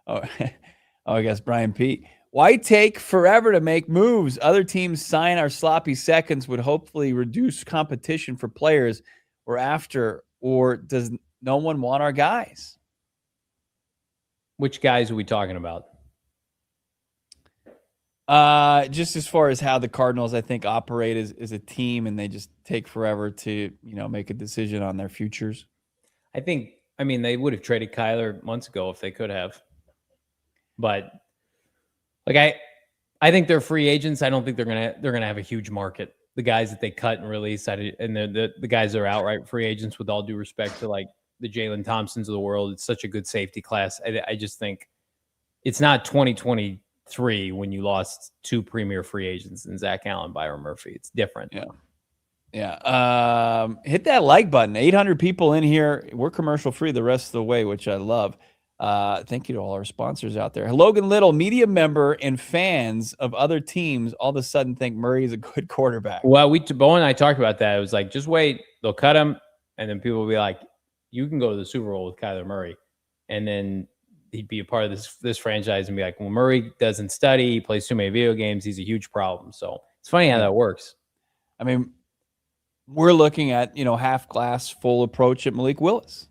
Speaker 3: I guess Brian P. Why take forever to make moves? Other teams sign our sloppy seconds would hopefully reduce competition for players we're after, or does no one want our guys?
Speaker 2: Which guys are we talking about?
Speaker 3: Just as far as how the Cardinals, I think, operate as a team, and they just take forever to, make a decision on their futures.
Speaker 2: I mean, they would have traded Kyler months ago if they could have. But like I think they're free agents. I don't think they're gonna have a huge market. The guys that they cut and release, and the guys that are outright free agents, with all due respect to like the Jalen Thompsons of the world, it's such a good safety class. I just think it's not 2023 when you lost two premier free agents in Zach Allen, Byron Murphy. It's different.
Speaker 3: Yeah. Hit that like button. 800 people in here. We're commercial free the rest of the way, which I love. Thank you to all our sponsors out there. Logan Little, media member and fans of other teams all of a sudden think Murray is a good quarterback.
Speaker 2: Well, Bo and I talked about that. It was like, just wait, they'll cut him, and then people will be like, you can go to the Super Bowl with Kyler Murray. And then he'd be a part of this franchise and be like, well, Murray doesn't study, he plays too many video games, he's a huge problem. So it's funny how that works.
Speaker 3: I mean, we're looking at, half glass full approach at Malik Willis.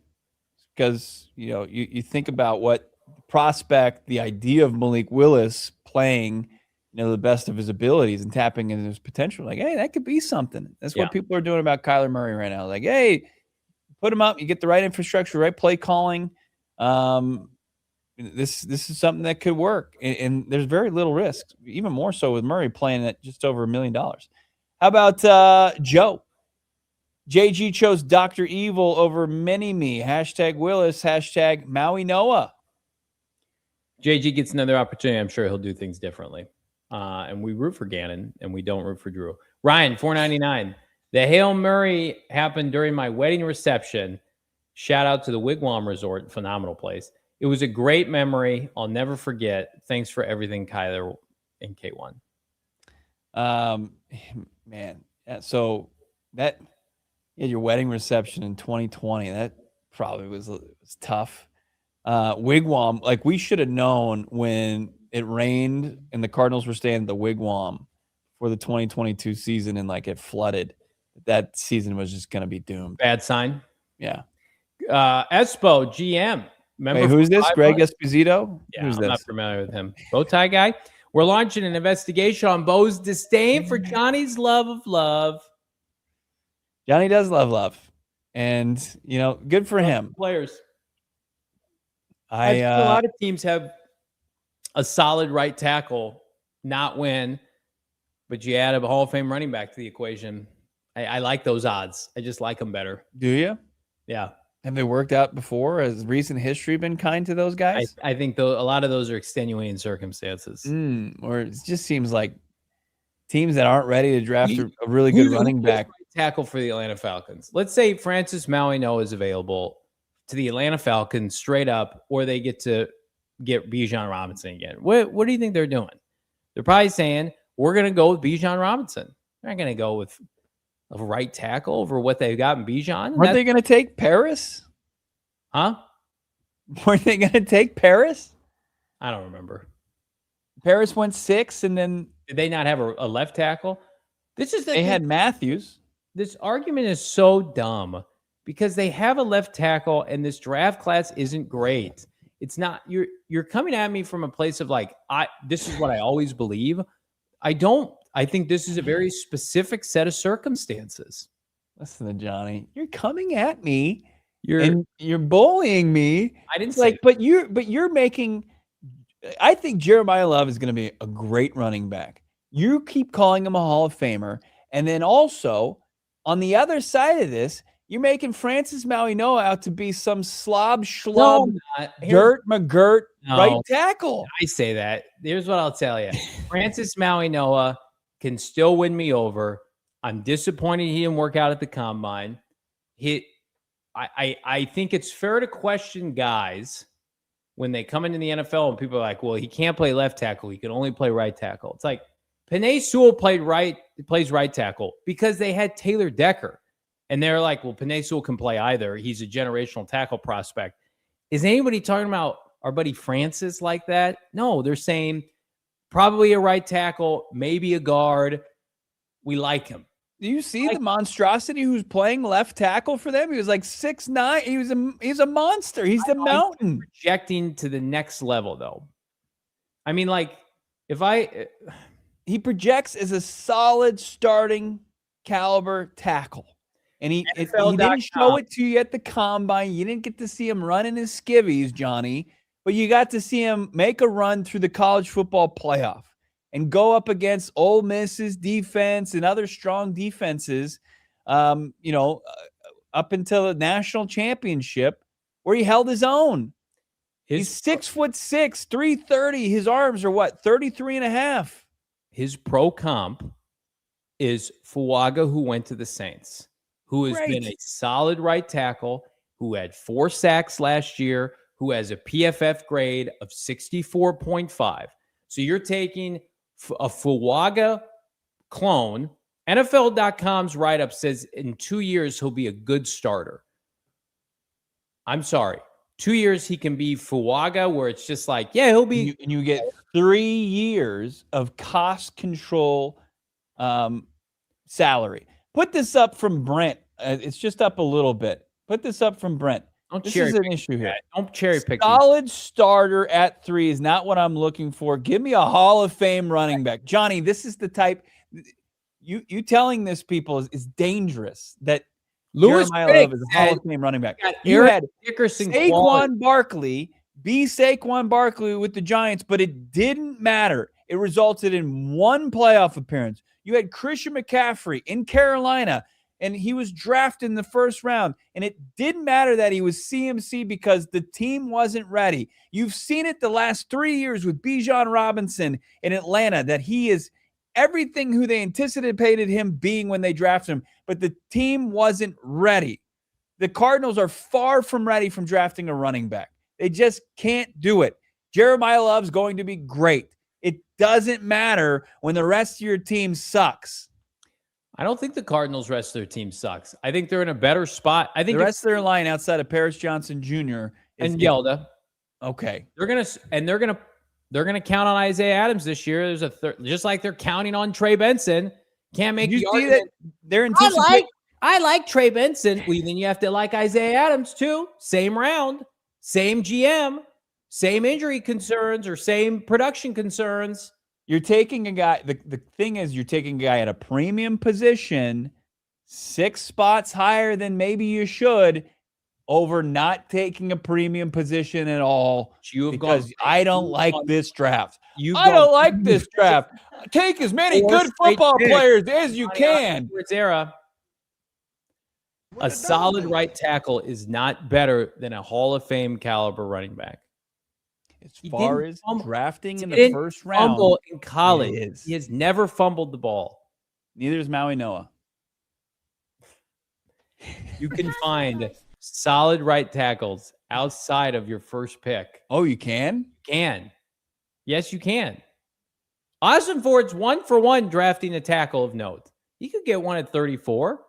Speaker 3: Because, you think about what prospect, the idea of Malik Willis playing, the best of his abilities and tapping into his potential. Like, hey, that could be something. That's what people are doing about Kyler Murray right now. Like, hey, put him up. You get the right infrastructure, right play calling. This is something that could work. And there's very little risk, even more so with Murray playing at just over $1 million. How about Joe? JG chose Dr. Evil over Mini-Me. # Willis, # Maui Noah.
Speaker 2: JG gets another opportunity. I'm sure he'll do things differently. And we root for Gannon, and we don't root for Drew. Ryan, $4.99. The Hail Murray happened during my wedding reception. Shout out to the Wigwam Resort. Phenomenal place. It was a great memory. I'll never forget. Thanks for everything, Kyler and K1.
Speaker 3: Man. Yeah, so that... your wedding reception in 2020, that probably was tough. Wigwam, like we should have known when it rained and the Cardinals were staying at the Wigwam for the 2022 season and like it flooded. That season was just going to be doomed.
Speaker 2: Bad sign.
Speaker 3: Yeah.
Speaker 2: Espo, GM. Remember
Speaker 3: who's this? Greg Esposito?
Speaker 2: Yeah,
Speaker 3: who's
Speaker 2: I'm
Speaker 3: this?
Speaker 2: not familiar with him. Bow tie guy. We're launching an investigation on Bo's disdain for Johnny's love of love.
Speaker 3: Johnny does love. And, good for him.
Speaker 2: Players. A lot of teams have a solid right tackle, not win, but you add a Hall of Fame running back to the equation. I like those odds. I just like them better.
Speaker 3: Do you?
Speaker 2: Yeah.
Speaker 3: Have they worked out before? Has recent history been kind to those guys?
Speaker 2: I think a lot of those are extenuating circumstances.
Speaker 3: Or it just seems like teams that aren't ready to draft a really good running back.
Speaker 2: Tackle for the Atlanta Falcons. Let's say Francis Mauigoa is available to the Atlanta Falcons straight up, or they get Bijan Robinson again. What do you think they're doing? They're probably saying, we're going to go with Bijan Robinson. They're not going to go with a right tackle over what they've got in Bijan.
Speaker 3: Weren't they going to take Paris?
Speaker 2: Huh?
Speaker 3: Weren't they going to take Paris?
Speaker 2: I don't remember.
Speaker 3: Paris went 6, and then...
Speaker 2: Did they not have a left tackle?
Speaker 3: They had Matthews.
Speaker 2: This argument is so dumb because they have a left tackle and this draft class isn't great. It's not, you're coming at me from a place of like, this is what I always believe. I think this is a very specific set of circumstances.
Speaker 3: Listen to Johnny. You're coming at me. You're bullying me.
Speaker 2: I didn't say,
Speaker 3: but you're making, I think Jeremiah Love is going to be a great running back. You keep calling him a Hall of Famer. And then also, on the other side of this, you're making Francis Mauigoa out to be some schlub, dirt McGirt right tackle.
Speaker 2: I say that. Here's what I'll tell you. Francis Mauigoa can still win me over. I'm disappointed he didn't work out at the combine. I think it's fair to question guys when they come into the NFL and people are like, well, he can't play left tackle. He can only play right tackle. It's like, Penei Sewell plays right tackle because they had Taylor Decker. And they're like, well, Penei Sewell can play either. He's a generational tackle prospect. Is anybody talking about our buddy Francis like that? No, they're saying probably a right tackle, maybe a guard. We like him.
Speaker 3: Do you see the monstrosity who's playing left tackle for them? He was like 6'9". He's a monster. He's the mountain.
Speaker 2: Projecting to the next level, though. I mean, like,
Speaker 3: he projects as a solid starting caliber tackle. And he didn't show it to you at the combine. You didn't get to see him running his skivvies, Johnny. but you got to see him make a run through the college football playoff and go up against Ole Miss's defense and other strong defenses, up until the national championship where he held his own. He's 6'6", 330. His arms are what, 33.5.
Speaker 2: His pro comp is Fuaga, who went to the Saints, who has been a solid right tackle, who had 4 sacks last year, who has a PFF grade of 64.5. So you're taking a Fuaga clone. NFL.com's write-up says in 2 years he'll be a good starter. I'm sorry. 2 years he can be Fuaga, where it's just like, yeah, he'll be.
Speaker 3: And you get 3 years of cost control salary. Put this up from Brent. It's just up a little bit. Put this up from Brent. This is an issue here.
Speaker 2: Don't cherry pick.
Speaker 3: Solid starter at 3 is not what I'm looking for. Give me a Hall of Fame running back. Johnny, this is the type you telling this people is dangerous. That Jeremiah Love is a Hall of Fame running back. You had Saquon Barkley be Saquon Barkley with the Giants, but it didn't matter. It resulted in 1 playoff appearance. You had Christian McCaffrey in Carolina, and he was drafted in the first round, and it didn't matter that he was CMC because the team wasn't ready. You've seen it the last 3 years with Bijan Robinson in Atlanta, that he is everything who they anticipated him being when they drafted him, but the team wasn't ready. The Cardinals are far from ready from drafting a running back. They just can't do it. Jeremiah Love's going to be great. It doesn't matter when the rest of your team sucks.
Speaker 2: I don't think the Cardinals' rest of their team sucks. I think they're in a better spot. I think
Speaker 3: the rest of their line outside of Paris Johnson Jr.
Speaker 2: and Yelda.
Speaker 3: Okay.
Speaker 2: They're gonna count on Isaiah Adams this year. There's just like they're counting on Trey Benson. Can't make the argument.
Speaker 3: They're anticipating.
Speaker 2: I like Trey Benson. Well, then you have to like Isaiah Adams too. Same round, same GM, same injury concerns or same production concerns.
Speaker 3: You're taking a guy. The thing is, you're taking a guy at a premium position, 6 spots higher than maybe you should, over not taking a premium position at all. Because I don't like this draft. I don't like this draft. Take as many good football players as you can.
Speaker 2: A solid right tackle is not better than a Hall of Fame caliber running back.
Speaker 3: As far as drafting in the first round,
Speaker 2: fumble in college. He has never fumbled the ball.
Speaker 3: Neither is Maui Noah.
Speaker 2: You can find solid right tackles outside of your first pick.
Speaker 3: Oh, you can?
Speaker 2: Yes, you can. Austin Ford's 1 for 1 drafting a tackle of note. You could get one at 34.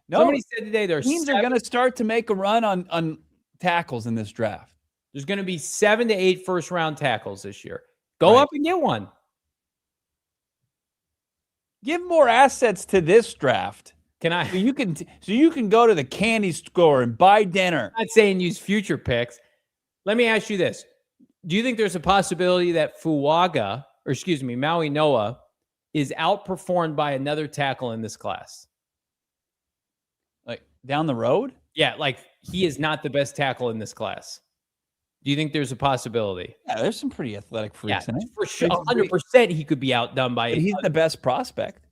Speaker 3: No,
Speaker 2: somebody said today there's
Speaker 3: teams are going to start to make a run on tackles in this draft.
Speaker 2: There's going to be 7 to 8 first-round tackles this year. Go up and get one.
Speaker 3: Give more assets to this draft.
Speaker 2: Can I?
Speaker 3: So you can go to the candy store and buy dinner.
Speaker 2: I'm not saying use future picks. Let me ask you this: do you think there's a possibility that Maui Noah, is outperformed by another tackle in this class?
Speaker 3: Like down the road?
Speaker 2: Yeah, like he is not the best tackle in this class. Do you think there's a possibility?
Speaker 3: Yeah, there's some pretty athletic freaks in it.
Speaker 2: For sure, 100% he could be outdone by.
Speaker 3: But he's the best prospect.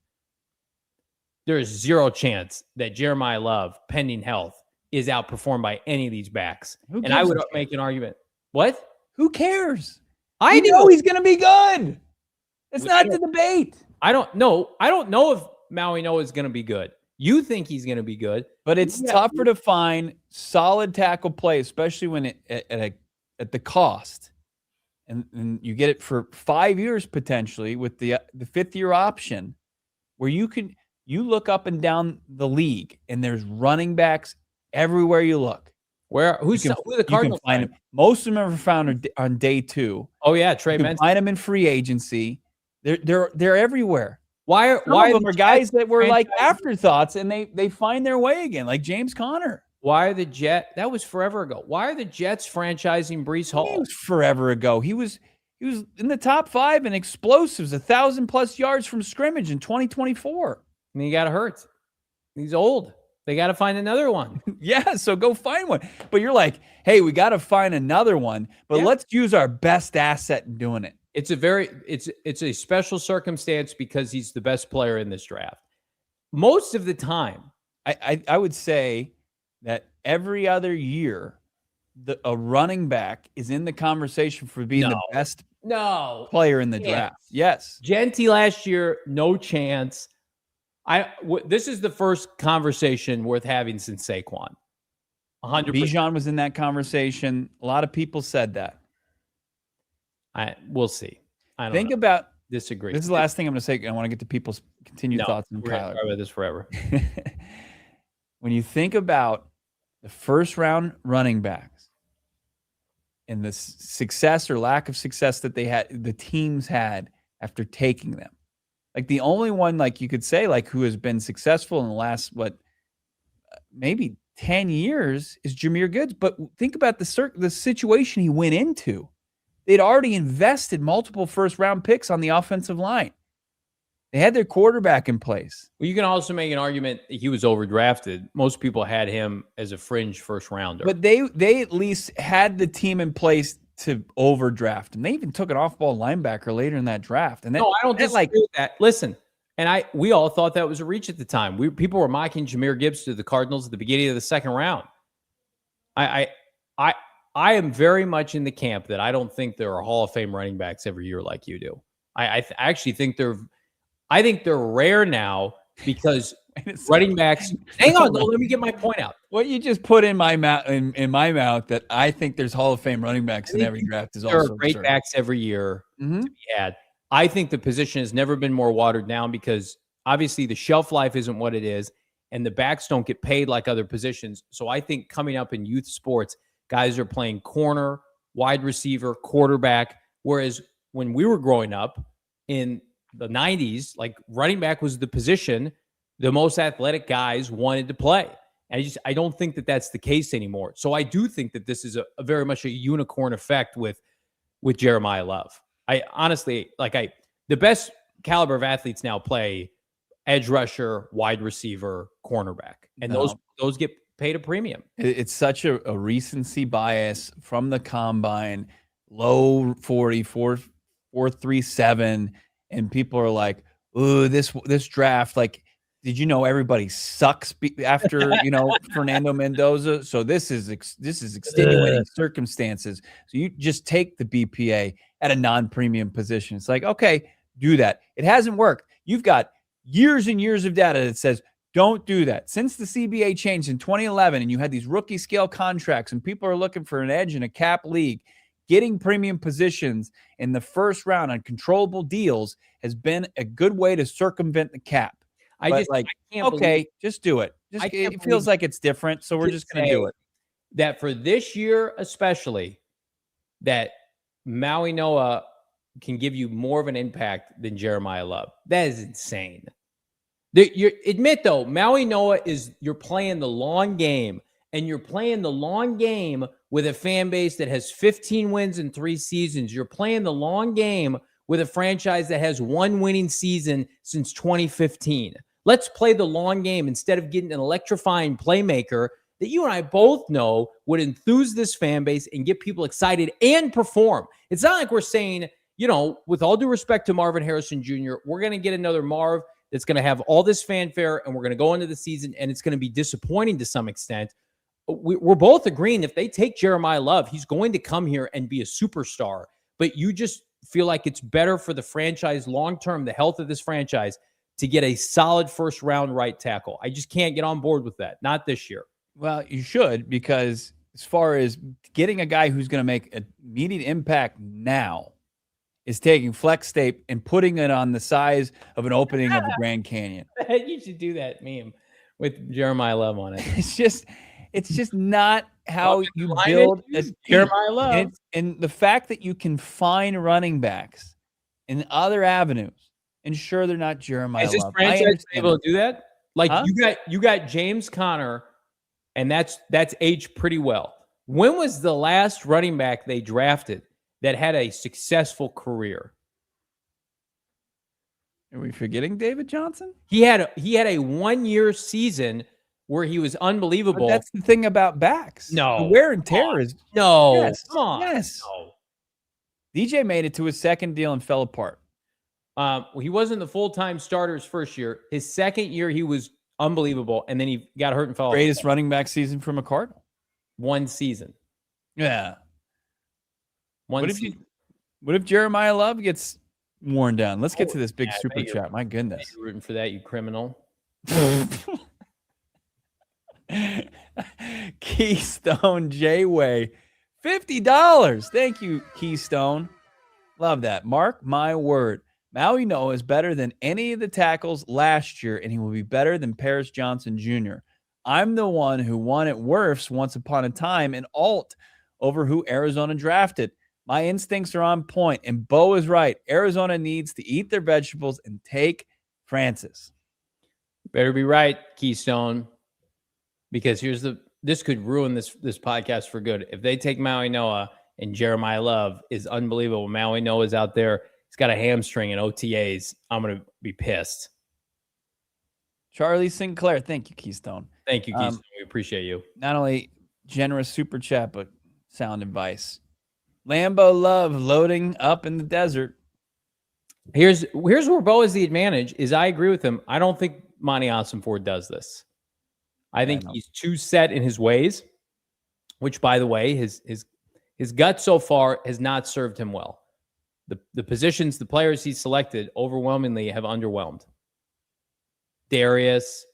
Speaker 2: There is 0 chance that Jeremiah Love, pending health, is outperformed by any of these backs. And I would make an argument. What?
Speaker 3: Who cares?
Speaker 2: I
Speaker 3: know he's going to be good. It's not the debate.
Speaker 2: I don't know. I don't know if Maui Noah is going to be good. You think he's going to be good.
Speaker 3: But it's tougher to find solid tackle play, especially when at the cost. And you get it for 5 years potentially with the 5th-year option, where you look up and down the league and there's running backs everywhere you look.
Speaker 2: Who the Cardinals
Speaker 3: find them? Most of them are found on day 2.
Speaker 2: Oh yeah, Trey Benson.
Speaker 3: Find them in free agency. They're everywhere.
Speaker 2: Why
Speaker 3: of them are guys that were like afterthoughts and they find their way again, like James Conner.
Speaker 2: Why are the Jets? That was forever ago. Why are the Jets franchising Breece Hall?
Speaker 3: It was forever ago. He was in the top 5 in explosives, 1,000+ yards from scrimmage in 2024.
Speaker 2: And he got hurt. He's old. They got to find another one.
Speaker 3: Yeah, so go find one. But you're like, hey, we got to find another one, but let's use our best asset in doing it.
Speaker 2: It's a special circumstance because he's the best player in this draft. Most of the time,
Speaker 3: I would say that every other year, a running back is in the conversation for being the best player in the draft. Yes.
Speaker 2: Genty last year, no chance. This is the first conversation worth having since Saquon. 100%.
Speaker 3: Bijan was in that conversation. A lot of people said that.
Speaker 2: We'll see. I
Speaker 3: don't
Speaker 2: know.
Speaker 3: About
Speaker 2: disagree.
Speaker 3: This is the last thing I'm going to say. I want to get to people's continued thoughts on Kyler.
Speaker 2: We're going to talk about this forever.
Speaker 3: When you think about the first round running backs and the success or lack of success that the teams had after taking them, like the only one, like you could say, like who has been successful in the last, maybe 10 years is Jahmyr Gibbs. But think about the situation he went into. They'd already invested multiple first-round picks on the offensive line. They had their quarterback in place.
Speaker 2: Well, you can also make an argument that he was overdrafted. Most people had him as a fringe first-rounder.
Speaker 3: But they at least had the team in place to overdraft him. They even took an off-ball linebacker later in that draft. And
Speaker 2: no, I don't disagree with that. Listen, and we all thought that was a reach at the time. People were mocking Jahmyr Gibbs to the Cardinals at the beginning of the second round. I am very much in the camp that I don't think there are Hall of Fame running backs every year like you do. I actually think they're rare now because running backs. Hang on, let me get my point out.
Speaker 3: What you just put in my mouth, that I think there's Hall of Fame running backs in every draft is also
Speaker 2: there are great backs every year to be had. I think the position has never been more watered down because obviously the shelf life isn't what it is, and the backs don't get paid like other positions. So I think coming up in youth sports, guys are playing corner, wide receiver, quarterback, whereas when we were growing up in the 90s, like running back was the position the most athletic guys wanted to play. And I don't think that that's the case anymore. So I do think that this is a very much a unicorn effect with Jeremiah Love. I honestly, the best caliber of athletes now play edge rusher, wide receiver, cornerback. And those get paid a premium.
Speaker 3: It's such a recency bias from the combine, low 40, 4.37, and people are like, "Ooh, this draft, like, did you know everybody sucks after Fernando Mendoza? So this is extenuating circumstances. So you just take the BPA at a non-premium position. It's like, okay, do that. It hasn't worked. You've got years and years of data that says don't do that. Since the CBA changed in 2011 and you had these rookie scale contracts and people are looking for an edge in a cap league, getting premium positions in the first round on controllable deals has been a good way to circumvent the cap. I can't believe just do it. It feels like it's different, so we're just going to do it.
Speaker 2: That for this year especially, that Maui Noah can give you more of an impact than Jeremiah Love. That is insane. Admit though, Maui Noah you're playing the long game, and you're playing the long game with a fan base that has 15 wins in 3 seasons. You're playing the long game with a franchise that has 1 winning season since 2015. Let's play the long game instead of getting an electrifying playmaker that you and I both know would enthuse this fan base and get people excited and perform. It's not like we're saying, with all due respect to Marvin Harrison Jr., we're going to get another Marv that's going to have all this fanfare and we're going to go into the season and it's going to be disappointing to some extent. We're both agreeing if they take Jeremiah Love, he's going to come here and be a superstar. But you just feel like it's better for the franchise long-term, the health of this franchise, to get a solid first-round right tackle. I just can't get on board with that. Not this year.
Speaker 3: Well, you should, because as far as getting a guy who's going to make an immediate impact now is taking flex tape and putting it on the size of an opening of the Grand Canyon.
Speaker 2: You should do that meme with Jeremiah Love on it.
Speaker 3: It's just not how you build
Speaker 2: Jeremiah Love.
Speaker 3: And the fact that you can find running backs in other avenues, ensure they're not Jeremiah Love.
Speaker 2: Is this franchise able to do that? Like you got James Conner, and that's aged pretty well. When was the last running back they drafted that had a successful career?
Speaker 3: Are we forgetting David Johnson?
Speaker 2: He had a 1-year season where he was
Speaker 3: But
Speaker 2: unbelievable.
Speaker 3: that's the thing about backs.
Speaker 2: No.
Speaker 3: The wear and tear is
Speaker 2: No.
Speaker 3: yes.
Speaker 2: Come on.
Speaker 3: Yes.
Speaker 2: No.
Speaker 3: DJ made it to his second deal and fell apart.
Speaker 2: He wasn't the full-time starter his first year. His second year, he was unbelievable, and then he got hurt and fell off.
Speaker 3: Greatest running back season from a Cardinal.
Speaker 2: One season.
Speaker 3: Yeah.
Speaker 2: What
Speaker 3: if Jeremiah Love gets worn down? Let's get to this big super chat. My goodness.
Speaker 2: You're rooting for that, you criminal.
Speaker 3: Keystone J-Way. $50. Thank you, Keystone. Love that. Mark my word. Maui Noah is better than any of the tackles last year, and he will be better than Paris Johnson Jr. I'm the one who won at Wirfs once upon a time in alt over who Arizona drafted. My instincts are on point, and Bo is right. Arizona needs to eat their vegetables and take Francis.
Speaker 2: Better be right, Keystone, because this could ruin this podcast for good. If they take Maui Noah and Jeremiah Love is unbelievable. Maui Noah's out there. He's got a hamstring in OTAs. I'm going to be pissed.
Speaker 3: Charlie Sinclair. Thank you, Keystone.
Speaker 2: Thank you, Keystone. We appreciate you.
Speaker 3: Not only generous super chat, but sound advice. Lambo Love loading up in the desert.
Speaker 2: Here's where Bo is the advantage. Is I agree with him. I don't think Monty Ossenford does this. I think he's too set in his ways, which, by the way, his gut so far has not served him well. The positions, the players he's selected overwhelmingly have underwhelmed. Darius,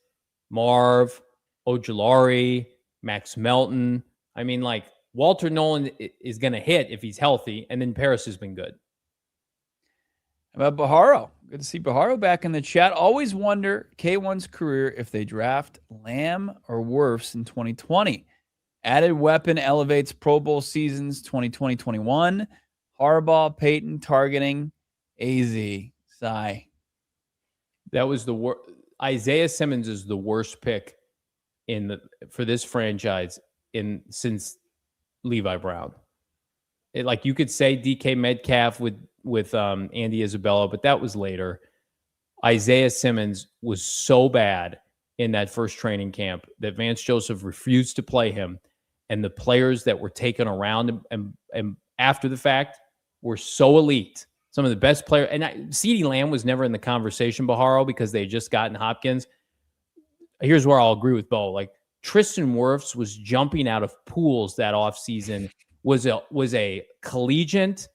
Speaker 2: Marv, Ojulari, Max Melton. I mean, like, Walter Nolan is going to hit if he's healthy, and then Paris has been good.
Speaker 3: How about Baharo? Good to see Baharo back in the chat. Always wonder K1's career if they draft Lamb or Wirfs in 2020. Added weapon elevates Pro Bowl seasons 2020-21. Harbaugh, Peyton targeting AZ. Sigh.
Speaker 2: That was the worst. Isaiah Simmons is the worst pick for this franchise since Levi Brown. Like, you could say DK Metcalf with Andy Isabella, but that was later. Isaiah Simmons was so bad in that first training camp that Vance Joseph refused to play him, and the players that were taken around and after the fact were so elite. Some of the best players, and CeeDee Lamb was never in the conversation, Baharo, because they had just gotten Hopkins. Here's where I'll agree with Bo. Like, Tristan Wirfs was jumping out of pools that offseason, was a collegiate,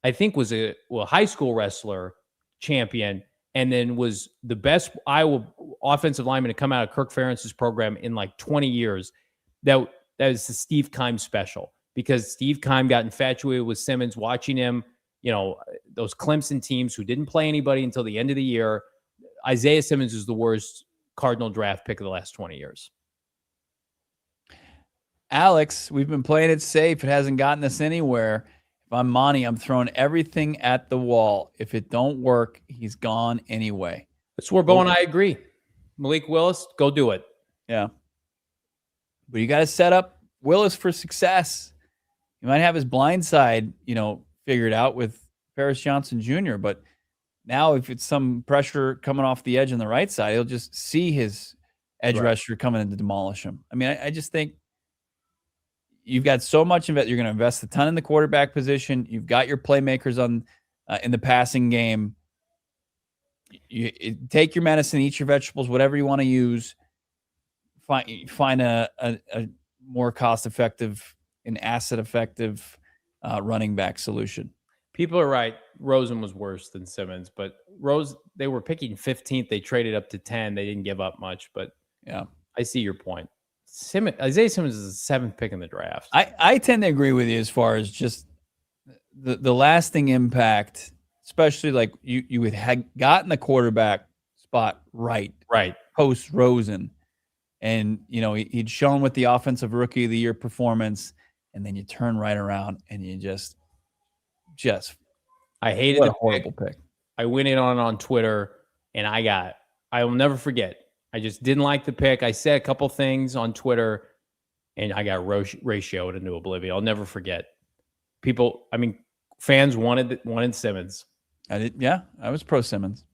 Speaker 2: I think was a high school wrestler champion, and then was the best Iowa offensive lineman to come out of Kirk Ferentz's program in like 20 years. That is the Steve Keim special, because Steve Keim got infatuated with Simmons, watching him, those Clemson teams who didn't play anybody until the end of the year. Isaiah Simmons is the worst Cardinal draft pick of the last 20 years.
Speaker 3: Alex, we've been playing it safe. It hasn't gotten us anywhere. If I'm Monty, I'm throwing everything at the wall. If it don't work, he's gone anyway.
Speaker 2: That's where Bo and I agree. Malik Willis, go do it.
Speaker 3: Yeah. But you got to set up Willis for success. You might have his blind side, figured out with Paris Johnson Jr., but now if it's some pressure coming off the edge on the right side, he'll just see his edge rusher coming in to demolish him. I mean, I just think you've got so much you're going to invest a ton in the quarterback position. You've got your playmakers in the passing game. You take your medicine, eat your vegetables, whatever you want to use. Find a more cost-effective and asset-effective running back solution.
Speaker 2: People are right. Rosen was worse than Simmons, but they were picking 15th. They traded up to 10. They didn't give up much, but yeah, I see your point. Isaiah Simmons is the seventh pick in the draft.
Speaker 3: I tend to agree with you as far as just the lasting impact, especially like you had gotten the quarterback spot right post Rosen, and he'd shown with the offensive rookie of the year performance, and then you turn right around and you just
Speaker 2: I hated
Speaker 3: the horrible pick.
Speaker 2: I went in on Twitter, and I will never forget. I just didn't like the pick. I said a couple things on Twitter, and I got ratioed into oblivion. I'll never forget. Fans wanted Simmons.
Speaker 3: I did. Yeah, I was pro Simmons.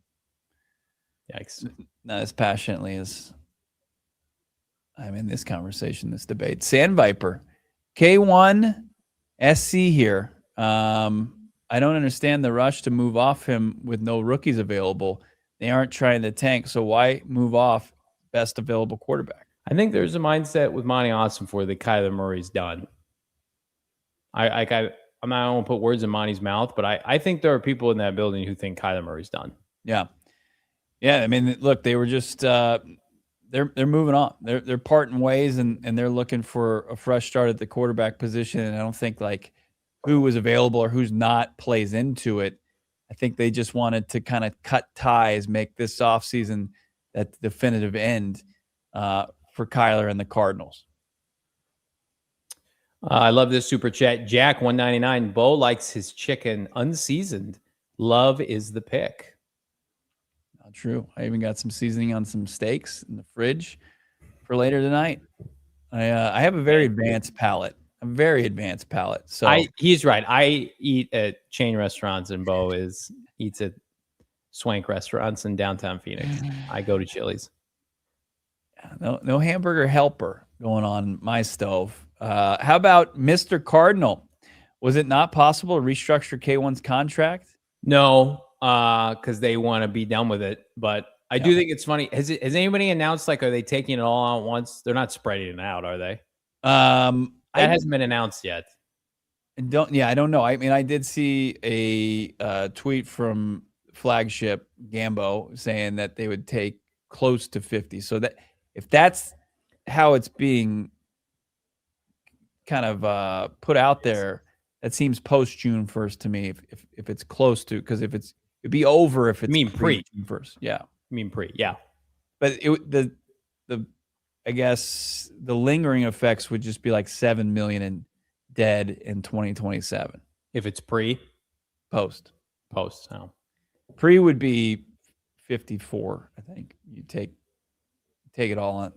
Speaker 2: Yikes!
Speaker 3: Not as passionately as I'm in this conversation, this debate. Sand Viper, K1 SC here. I don't understand the rush to move off him with no rookies available. They aren't trying to tank, so why move off best available quarterback?
Speaker 2: I think there's a mindset with Monty Austin for that Kyler Murray's done. I'm not going to put words in Monty's mouth, but I think there are people in that building who think Kyler Murray's done.
Speaker 3: Yeah. Yeah, I mean, look, they were just they're moving on. They're parting ways and they're looking for a fresh start at the quarterback position. And I don't think like who was available or who's not plays into it. I think they just wanted to kind of cut ties, make this offseason that definitive end for Kyler and the Cardinals.
Speaker 2: I love this super chat. Jack 199. Bo likes his chicken unseasoned. Love is the pick.
Speaker 3: Not true. I even got some seasoning on some steaks in the fridge for later tonight. I have a very advanced palate. A very advanced palate. So
Speaker 2: he's right. I eat at chain restaurants, and Bo eats at swank restaurants in downtown Phoenix. I go to Chili's.
Speaker 3: No hamburger helper going on my stove. How about Mr. Cardinal? Was it not possible to restructure K1's contract?
Speaker 2: No, because they want to be done with it. But I do think it's funny. Has anybody announced, like, are they taking it all out once? They're not spreading it out, are they? That hasn't been announced yet.
Speaker 3: I don't know. I mean, I did see a tweet from Flagship Gambo saying that they would take close to 50. So that if that's how it's being kind of put out there, that seems post June 1st to me. If it's close to, because it'd be over if it's
Speaker 2: pre
Speaker 3: June 1st. Yeah,
Speaker 2: yeah.
Speaker 3: But I guess the lingering effects would just be like 7 million in dead in 2027.
Speaker 2: If it's
Speaker 3: post.
Speaker 2: No.
Speaker 3: Pre would be 54. I think you take it all on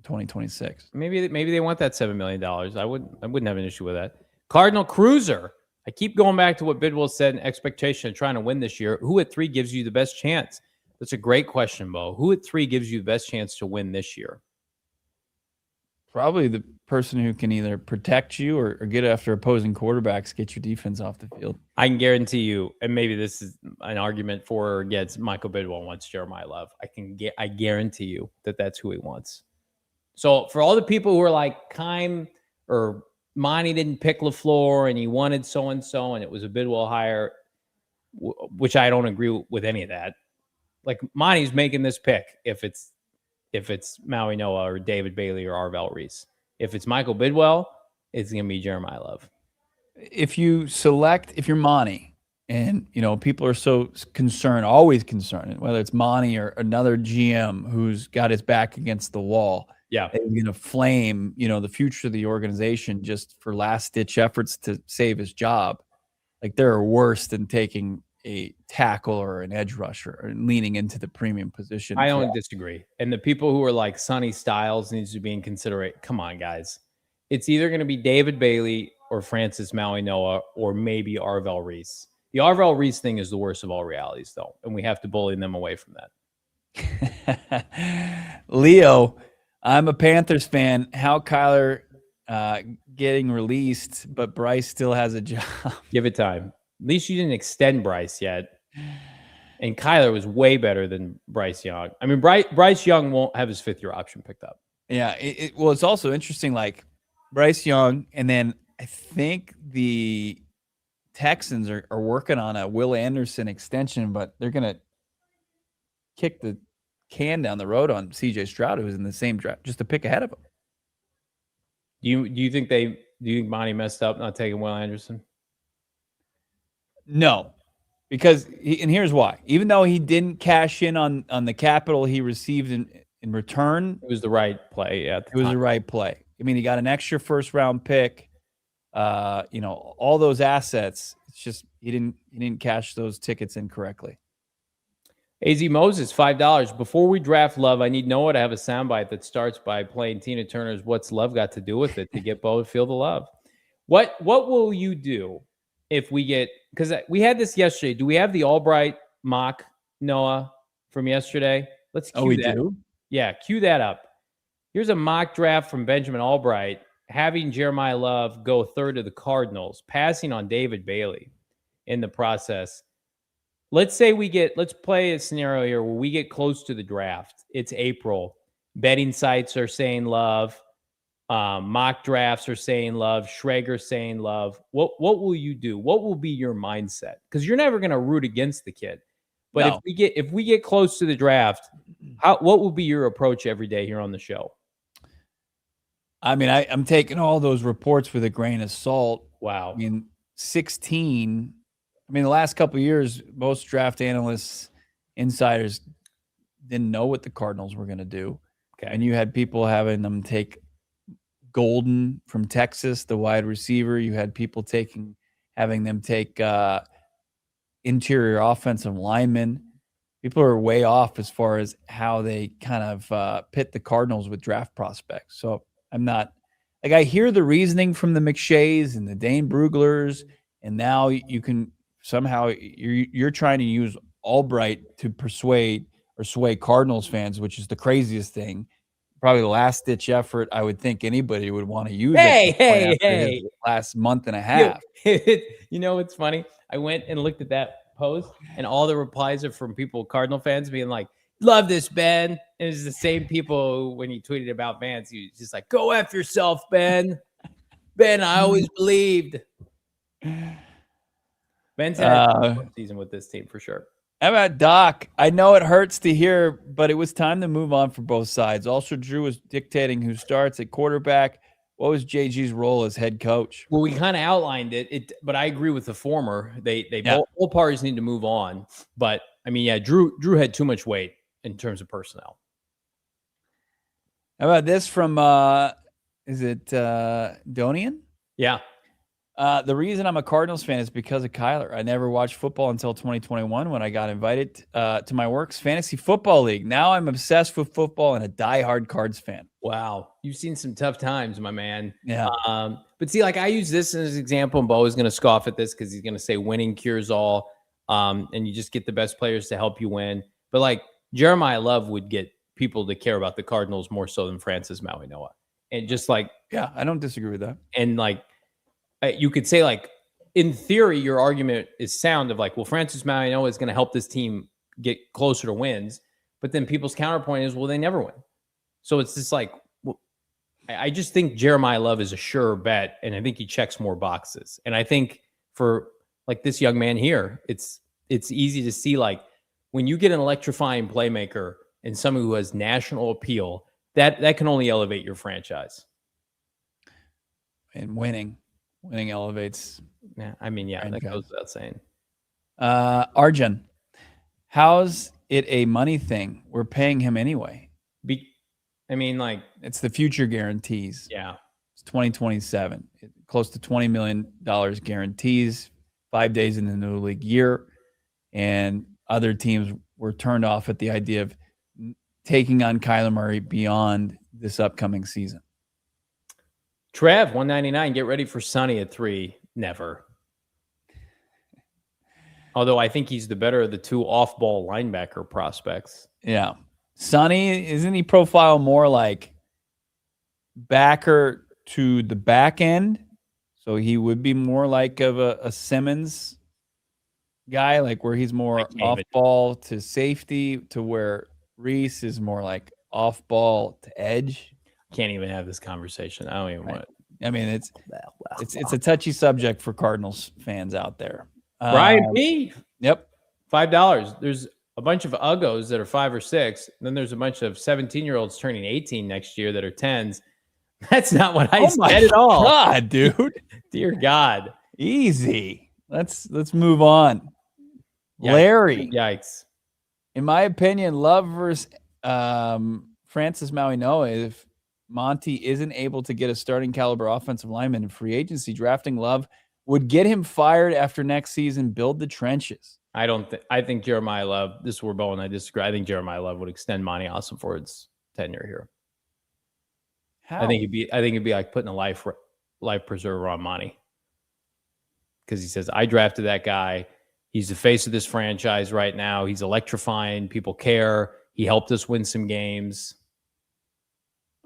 Speaker 3: 2026.
Speaker 2: Maybe they want that $7 million. I wouldn't have an issue with that. Cardinal Cruiser. I keep going back to what Bidwell said in expectation of trying to win this year. Who at 3 gives you the best chance? That's a great question, Bo. Who at 3 gives you the best chance to win this year?
Speaker 3: Probably the person who can either protect you or get after opposing quarterbacks, get your defense off the field.
Speaker 2: I can guarantee you, and maybe this is an argument for or against, Michael Bidwell wants Jeremiah Love. I guarantee you that that's who he wants. So for all the people who are like, Keim or Monty didn't pick LaFleur and he wanted so-and-so and it was a Bidwell hire, which I don't agree with any of that. Like, Monty's making this pick if it's Maui Noah or David Bailey or Arvell Reese. If it's Michael Bidwell, it's going to be Jeremiah Love.
Speaker 3: If you're Monty, and people are so concerned, always concerned, whether it's Monty or another GM who's got his back against the wall,
Speaker 2: yeah,
Speaker 3: he's going to flame, the future of the organization just for last-ditch efforts to save his job. Like, they're worse than taking a tackle or an edge rusher and leaning into the premium position.
Speaker 2: I don't disagree. And the people who are like Sonny Styles needs to be in consideration. Come on, guys. It's either going to be David Bailey or Francis Maui Noah or maybe Arvell Reese. The Arvell Reese thing is the worst of all realities, though, and we have to bully them away from
Speaker 3: that. Leo, I'm a Panthers fan. How Kyler getting released, but Bryce still has a job?
Speaker 2: Give it time. At least you didn't extend Bryce yet. And Kyler was way better than Bryce Young. I mean, Bryce Young won't have his 5th-year option picked up.
Speaker 3: Yeah. Well, it's also interesting, like Bryce Young, and then I think the Texans are working on a Will Anderson extension, but they're going to kick the can down the road on CJ Stroud, who was in the same draft, just a pick ahead of him.
Speaker 2: Do you think Monty messed up not taking Will Anderson?
Speaker 3: No, because and here's why. Even though he didn't cash in on the capital he received in return,
Speaker 2: it was the right play. Yeah,
Speaker 3: it was the right play. I mean, he got an extra 1st-round pick. All those assets. It's just he didn't cash those tickets in correctly.
Speaker 2: AZ Moses, $5. Before we draft Love, I need Noah to have a soundbite that starts by playing Tina Turner's "What's Love Got to Do with It" to get Bo to feel the love. What will you do if we get, because we had this yesterday? Do we have the Albright mock, Noah, from yesterday? Let's cue that.
Speaker 3: Do?
Speaker 2: Yeah, cue that up. Here's a mock draft from Benjamin Albright, having Jeremiah Love go third to the Cardinals, passing on David Bailey in the process. Let's play a scenario here where we get close to the draft. It's April. Betting sites are saying Love. Mock drafts are saying Love. Schrager's saying Love. What will you do? What will be your mindset? Because you're never going to root against the kid. But
Speaker 3: No.
Speaker 2: if we get close to the draft, what will be your approach every day here on the show?
Speaker 3: I mean, I'm taking all those reports with a grain of salt.
Speaker 2: Wow.
Speaker 3: I mean, 16. I mean, the last couple of years, most draft analysts, insiders didn't know what the Cardinals were going to do.
Speaker 2: Okay.
Speaker 3: And you had people having them take Golden from Texas, the wide receiver. You had people having them take interior offensive linemen. People are way off as far as how they kind of pit the Cardinals with draft prospects. So I'm not like, I hear the reasoning from the McShays and the Dane Bruglers, and now you can somehow you're trying to use Albright to persuade or sway Cardinals fans, which is the craziest thing. Probably the last ditch effort I would think anybody would want to use.
Speaker 2: Hey.
Speaker 3: Last month and a half.
Speaker 2: You know, it's funny. I went and looked at that post, and all the replies are from people, Cardinal fans, being like, "Love this, Ben." And it's the same people when he tweeted about Vance. He was just like, "Go F yourself, Ben." Ben, I always believed. Ben's had a season with this team for sure.
Speaker 3: How about Doc? I know it hurts to hear, but it was time to move on for both sides. Also, Drew was dictating who starts at quarterback. What was JG's role as head coach?
Speaker 2: Well, we kind of outlined it, but I agree with the former. Both parties need to move on. But I mean, yeah, Drew had too much weight in terms of personnel.
Speaker 3: How about this from is it Donian?
Speaker 2: Yeah.
Speaker 3: The reason I'm a Cardinals fan is because of Kyler. I never watched football until 2021 when I got invited to my work's fantasy football league. Now I'm obsessed with football and a diehard Cards fan.
Speaker 2: Wow. You've seen some tough times, my man.
Speaker 3: Yeah.
Speaker 2: But see, like I use this as an example, and Bo is going to scoff at this because he's going to say winning cures all. And you just get the best players to help you win. But like Jeremiah Love would get people to care about the Cardinals more so than Francis Mauigoa. And just like,
Speaker 3: yeah, I don't disagree with that.
Speaker 2: And like, you could say, like, in theory, your argument is sound of like, well, Francis Mauigoa is going to help this team get closer to wins. But then people's counterpoint is, well, they never win. So it's just like, well, I just think Jeremiah Love is a sure bet. And I think he checks more boxes. And I think for like this young man here, it's easy to see, like, when you get an electrifying playmaker and someone who has national appeal, that can only elevate your franchise.
Speaker 3: And winning elevates.
Speaker 2: Yeah, I mean, yeah, that goes without saying.
Speaker 3: Arjun, how's it a money thing? We're paying him anyway.
Speaker 2: I mean, like,
Speaker 3: it's the future guarantees.
Speaker 2: Yeah,
Speaker 3: it's 2027. Close to $20 million guarantees. 5 days in the new league year, and other teams were turned off at the idea of taking on Kyler Murray beyond this upcoming season.
Speaker 2: Trev, 199. Get ready for Sonny at 3. Never. Although I think he's the better of the two off-ball linebacker prospects.
Speaker 3: Yeah. Sonny, isn't he profile more like backer to the back end? So he would be more like of a Simmons guy, like where he's more off-ball to safety, to where Reese is more like off-ball to edge.
Speaker 2: Can't even have this conversation. I don't even want it.
Speaker 3: I mean, it's a touchy subject for Cardinals fans out there.
Speaker 2: Brian P.
Speaker 3: Yep.
Speaker 2: $5. There's a bunch of uggos that are 5 or 6. And then there's a bunch of 17-year-olds turning 18 next year that are 10s. That's not what I said at all.
Speaker 3: God, dude.
Speaker 2: Dear God.
Speaker 3: Easy. Let's move on.
Speaker 2: Yikes.
Speaker 3: Larry.
Speaker 2: Yikes.
Speaker 3: In my opinion, Love versus Francis Mauigoa, if Monty isn't able to get a starting caliber offensive lineman in free agency, drafting Love would get him fired after next season, build the trenches.
Speaker 2: I think Jeremiah Love, this is where Bo and I disagree. I think Jeremiah Love would extend Monty Ossenford's tenure here.
Speaker 3: How?
Speaker 2: I think it'd be like putting a life preserver on Monty. Because he says, I drafted that guy. He's the face of this franchise right now. He's electrifying. People care. He helped us win some games.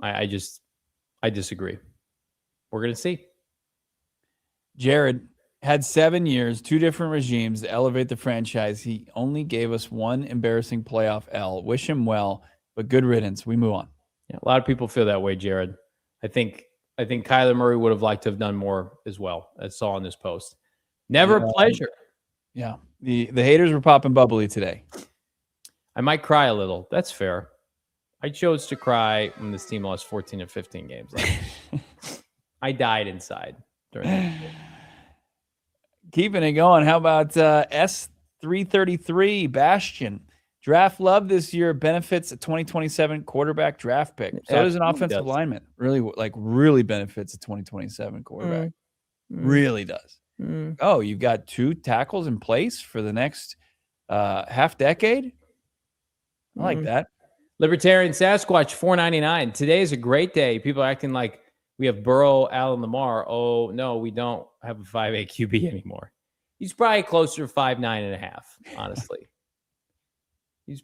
Speaker 2: I disagree. We're going to see.
Speaker 3: Jared had 7 years, 2 different regimes to elevate the franchise. He only gave us one embarrassing playoff L. Wish him well, but good riddance. We move on.
Speaker 2: Yeah, a lot of people feel that way, Jared. I think Kyler Murray would have liked to have done more as well, as saw in this post. Never a pleasure.
Speaker 3: Yeah. The haters were popping bubbly today.
Speaker 2: I might cry a little. That's fair. I chose to cry when this team lost 14 of 15 games. I died inside during that game.
Speaker 3: Keeping it going. How about S333 Bastion? Draft love this year benefits a 2027 quarterback draft pick. So does an offensive lineman. Really benefits a 2027 quarterback. Really does. Oh, you've got 2 tackles in place for the next half decade. I like that.
Speaker 2: Libertarian Sasquatch 499. Today is a great day. People are acting like we have Burrow, Allen Lamar. Oh no, we don't have a 5'8" QB anymore. He's probably closer to 5'9.5", honestly. He's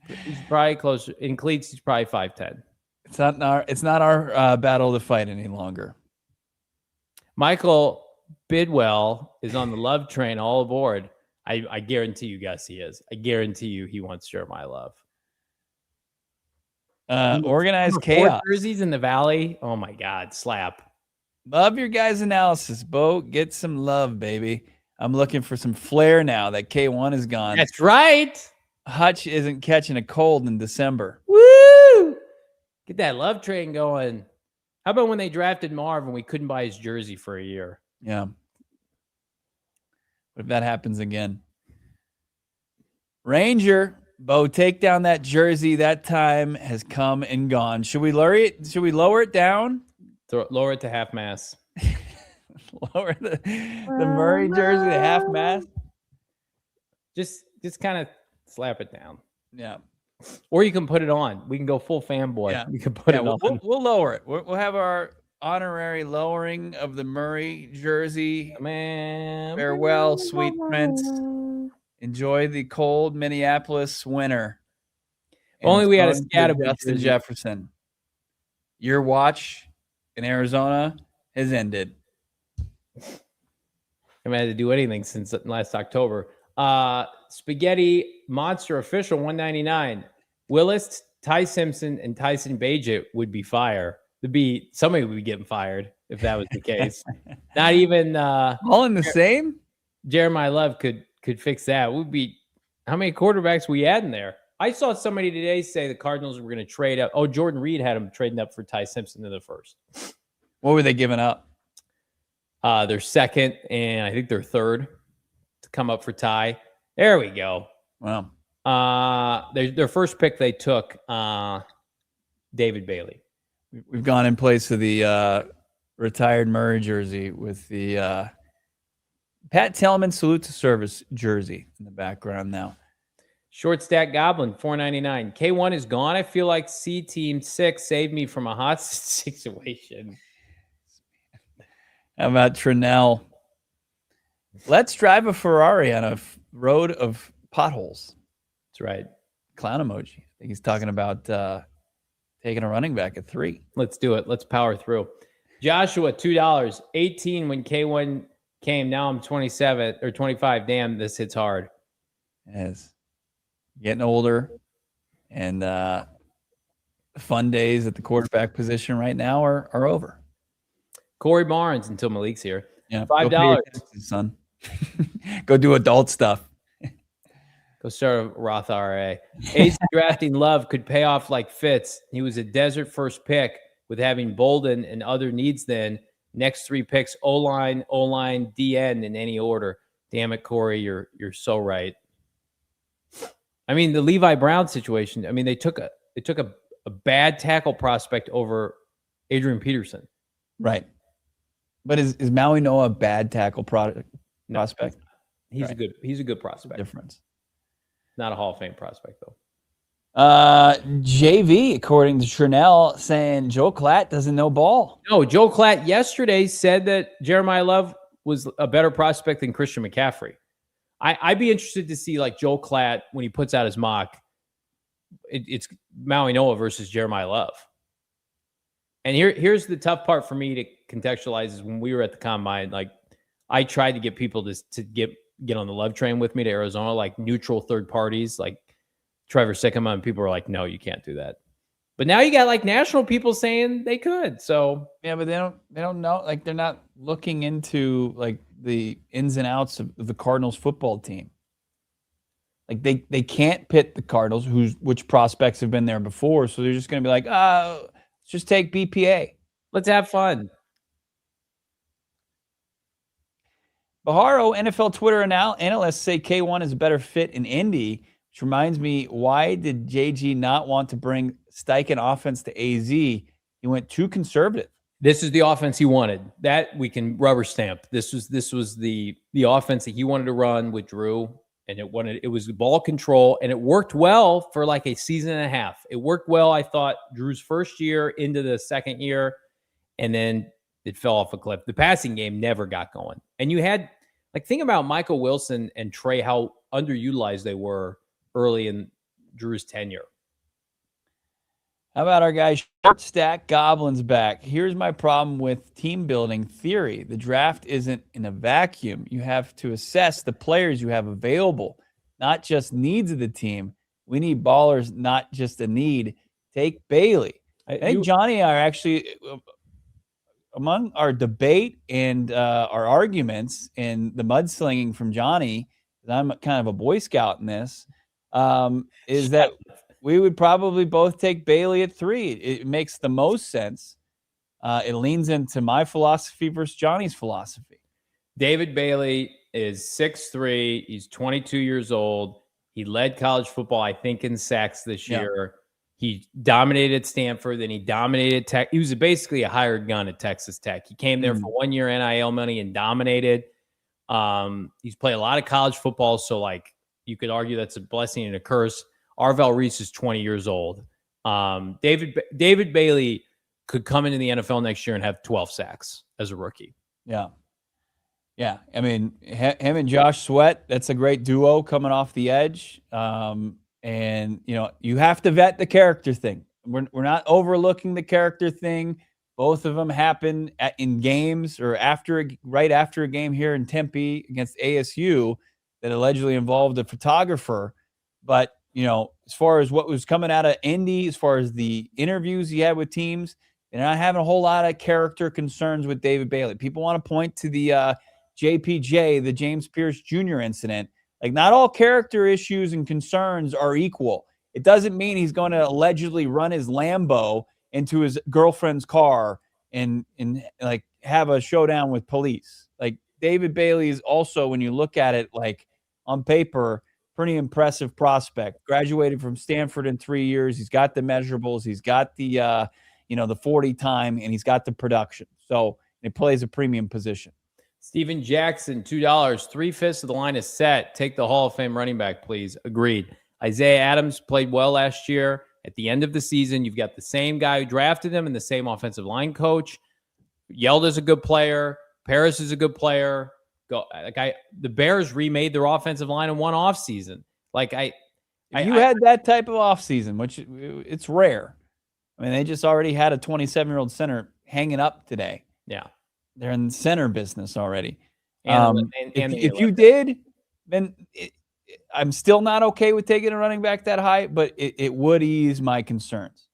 Speaker 2: probably closer. In cleats, he's probably 5'10".
Speaker 3: It's not our battle to fight any longer.
Speaker 2: Michael Bidwell is on the love train, all aboard. I guarantee you, Gus, he is. I guarantee you he wants Jeremiah Love.
Speaker 3: Organized chaos.
Speaker 2: Jerseys in the Valley. Oh my God, slap.
Speaker 3: Love your guys' analysis, Bo. Get some love, baby. I'm looking for some flair now that K1 is gone.
Speaker 2: That's right.
Speaker 3: Hutch isn't catching a cold in December.
Speaker 2: Woo! Get that love train going. How about when they drafted Marv and we couldn't buy his jersey for a year?
Speaker 3: Yeah. What if that happens again? Ranger, Bo, take down that jersey. That time has come and gone. Should we lower it? Should we lower it down?
Speaker 2: Lower it to half mast.
Speaker 3: Lower the Murray jersey to half mast.
Speaker 2: Just kind of slap it down.
Speaker 3: Yeah.
Speaker 2: Or you can put it on. We can go full fanboy. Yeah. You can put it on.
Speaker 3: We'll lower it. We'll have our honorary lowering of the Murray jersey.
Speaker 2: Man.
Speaker 3: Farewell, sweet prince. Enjoy the cold Minneapolis winter.
Speaker 2: Only we had a Scatterby
Speaker 3: Justin Jefferson. Your watch in Arizona has ended.
Speaker 2: I haven't had to do anything since last October. Spaghetti Monster Official 199. Willis, Ty Simpson, and Tyson Bagent would be fire. Somebody would be getting fired if that was the case. Not even
Speaker 3: all in the same.
Speaker 2: Jeremiah Love could fix that. Would be how many quarterbacks we had in there? I saw somebody today say the Cardinals were going to trade up. Oh, Jordan Reed had them trading up for Ty Simpson in the first.
Speaker 3: What were they giving up?
Speaker 2: Their second and I think their third to come up for Ty. There we go.
Speaker 3: Wow.
Speaker 2: Their first pick they took David Bailey.
Speaker 3: We've gone in place of the retired Murray jersey with the Pat Tillman salute to service jersey in the background now.
Speaker 2: Short stack Goblin 499. K1 is gone. I feel like C Team 6 saved me from a hot situation.
Speaker 3: How about Trinell? Let's drive a Ferrari on a road of potholes.
Speaker 2: That's right.
Speaker 3: Clown emoji. I think he's talking about taking a running back at 3.
Speaker 2: Let's do it. Let's power through. Joshua, $2. 18 when K1 came. Now I'm 27 or 25. Damn, this hits hard.
Speaker 3: Yes. Getting older. And fun days at the quarterback position right now are over.
Speaker 2: Corey Barnes until Malik's here.
Speaker 3: Yeah,
Speaker 2: $5.
Speaker 3: Son. Go do adult stuff.
Speaker 2: Go start a Roth IRA. Ace drafting Love could pay off like Fitz. He was a desert first pick with having Bolden and other needs then. Next 3 picks, O-line, DN in any order. Damn it, Corey, you're so right. I mean, the Levi Brown situation, I mean, they took a bad tackle prospect over Adrian Peterson.
Speaker 3: Right. But is Maui Noah a bad tackle prospect?
Speaker 2: He's right. He's a good prospect.
Speaker 3: Difference.
Speaker 2: Not a Hall of Fame prospect, though.
Speaker 3: JV, according to Trinell, saying Joe Klatt doesn't know ball.
Speaker 2: No, Joe Klatt yesterday said that Jeremiah Love was a better prospect than Christian McCaffrey. I'd be interested to see, like, Joe Klatt, when he puts out his mock, it's Maui Noah versus Jeremiah Love. And here's the tough part for me to contextualize is when we were at the combine, like I tried to get people to get on the love train with me to Arizona, like neutral third parties, like Trevor Sikkema, and people were like, no, you can't do that. But now you got like national people saying they could. So
Speaker 3: yeah, but they don't know. Like they're not looking into like the ins and outs of the Cardinals football team. Like they can't pit the Cardinals, which prospects have been there before. So they're just going to be like, let's just take BPA.
Speaker 2: Let's have fun.
Speaker 3: Baharo, NFL Twitter analysts say K1 is a better fit in Indy, which reminds me, why did JG not want to bring Steichen offense to AZ? He went too conservative.
Speaker 2: This is the offense he wanted. That we can rubber stamp. This was the offense that he wanted to run with Drew, and it was ball control, and it worked well for like a season and a half. It worked well, I thought, Drew's first year into the second year, and then it fell off a cliff. The passing game never got going. And you had, like, think about Michael Wilson and Trey, how underutilized they were early in Drew's tenure.
Speaker 3: How about our guy Short Stack Goblins back? Here's my problem with team building theory. The draft isn't in a vacuum. You have to assess the players you have available, not just needs of the team. We need ballers, not just a need. Take Bailey. I think Johnny and I are actually, among our debate and our arguments and the mudslinging from Johnny, because I'm kind of a Boy Scout in this, is that we would probably both take Bailey at 3. It makes the most sense. It leans into my philosophy versus Johnny's philosophy.
Speaker 2: David Bailey is 6'3". He's 22 years old. He led college football, I think, in sacks this year. He dominated Stanford, then he dominated Tech. He was basically a hired gun at Texas Tech. He came there for 1 year NIL money and dominated. He's played a lot of college football, so like you could argue that's a blessing and a curse. Arvell Reese is 20 years old. David Bailey could come into the NFL next year and have 12 sacks as a rookie.
Speaker 3: Yeah. Yeah. I mean, him and Josh Sweat, that's a great duo coming off the edge. And, you know, you have to vet the character thing. We're not overlooking the character thing. Both of them happen in games or right after a game here in Tempe against ASU that allegedly involved a photographer. But, you know, as far as what was coming out of Indy, as far as the interviews he had with teams, they're not having a whole lot of character concerns with David Bailey. People want to point to the JPJ, the James Pierce Jr. incident. Like, not all character issues and concerns are equal. It doesn't mean he's going to allegedly run his Lambo into his girlfriend's car and like have a showdown with police. Like, David Bailey is also, when you look at it, like on paper, pretty impressive prospect. Graduated from Stanford in 3 years. He's got the measurables. He's got the, the 40 time, and he's got the production. So it plays a premium position.
Speaker 2: Steven Jackson, $2. 3/5 of the line is set. Take the Hall of Fame running back, please. Agreed. Isaiah Adams played well last year. At the end of the season, you've got the same guy who drafted him and the same offensive line coach. Yelda's a good player. Paris is a good player. The Bears remade their offensive line in one offseason.
Speaker 3: You had that type of offseason, which it's rare. I mean, they just already had a 27-year-old center hanging up today.
Speaker 2: Yeah.
Speaker 3: They're in the center business already.
Speaker 2: If
Speaker 3: you did, then I'm still not okay with taking a running back that high, but it would ease my concerns.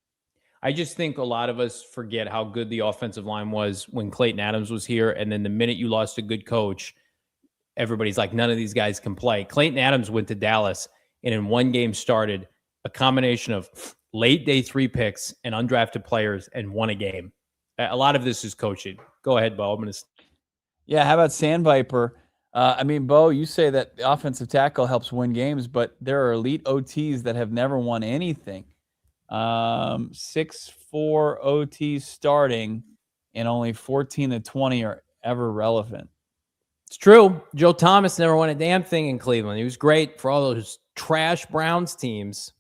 Speaker 2: I just think a lot of us forget how good the offensive line was when Clayton Adams was here. And then the minute you lost a good coach, everybody's like, none of these guys can play. Clayton Adams went to Dallas and in one game started a combination of late day 3 picks and undrafted players and won a game. A lot of this is coaching. Go ahead, Bo.
Speaker 3: Yeah, how about Sandviper? Bo, you say that the offensive tackle helps win games, but there are elite OTs that have never won anything. 6'4" OTs starting, and only 14 to 20 are ever relevant.
Speaker 2: It's true. Joe Thomas never won a damn thing in Cleveland. He was great for all those trash Browns teams.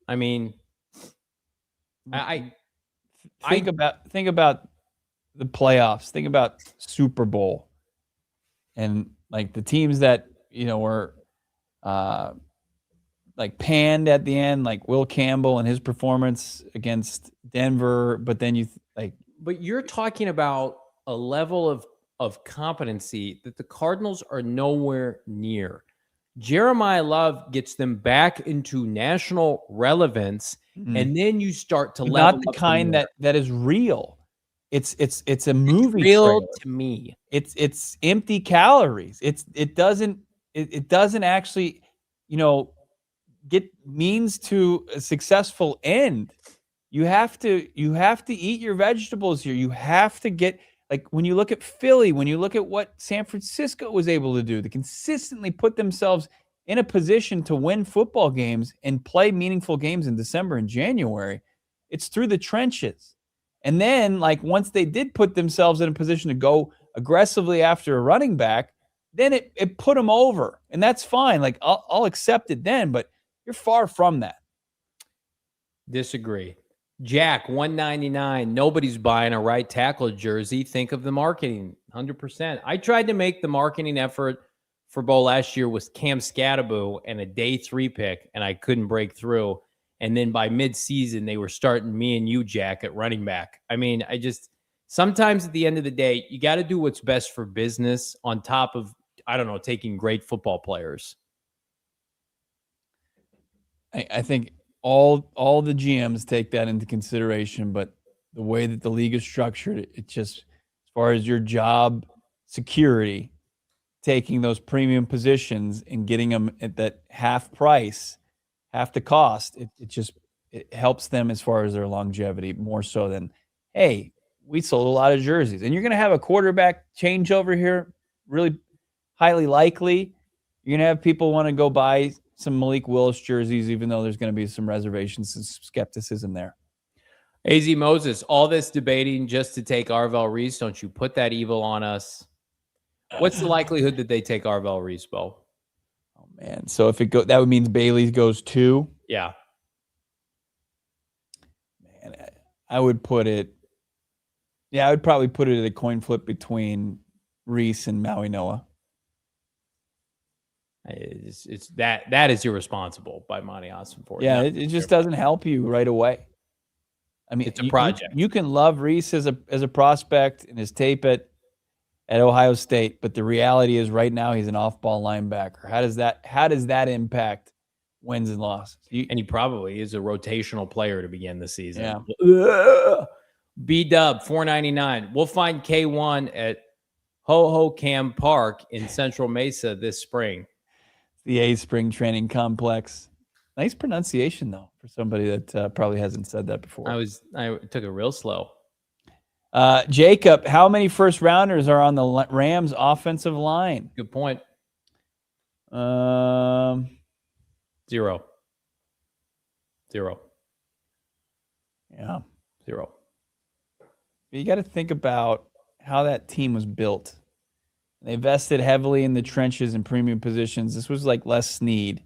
Speaker 2: I mean,
Speaker 3: think about the playoffs. Think about Super Bowl, and like the teams that were like panned at the end, like Will Campbell and his performance against Denver. But then you Like,
Speaker 2: but you're talking about a level of competency that the Cardinals are nowhere near. Jeremiah Love gets them back into national relevance, and then you start to level
Speaker 3: not the
Speaker 2: up from
Speaker 3: kind
Speaker 2: there.
Speaker 3: that is real. It's a movie
Speaker 2: Real
Speaker 3: trailer.
Speaker 2: to me.
Speaker 3: It's empty calories. It doesn't actually, get means to a successful end. You have to eat your vegetables here. You have to get, like, when you look at Philly, when you look at what San Francisco was able to do, to consistently put themselves in a position to win football games and play meaningful games in December and January, it's through the trenches. And then, like, once they did put themselves in a position to go aggressively after a running back, then it put them over. And that's fine. Like, I'll accept it then, but you're far from that.
Speaker 2: Disagree. Jack, 199. Nobody's buying a right tackle jersey. Think of the marketing. 100%. I tried to make the marketing effort for Bo last year with Cam Scattaboo and a day 3 pick, and I couldn't break through. And then by mid-season, they were starting me and you, Jack, at running back. I mean, sometimes at the end of the day, you got to do what's best for business on top of, I don't know, taking great football players.
Speaker 3: I think all the GMs take that into consideration, but the way that the league is structured, it just, as far as your job security, taking those premium positions and getting them at that half price, half the cost, it helps them as far as their longevity, more so than, hey, we sold a lot of jerseys. And you're going to have a quarterback changeover here, really highly likely. You're going to have people want to go buy some Malik Willis jerseys, even though there's going to be some reservations and skepticism there.
Speaker 2: AZ Moses, all this debating just to take Arvell Reese. Don't you put that evil on us. What's the likelihood that they take Arvell Reese, Bo?
Speaker 3: Oh, man. So if that would mean Bailey goes 2.
Speaker 2: Yeah.
Speaker 3: Man, I would put it. Yeah, I would probably put it at a coin flip between Reese and Maui Noah.
Speaker 2: It's that is irresponsible by Monty Ossenford.
Speaker 3: Yeah, it just doesn't help you right away. I mean,
Speaker 2: it's a project.
Speaker 3: You can love Reese as a prospect and his tape at Ohio State, but the reality is right now he's an off-ball linebacker. How does that impact wins and losses?
Speaker 2: And he probably is a rotational player to begin the season.
Speaker 3: Yeah.
Speaker 2: B-Dub, $4.99. We'll find K1 at Ho-Ho-Cam Park in Central Mesa this spring.
Speaker 3: The A Spring Training Complex. Nice pronunciation, though, for somebody that probably hasn't said that before.
Speaker 2: I took it real slow.
Speaker 3: Jacob, how many first rounders are on the Rams offensive line?
Speaker 2: Good point.
Speaker 3: 0.
Speaker 2: 0.
Speaker 3: Yeah.
Speaker 2: 0.
Speaker 3: You got to think about how that team was built. They invested heavily in the trenches and premium positions. This was like Les Snead,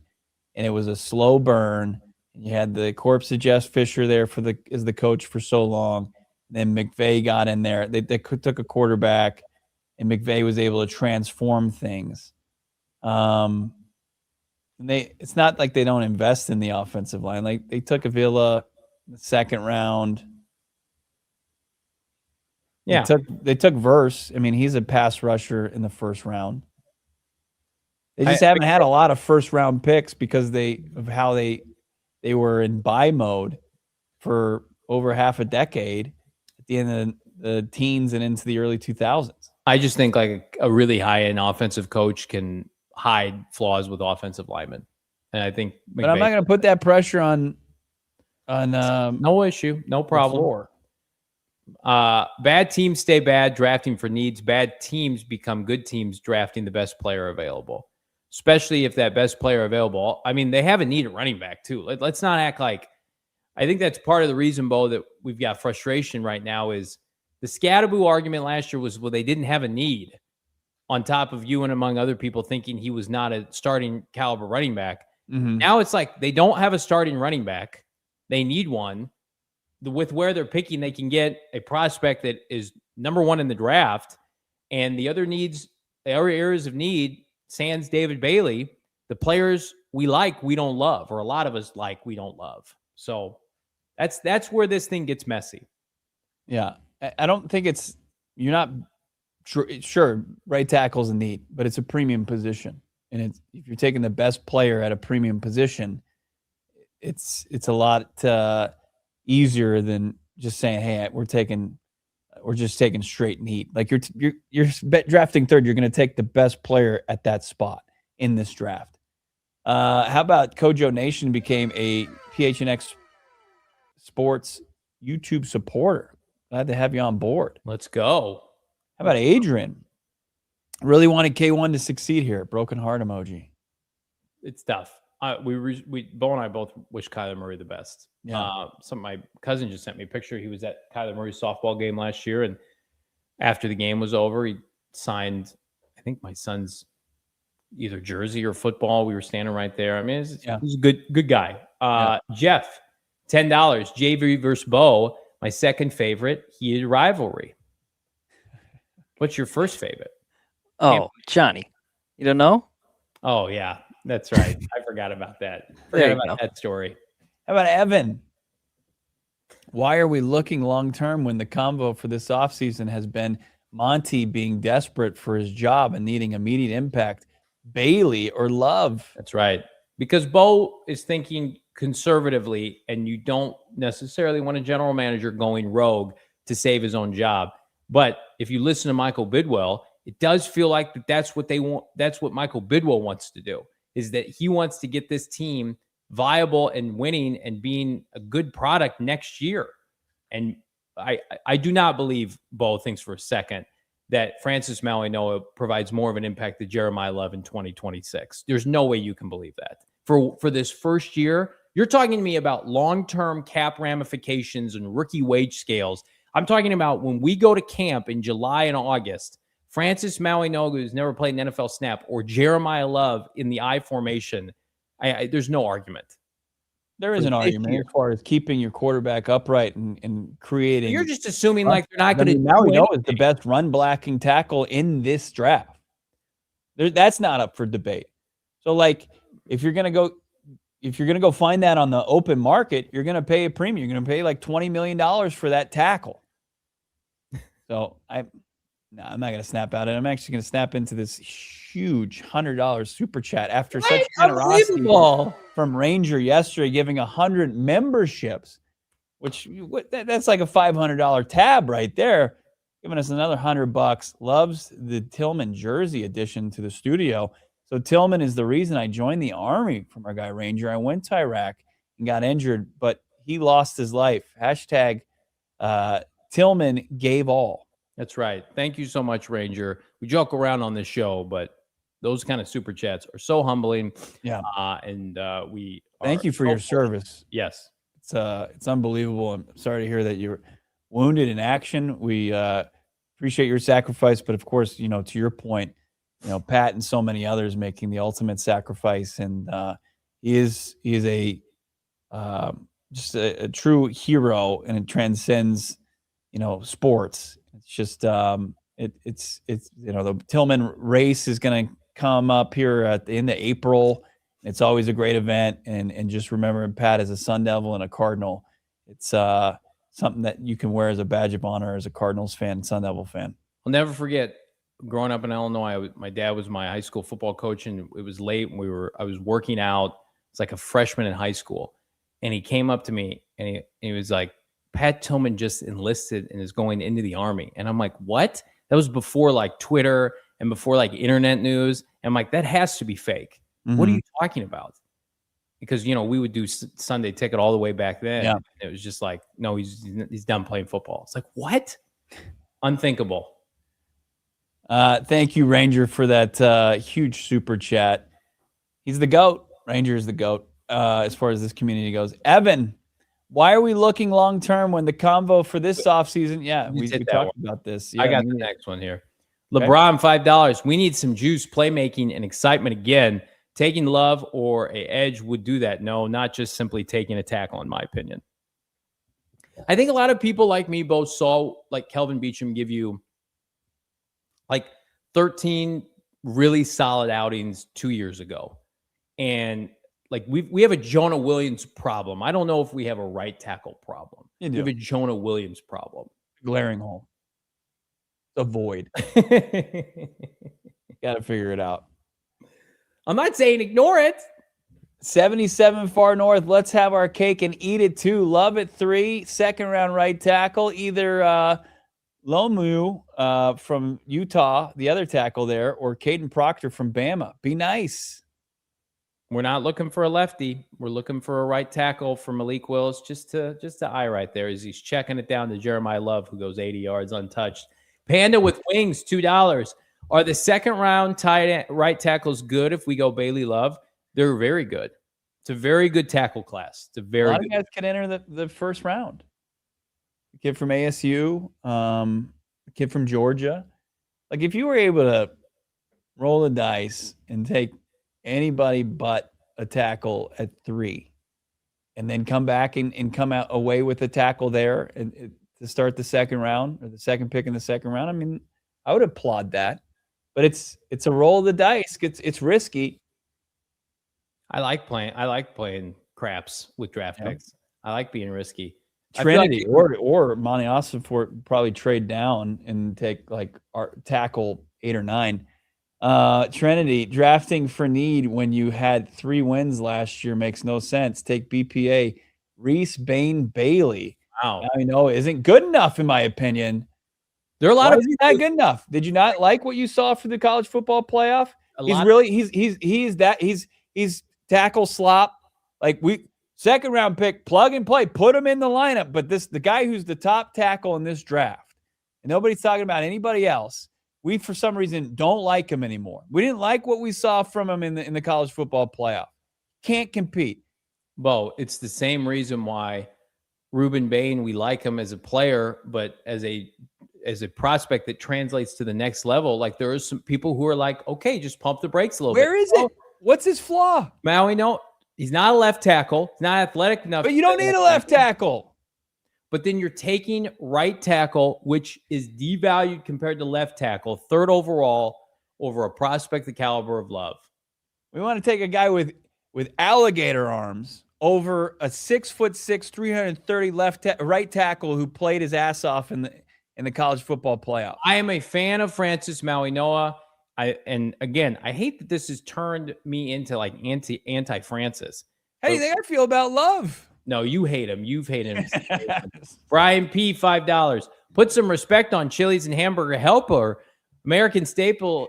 Speaker 3: and it was a slow burn. You had the corpse of Jeff Fisher there as the coach for so long. Then McVay got in there. They took a quarterback, and McVay was able to transform things. It's not like they don't invest in the offensive line. Like, they took Avila in the second round.
Speaker 2: Yeah.
Speaker 3: They took Verse. I mean, he's a pass rusher in the first round. They just haven't had a lot of first round picks because of how they were in buy mode for over half a decade at the end of the teens and into the early 2000s.
Speaker 2: I just think like a really high-end offensive coach can hide flaws with offensive linemen. And I think
Speaker 3: but I'm not going to put that pressure on
Speaker 2: no issue, no problem. Bad teams stay bad, drafting for needs. Bad teams become good teams, drafting the best player available, especially if that best player available. I mean, they have a need at running back too. Let's not act like. I think that's part of the reason, Bo, that we've got frustration right now is the Scattaboo argument last year was, well, they didn't have a need, on top of you and among other people thinking he was not a starting caliber running back.
Speaker 3: Mm-hmm.
Speaker 2: Now it's like they don't have a starting running back. They need one. With where they're picking, they can get a prospect that is number 1 in the draft. And the other areas of need, sans David Bailey, the players we like, we don't love, or a lot of us like, we don't love. So that's where this thing gets messy.
Speaker 3: Yeah. I don't think you're not sure, right tackle's a need, but it's a premium position. And if you're taking the best player at a premium position, it's a lot easier than just saying, "Hey, we're just taking straight need." Like you're drafting third, you're going to take the best player at that spot in this draft. How about Kojo Nation became a PHNX Sports YouTube supporter? Glad to have you on board.
Speaker 2: Let's go.
Speaker 3: How about Adrian? Really wanted K1 to succeed here. Broken heart emoji.
Speaker 2: It's tough. Bo and I both wish Kyler Murray the best.
Speaker 3: Yeah.
Speaker 2: My cousin just sent me a picture. He was at Kyler Murray's softball game last year, and after the game was over, he signed, I think, my son's either jersey or football. We were standing right there. I mean, he's a good guy. Jeff, $10. JV versus Bo, my second favorite heated rivalry. What's your first favorite?
Speaker 4: Oh, Johnny. You don't know?
Speaker 2: Oh, yeah. That's right. I forgot about that. That story.
Speaker 3: How about Evan? Why are we looking long-term when the combo for this offseason has been Monty being desperate for his job and needing immediate impact, Bailey or Love?
Speaker 2: That's right. Because Bo is thinking conservatively, and you don't necessarily want a general manager going rogue to save his own job. But if you listen to Michael Bidwell, it does feel like that's what they want. That's what Michael Bidwell wants to do, is that he wants to get this team viable and winning and being a good product next year. And I do not believe Bo thinks for a second that Francis Mauigoa provides more of an impact to Jeremiah Love in 2026. There's no way you can believe that. For this first year, you're talking to me about long-term cap ramifications and rookie wage scales. I'm talking about when we go to camp in July and August, Francis Mauigoa, who's never played an NFL snap, or Jeremiah Love in the I formation, there's no argument.
Speaker 3: There is an argument as far as keeping your quarterback upright and creating.
Speaker 2: You're just assuming like they're not going to.
Speaker 3: Mauigoa is the best run blocking tackle in this draft. That's not up for debate. So, like, if you're gonna go find that on the open market, you're gonna pay a premium. You're gonna pay like $20 million for that tackle. So I'm not going to snap out of it. I'm actually going to snap into this huge $100 super chat after such generosity from Ranger yesterday, giving 100 memberships, that's like a $500 tab right there, giving us another $100. Loves the Tillman jersey addition to the studio. So Tillman is the reason I joined the Army from our guy Ranger. I went to Iraq and got injured, but he lost his life. Hashtag Tillman gave all.
Speaker 2: That's right. Thank you so much, Ranger. We joke around on this show, but those kind of super chats are so humbling.
Speaker 3: Yeah.
Speaker 2: We
Speaker 3: thank you for your service.
Speaker 2: Yes.
Speaker 3: It's unbelievable. I'm sorry to hear that you were wounded in action. We appreciate your sacrifice, but of course, to your point, Pat and so many others making the ultimate sacrifice, and he is just a true hero, and it transcends sports. It's just it's the Tillman race is going to come up here at the end of April. It's always a great event, and just remember, Pat as a Sun Devil and a Cardinal, it's something that you can wear as a badge of honor as a Cardinals fan, Sun Devil fan.
Speaker 2: I'll never forget growing up in Illinois. My dad was my high school football coach, and it was late. I was working out. It's like a freshman in high school, and he came up to me and he was like, Pat Tillman just enlisted and is going into the Army. And I'm like, what? That was before like Twitter and before like internet news. And I'm like, that has to be fake. Mm-hmm. What are you talking about? Because, we would do Sunday Ticket all the way back then. Yeah. It was just like, no, he's done playing football. It's like, what? Unthinkable.
Speaker 3: Thank you, Ranger, for that huge super chat. He's the GOAT. Ranger is the GOAT as far as this community goes. Evan, why are we looking long-term when the convo for this offseason? Yeah, we talked about this. Yeah,
Speaker 2: I got the next one here. Okay. LeBron, $5. We need some juice, playmaking, and excitement again. Taking Love or a edge would do that. No, not just simply taking a tackle, in my opinion. I think a lot of people like me both saw like Kelvin Beachum give you like 13 really solid outings 2 years ago. And like we have a Jonah Williams problem. I don't know if we have a right tackle problem. We have a Jonah Williams problem.
Speaker 3: glaring hole. It's a void. Got to figure it out.
Speaker 2: I'm not saying ignore it.
Speaker 3: 77 far north. Let's have our cake and eat it too. Love at 3. Second round right tackle. Either Lomu from Utah, the other tackle there, or Caden Proctor from Bama. Be nice.
Speaker 2: We're not looking for a lefty. We're looking for a right tackle for Malik Willis. Just to eye right there as he's checking it down to Jeremiah Love, who goes 80 yards untouched. Panda with wings, $2. Are the second round right tackles good if we go Bailey Love? They're very good. It's a very good tackle class. It's a very
Speaker 3: a lot
Speaker 2: good.
Speaker 3: of guys can enter the first round. A kid from ASU, a kid from Georgia. Like if you were able to roll the dice and take anybody but a tackle at 3, and then come back and come out away with a tackle there and to start the second round or the second pick in the second round, I mean, I would applaud that. But it's a roll of the dice. It's risky.
Speaker 2: I like playing craps with draft picks. I like being risky.
Speaker 3: Trinity or Monty Ossenfort probably trade down and take like our tackle 8 or 9. Trinity drafting for need when you had 3 wins last year makes no sense. Take BPA. Reese Bain Bailey.
Speaker 2: Wow.
Speaker 3: I know isn't good enough in my opinion.
Speaker 2: There are a lot of
Speaker 3: people not good enough. Did you not like what you saw for the college football playoff? He's tackle slop. Like second round pick, plug and play, put him in the lineup. But the guy who's the top tackle in this draft, and nobody's talking about anybody else. We for some reason don't like him anymore. We didn't like what we saw from him in the college football playoff. Can't compete.
Speaker 2: Bo, it's the same reason why Ruben Bain, we like him as a player, but as a prospect that translates to the next level, like there are some people who are like, okay, just pump the brakes a little bit.
Speaker 3: Where is it? What's his flaw?
Speaker 2: Maui, no, he's not a left tackle. He's not athletic enough.
Speaker 3: But you don't need a left tackle.
Speaker 2: But then you're taking right tackle, which is devalued compared to left tackle, 3rd overall over a prospect the caliber of Love.
Speaker 3: We want to take a guy with alligator arms over a 6'6", 330 right tackle who played his ass off in the college football playoff.
Speaker 2: I am a fan of Francis Mauigoa. And again, I hate that this has turned me into like anti-Francis.
Speaker 3: How do you think I feel about Love?
Speaker 2: No, you hate him. You've hated him. Brian P, $5. Put some respect on Chili's and Hamburger Helper. American Staples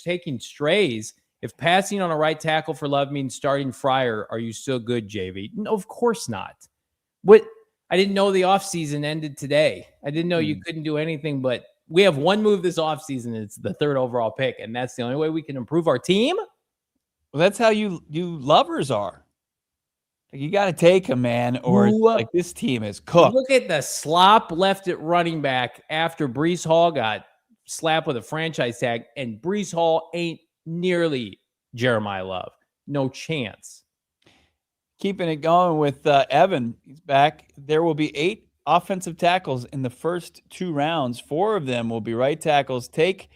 Speaker 2: taking strays. If passing on a right tackle for Love means starting Fryer, are you still good, JV? No, of course not. I didn't know the offseason ended today. I didn't know you couldn't do anything, but we have one move this offseason. It's the 3rd overall pick, and that's the only way we can improve our team.
Speaker 3: Well, that's how you lovers are. You got to take him, man, or like this team is cooked.
Speaker 2: Look at the slop left at running back after Breece Hall got slapped with a franchise tag, and Breece Hall ain't nearly Jeremiah Love. No chance.
Speaker 3: Keeping it going with Evan. He's back. There will be 8 offensive tackles in the first 2 rounds. 4 of them will be right tackles. Take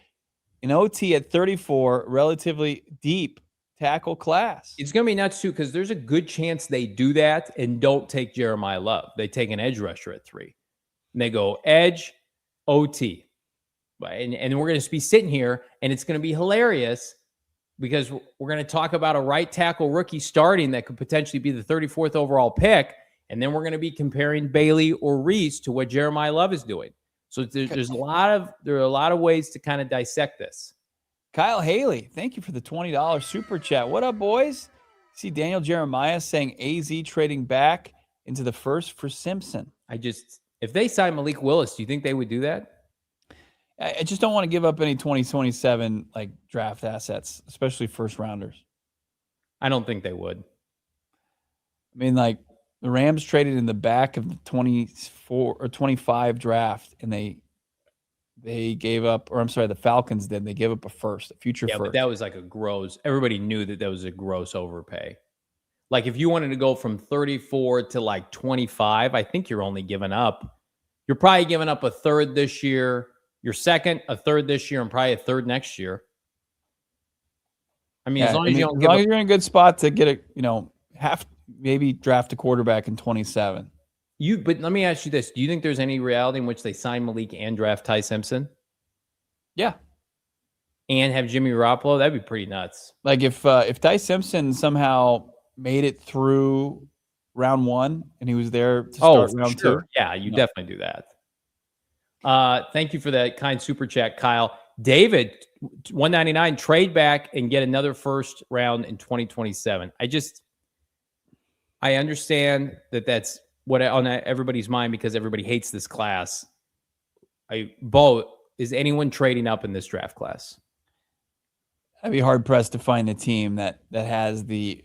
Speaker 3: an OT at 34, relatively deep tackle class.
Speaker 2: It's going to be nuts too, because there's a good chance they do that and don't take Jeremiah Love. They take an edge rusher at 3. And they go edge, OT. And we're going to be sitting here, and it's going to be hilarious because we're going to talk about a right tackle rookie starting that could potentially be the 34th overall pick. And then we're going to be comparing Bailey or Reese to what Jeremiah Love is doing. So there are a lot of ways to kind of dissect this.
Speaker 3: Kyle Haley, thank you for the $20 super chat. What up, boys? See Daniel Jeremiah saying AZ trading back into the first for Simpson.
Speaker 2: If they sign Malik Willis, do you think they would do that?
Speaker 3: I just don't want to give up any 2027 like draft assets, especially first rounders.
Speaker 2: I don't think they would.
Speaker 3: I mean, like the Rams traded in the back of the 24 or 25 draft, and they gave up, or I'm sorry, the Falcons did. They gave up a future first.
Speaker 2: But that was like a gross. Everybody knew that was a gross overpay. Like if you wanted to go from 34 to like 25, I think you're only giving up. You're probably giving up a third this year. Your second, a third this year, and probably a third next year. I mean, as long as you're
Speaker 3: in a good spot to get maybe draft a quarterback in 27.
Speaker 2: But let me ask you this: do you think there's any reality in which they sign Malik and draft Ty Simpson?
Speaker 3: Yeah.
Speaker 2: And have Jimmy Garoppolo? That'd be pretty nuts.
Speaker 3: Like if Ty Simpson somehow made it through round 1 and he was there to start round 2.
Speaker 2: Yeah, you definitely do that. Thank you for that kind super chat, Kyle. David, 199, trade back and get another first round in 2027. I understand that that's what on everybody's mind because everybody hates this class. Bo, is anyone trading up in this draft class?
Speaker 3: I'd be hard pressed to find a team that has the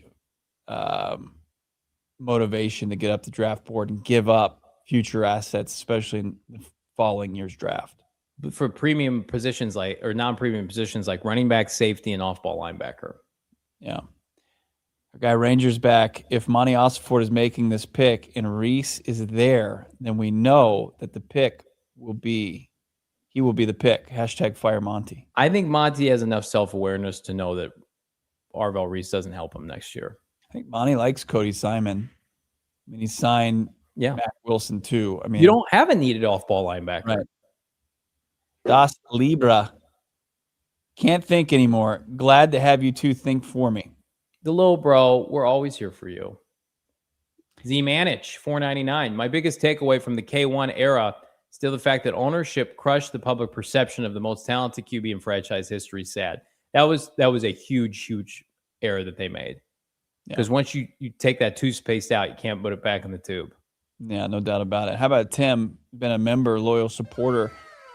Speaker 3: motivation to get up the draft board and give up future assets, especially in the following year's draft.
Speaker 2: But for premium positions or non-premium positions like running back, safety, and off-ball linebacker.
Speaker 3: Yeah. Our guy Rangers back. If Monty Ossenfort is making this pick and Reese is there, then we know that the pick will be the pick. # fire Monty.
Speaker 2: I think Monty has enough self-awareness to know that Arvell Reese doesn't help him next year.
Speaker 3: I think Monty likes Cody Simon. I mean, he signed Matt Wilson too. I mean,
Speaker 2: you don't have a needed off-ball linebacker.
Speaker 3: Right. Das Libra. Can't think anymore. Glad to have you two think for me.
Speaker 2: The little bro, we're always here for you. Z Manich, $4.99. My biggest takeaway from the K1 era, still the fact that ownership crushed the public perception of the most talented QB in franchise history. Sad. That was a huge error that they made. Because once you take that toothpaste out, you can't put it back in the tube.
Speaker 3: Yeah, no doubt about it. How about Tim? Been a member, loyal supporter,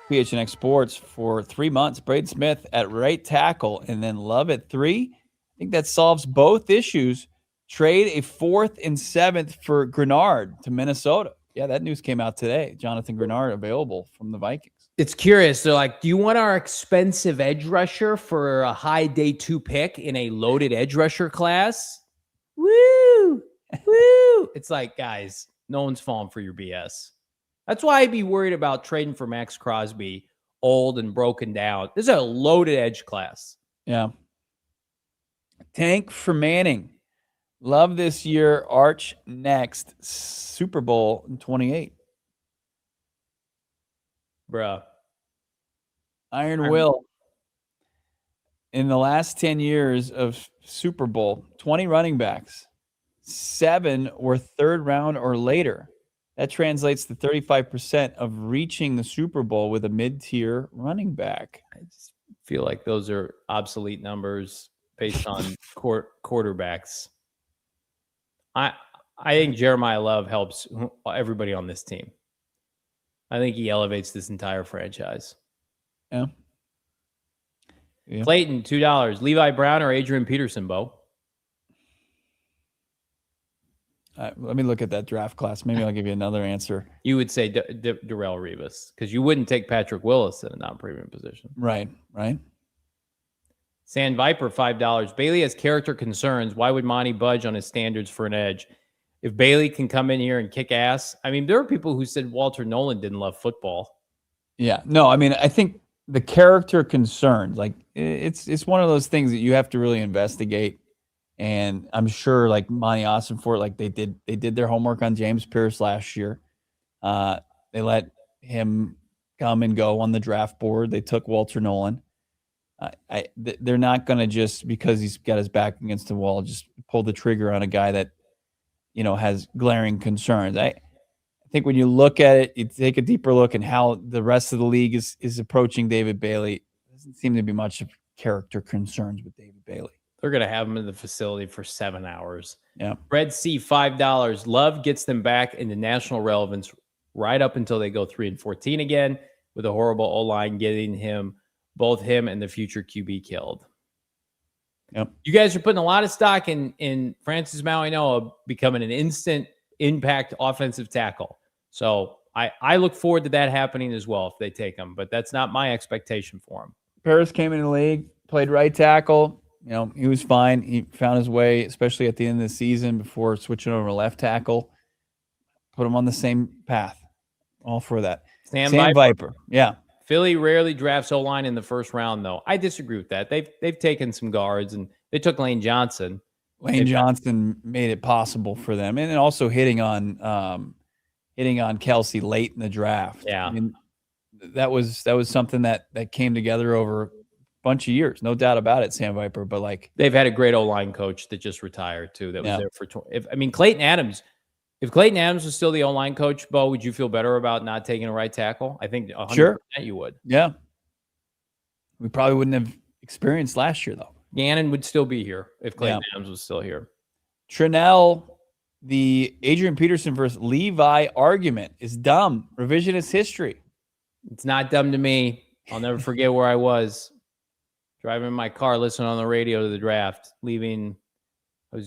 Speaker 3: PHNX Sports for 3 months. Braden Smith at right tackle, and then Love at 3. I think that solves both issues. Trade a 4th and 7th for Grenard to Minnesota. Yeah, that news came out today. Jonathan Grenard available from the Vikings.
Speaker 2: It's curious. They're like, do you want our expensive edge rusher for a high day 2 pick in a loaded edge rusher class? Woo! Woo! It's like, guys, no one's falling for your BS. That's why I'd be worried about trading for Max Crosby, old and broken down. This is a loaded edge class.
Speaker 3: Yeah. Tank for Manning. Love this year. Arch next. Super Bowl in 28.
Speaker 2: Bruh.
Speaker 3: Iron Will. In the last 10 years of Super Bowl, 20 running backs, 7 were 3rd round or later. That translates to 35% of reaching the Super Bowl with a mid-tier running back.
Speaker 2: I just feel like those are obsolete numbers based on quarterbacks. I think Jeremiah Love helps everybody on this team. I think he elevates this entire franchise.
Speaker 3: Yeah.
Speaker 2: Clayton, $2. Levi Brown or Adrian Peterson, Bo?
Speaker 3: Let me look at that draft class. Maybe I'll give you another answer.
Speaker 2: You would say Darrelle Revis because you wouldn't take Patrick Willis in a non-premium position.
Speaker 3: Right.
Speaker 2: Sand Viper, $5. Bailey has character concerns. Why would Monty budge on his standards for an edge? If Bailey can come in here and kick ass, I mean, there are people who said Walter Nolan didn't love football.
Speaker 3: Yeah. No, I mean, I think the character concerns, like it's one of those things that you have to really investigate. And I'm sure like Monty Ossenfort, like they did their homework on James Pierce last year. They let him come and go on the draft board. They took Walter Nolan. They're not going to just because he's got his back against the wall, just pull the trigger on a guy that, has glaring concerns. I think when you look at it, you take a deeper look at how the rest of the league is approaching David Bailey. There doesn't seem to be much of character concerns with David Bailey.
Speaker 2: They're going to have him in the facility for 7 hours.
Speaker 3: Yeah.
Speaker 2: Red Sea, $5. Love gets them back into national relevance right up until they go 3-14 again, with a horrible O-line getting both him and the future QB killed.
Speaker 3: Yep.
Speaker 2: You guys are putting a lot of stock in Francis Mauigoa becoming an instant impact offensive tackle. So I look forward to that happening as well if they take him, but that's not my expectation for him.
Speaker 3: Paris came in the league, played right tackle. He was fine. He found his way, especially at the end of the season before switching over to left tackle. Put him on the same path. All for that.
Speaker 2: Sam
Speaker 3: Viper. Yeah.
Speaker 2: Philly rarely drafts O-line in the first round, though. I disagree with that. They've taken some guards, and they took Lane Johnson.
Speaker 3: Lane Johnson made it possible for them. And also hitting on hitting on Kelsey late in the draft.
Speaker 2: Yeah.
Speaker 3: I mean, that was something that came together over a bunch of years, no doubt about it, Sam Viper. But like,
Speaker 2: they've had a great O-line coach that just retired too. That was
Speaker 3: Yeah.
Speaker 2: there for. Clayton Adams. If Clayton Adams was still the O-line coach, Bo, would you feel better about not taking a right tackle? I think 100%
Speaker 3: Sure.
Speaker 2: you would.
Speaker 3: Yeah. We probably wouldn't have experienced last year, though.
Speaker 2: Gannon would still be here if Clayton Adams was still here.
Speaker 3: Trinnell, the Adrian Peterson versus Levi argument is dumb. Revisionist history.
Speaker 2: It's not dumb to me. I'll never forget where I was. Driving in my car, listening on the radio to the draft, leaving. What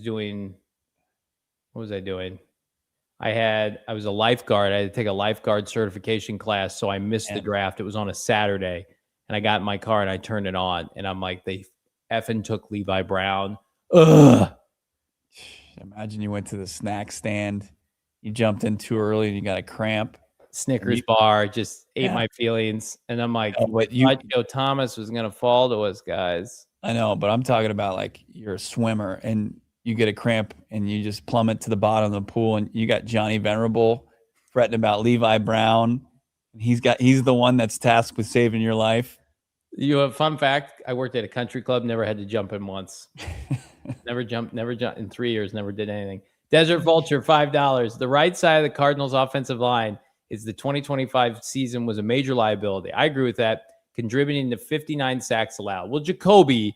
Speaker 2: was I doing? I was a lifeguard. I had to take a lifeguard certification class, so I missed the draft. It was on a Saturday, and I got in my car and I turned it on, and I'm like, they effing took Levi Brown. Ugh.
Speaker 3: Imagine you went to the snack stand, you jumped in too early, and you got a cramp.
Speaker 2: Snickers bar just ate my feelings, and I'm like, Joe Thomas was gonna fall to us, guys.
Speaker 3: I know, but I'm talking about like you're a swimmer and you get a cramp and you just plummet to the bottom of the pool, and you got Johnny Venerable fretting about Levi Brown. He's the one that's tasked with saving your life.
Speaker 2: You have a fun fact. I worked at a country club, never had to jump in once. never jumped in 3 years, never did anything. Desert Vulture, $5. The right side of the Cardinals offensive line is the 2025 season was a major liability. I agree with that, contributing to 59 sacks allowed. Well, Jacoby,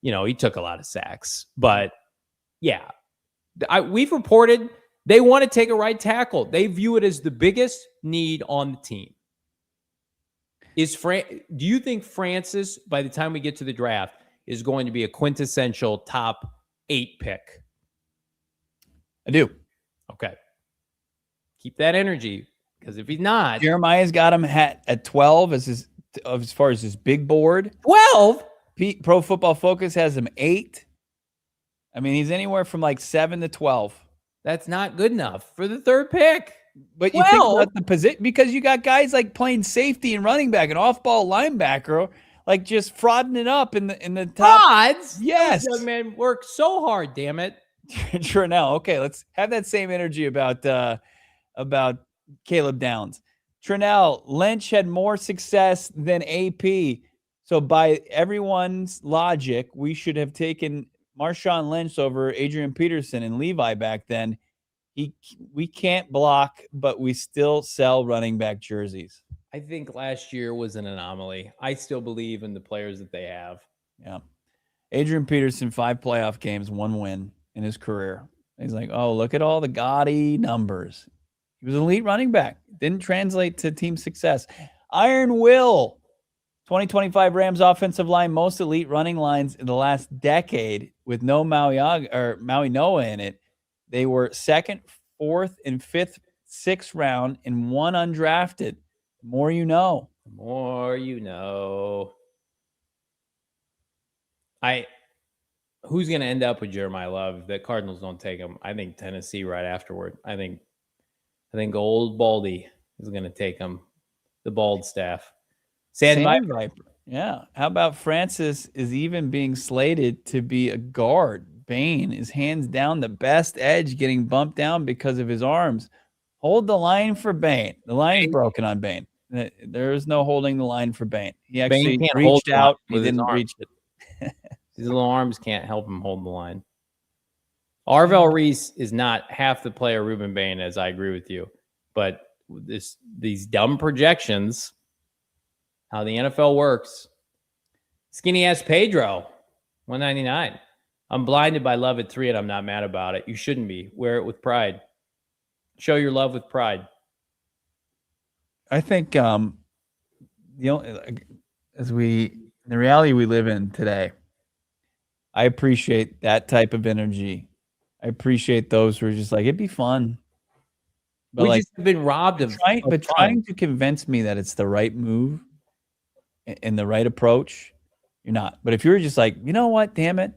Speaker 2: he took a lot of sacks, but yeah, we've reported they want to take a right tackle. They view it as the biggest need on the team. Do you think Francis, by the time we get to the draft, is going to be a quintessential top 8 pick?
Speaker 3: I do.
Speaker 2: Okay. Keep that energy, because if he's not,
Speaker 3: Jeremiah's got him at 12 as far as his big board.
Speaker 2: 12?
Speaker 3: Pro Football Focus has him 8. I mean, he's anywhere from like 7 to 12.
Speaker 2: That's not good enough for the 3rd pick.
Speaker 3: But you think about the position, because you got guys like playing safety and running back and off-ball linebacker, like just frauding it up in the top.
Speaker 2: Frauds?
Speaker 3: Yes.
Speaker 2: Those young men work so hard, damn it.
Speaker 3: Trinnell. Okay, let's have that same energy about Caleb Downs. Trinnell, Lynch had more success than AP. So by everyone's logic, we should have taken Marshawn Lynch over Adrian Peterson and Levi back then. We can't block, but we still sell running back jerseys.
Speaker 2: I think last year was an anomaly. I still believe in the players that they have.
Speaker 3: Yeah. Adrian Peterson, 5 playoff games, 1 win in his career. He's like, oh, look at all the gaudy numbers. He was an elite running back. Didn't translate to team success. Iron Will, 2025 Rams offensive line, most elite running lines in the last decade with no Maui Noah in it. They were 2nd, 4th, and 5th, 6th round and 1 undrafted. More you know.
Speaker 2: More you know. Who's going to end up with Jeremiah Love? The Cardinals don't take him. I think Tennessee right afterward. I think old Baldy is going to take him. The bald staff. Sand Viper.
Speaker 3: Yeah. How about Francis is even being slated to be a guard? Bain is hands down the best edge, getting bumped down because of his arms. Hold the line for Bain. The line is broken on Bain. There is no holding the line for Bain. He actually reached out. He didn't reach it.
Speaker 2: His little arms can't help him hold the line. Arvell Reese is not half the player Ruben Bain is. I agree with you. But these dumb projections, how the NFL works. Skinny ass Pedro, $199. I'm blinded by love at 3, and I'm not mad about it. You shouldn't be. Wear it with pride. Show your love with pride.
Speaker 3: I think the reality we live in today, I appreciate that type of energy. I appreciate those who are just like, it'd be fun. But
Speaker 2: we just have been robbed of
Speaker 3: trying to convince me that it's the right move and the right approach, you're not. But if you're just like, you know what, damn it,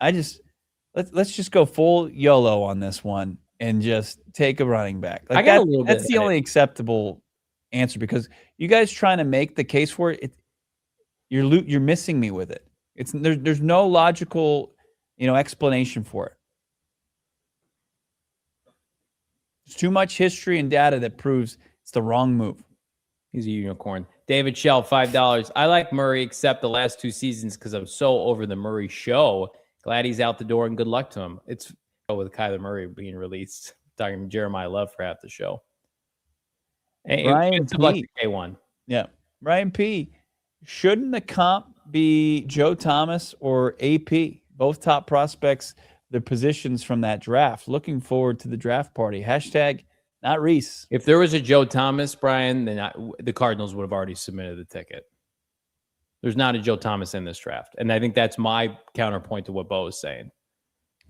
Speaker 3: let's just go full YOLO on this one and just take a running back. Like that's the only acceptable answer, because you guys trying to make the case for it, you're missing me with it. There's no logical, explanation for it. There's too much history and data that proves it's the wrong move.
Speaker 2: He's a unicorn. David Shell, $5. I like Murray except the last 2 seasons because I'm so over the Murray show. Glad he's out the door and good luck to him. It's with Kyler Murray being released. Talking Jeremiah Love for half the show. Hey,
Speaker 3: Ryan
Speaker 2: P. K1.
Speaker 3: Yeah. Ryan P. Shouldn't the comp be Joe Thomas or AP? Both top prospects, the positions from that draft. Looking forward to the draft party. Hashtag not Reese.
Speaker 2: If there was a Joe Thomas, Brian, then the Cardinals would have already submitted the ticket. There's not a Joe Thomas in this draft. And I think that's my counterpoint to what Bo is saying.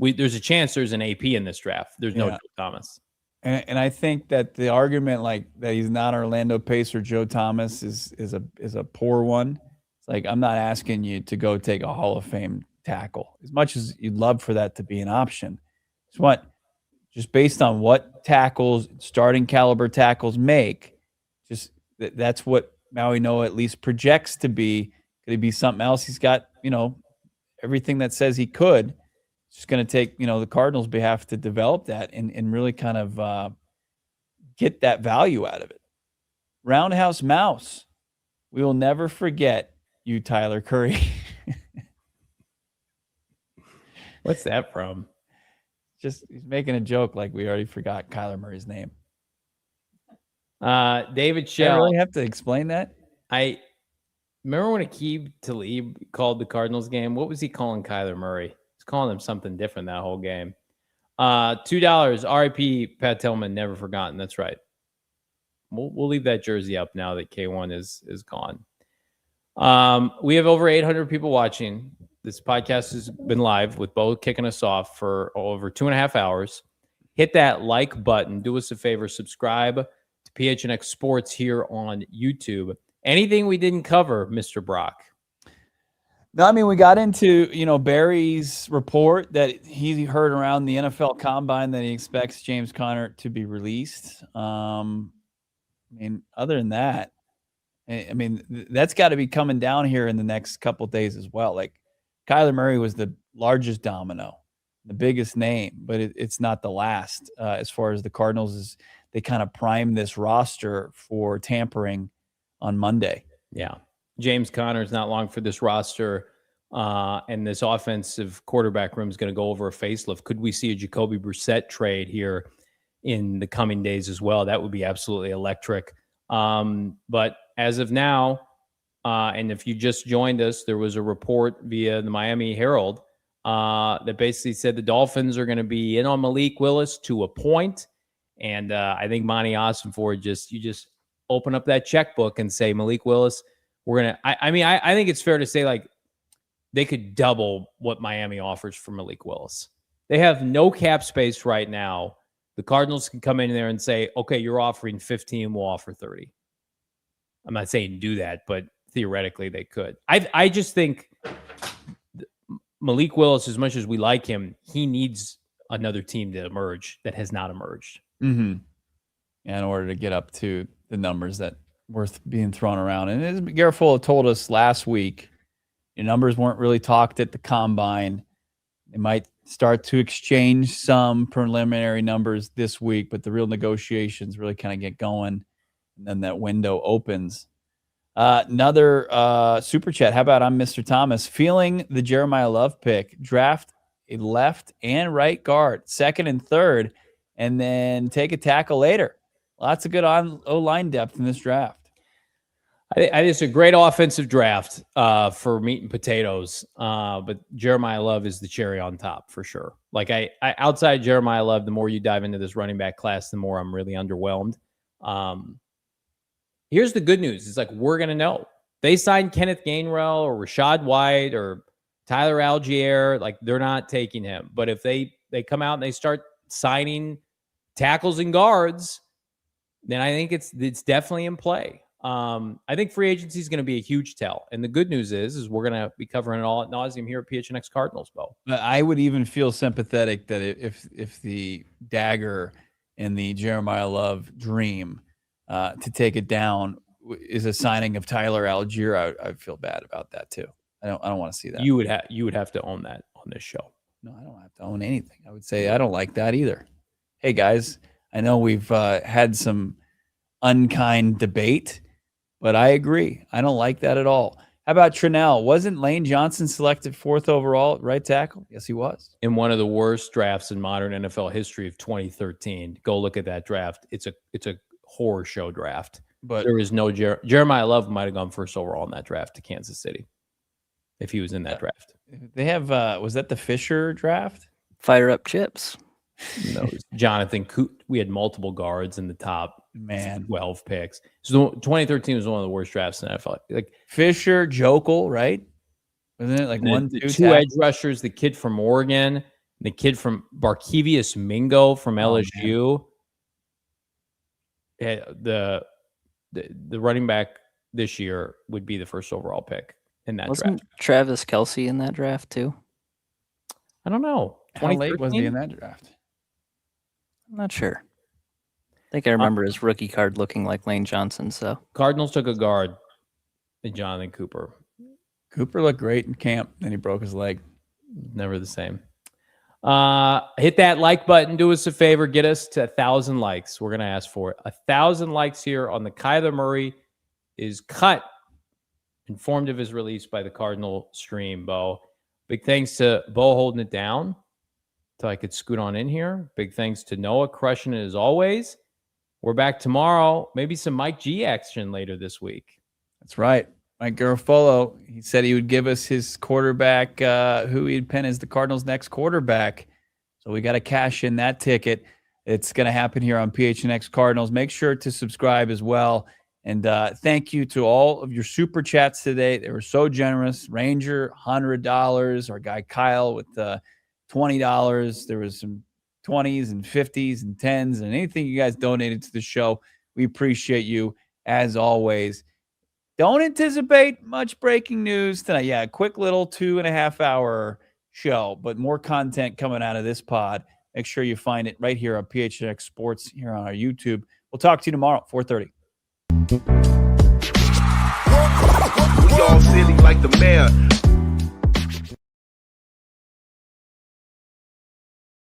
Speaker 2: There's a chance there's an AP in this draft. There's no Joe Thomas.
Speaker 3: And I think that the argument like that he's not Orlando Pace or Joe Thomas is a poor one. It's like, I'm not asking you to go take a Hall of Fame tackle as much as you'd love for that to be an option. Just based on what tackles, starting caliber tackles make, just that's what Maui Noah at least projects to be. Could it be something else? He's got, everything that says he could. It's just going to take, the Cardinals' behalf to develop that and really kind of get that value out of it. Roundhouse Mouse. We will never forget you, Tyler Curry.
Speaker 2: What's that from?
Speaker 3: Just he's making a joke like we already forgot Kyler Murray's name.
Speaker 2: David Shell.
Speaker 3: I really have to explain that?
Speaker 2: I remember when Aqib Talib called the Cardinals game. What was he calling Kyler Murray? He's calling him something different that whole game. $2. RIP Pat Tillman, never forgotten. That's right. We'll leave that jersey up now that K1 is gone. We have over 800 people watching. This podcast has been live with Bo kicking us off for over 2.5 hours. Hit that like button. Do us a favor. Subscribe to PHNX Sports here on YouTube. Anything we didn't cover, Mr. Brack?
Speaker 3: No, I mean, we got into, Barry's report that he heard around the NFL Combine that he expects James Conner to be released. Other than that, that's got to be coming down here in the next couple of days as well. Like, Kyler Murray was the largest domino, the biggest name, but it's not the last as far as the Cardinals is. They kind of prime this roster for tampering on Monday.
Speaker 2: Yeah. James Conner is not long for this roster, and this offensive quarterback room is going to go over a facelift. Could we see a Jacoby Brissett trade here in the coming days as well? That would be absolutely electric. But as of now, and if you just joined us, there was a report via the Miami Herald that basically said the Dolphins are going to be in on Malik Willis to a point. And I think Monty Ossenford you just open up that checkbook and say, Malik Willis, we're going to, I think it's fair to say like they could double what Miami offers for Malik Willis. They have no cap space right now. The Cardinals can come in there and say, okay, you're offering 15, we'll offer 30. I'm not saying do that, but theoretically they could. I just think Malik Willis, as much as we like him, he needs another team to emerge that has not emerged.
Speaker 3: Mm-hmm. Yeah, in order to get up to the numbers that worth being thrown around. And as Garofalo told us last week, your numbers weren't really talked at the Combine. They might start to exchange some preliminary numbers this week, but the real negotiations really kind of get going, and then that window opens. Another super chat. How about I'm Mr. Thomas? Feeling the Jeremiah Love pick. Draft a left and right guard, second and third, and then take a tackle later. Lots of good O-line depth in this draft.
Speaker 2: I think it's a great offensive draft for meat and potatoes, but Jeremiah Love is the cherry on top for sure. Like I outside Jeremiah Love, the more you dive into this running back class, the more I'm really underwhelmed. Here's the good news. It's like, we're going to know. They signed Kenneth Gainwell or Rashad White or Tyler Algier. Like, they're not taking him. But if they come out and they start signing tackles and guards, then I think it's definitely in play. I think free agency is going to be a huge tell. And the good news is we're going to be covering it all at nauseum here at PHNX Cardinals, Bo.
Speaker 3: I would even feel sympathetic that if the dagger in the Jeremiah Love dream to take it down is a signing of Tyler Algier, I feel bad about that too. I don't want to see that.
Speaker 2: You would have to own that on this show.
Speaker 3: No, I don't have to own anything. I would say I don't like that either. Hey guys, I know we've had some unkind debate, but I agree. I don't like that at all. How about Trinnell? Wasn't Lane Johnson selected 4th overall at right tackle? Yes, he was.
Speaker 2: In one of the worst drafts in modern NFL history of 2013. Go look at that draft. It's a horror show draft.
Speaker 3: But
Speaker 2: there is no Jeremiah Love might have gone 1st overall in that draft to Kansas City if he was in that draft.
Speaker 3: They have was that the Fisher draft?
Speaker 4: Fire up chips.
Speaker 2: No, Jonathan Coote. We had multiple guards in the top 12 picks. So 2013 was one of the worst drafts in NFL. Like
Speaker 3: Fisher, Jokel, right? Wasn't it like
Speaker 2: two edge rushers? The kid from Oregon, the kid from Barkevius Mingo from LSU. The running back this year would be the 1st overall pick in that
Speaker 4: Wasn't
Speaker 2: draft.
Speaker 4: Travis Kelce in that draft too?
Speaker 2: I don't know.
Speaker 3: How late was he in that draft?
Speaker 4: I'm not sure. I think I remember his rookie card looking like Lane Johnson. So
Speaker 2: Cardinals took a guard in Jonathan Cooper.
Speaker 3: Cooper looked great in camp, then he broke his leg.
Speaker 2: Never the same. Hit that like button. Do us a favor. Get us to 1,000 likes. We're going to ask for it. 1,000 likes here on the Kyler Murray is cut. Informed of his release by the Cardinal stream, Bo. Big thanks to Bo holding it down so I could scoot on in here. Big thanks to Noah crushing it as always. We're back tomorrow. Maybe some Mike G action later this week.
Speaker 3: That's right. Mike Garafolo, he said he would give us his quarterback, who he'd pen as the Cardinals' next quarterback. So we got to cash in that ticket. It's going to happen here on PHNX Cardinals. Make sure to subscribe as well. And thank you to all of your super chats today. They were so generous. Ranger, $100. Our guy Kyle with $20. There was some 20s and 50s and 10s and anything you guys donated to the show. We appreciate you as always. Don't anticipate much breaking news tonight. Yeah, a quick little 2.5 hour show, but more content coming out of this pod. Make sure you find it right here on PHNX Sports here on our YouTube. We'll talk to you tomorrow, 4:30.
Speaker 5: We all silly like the mayor.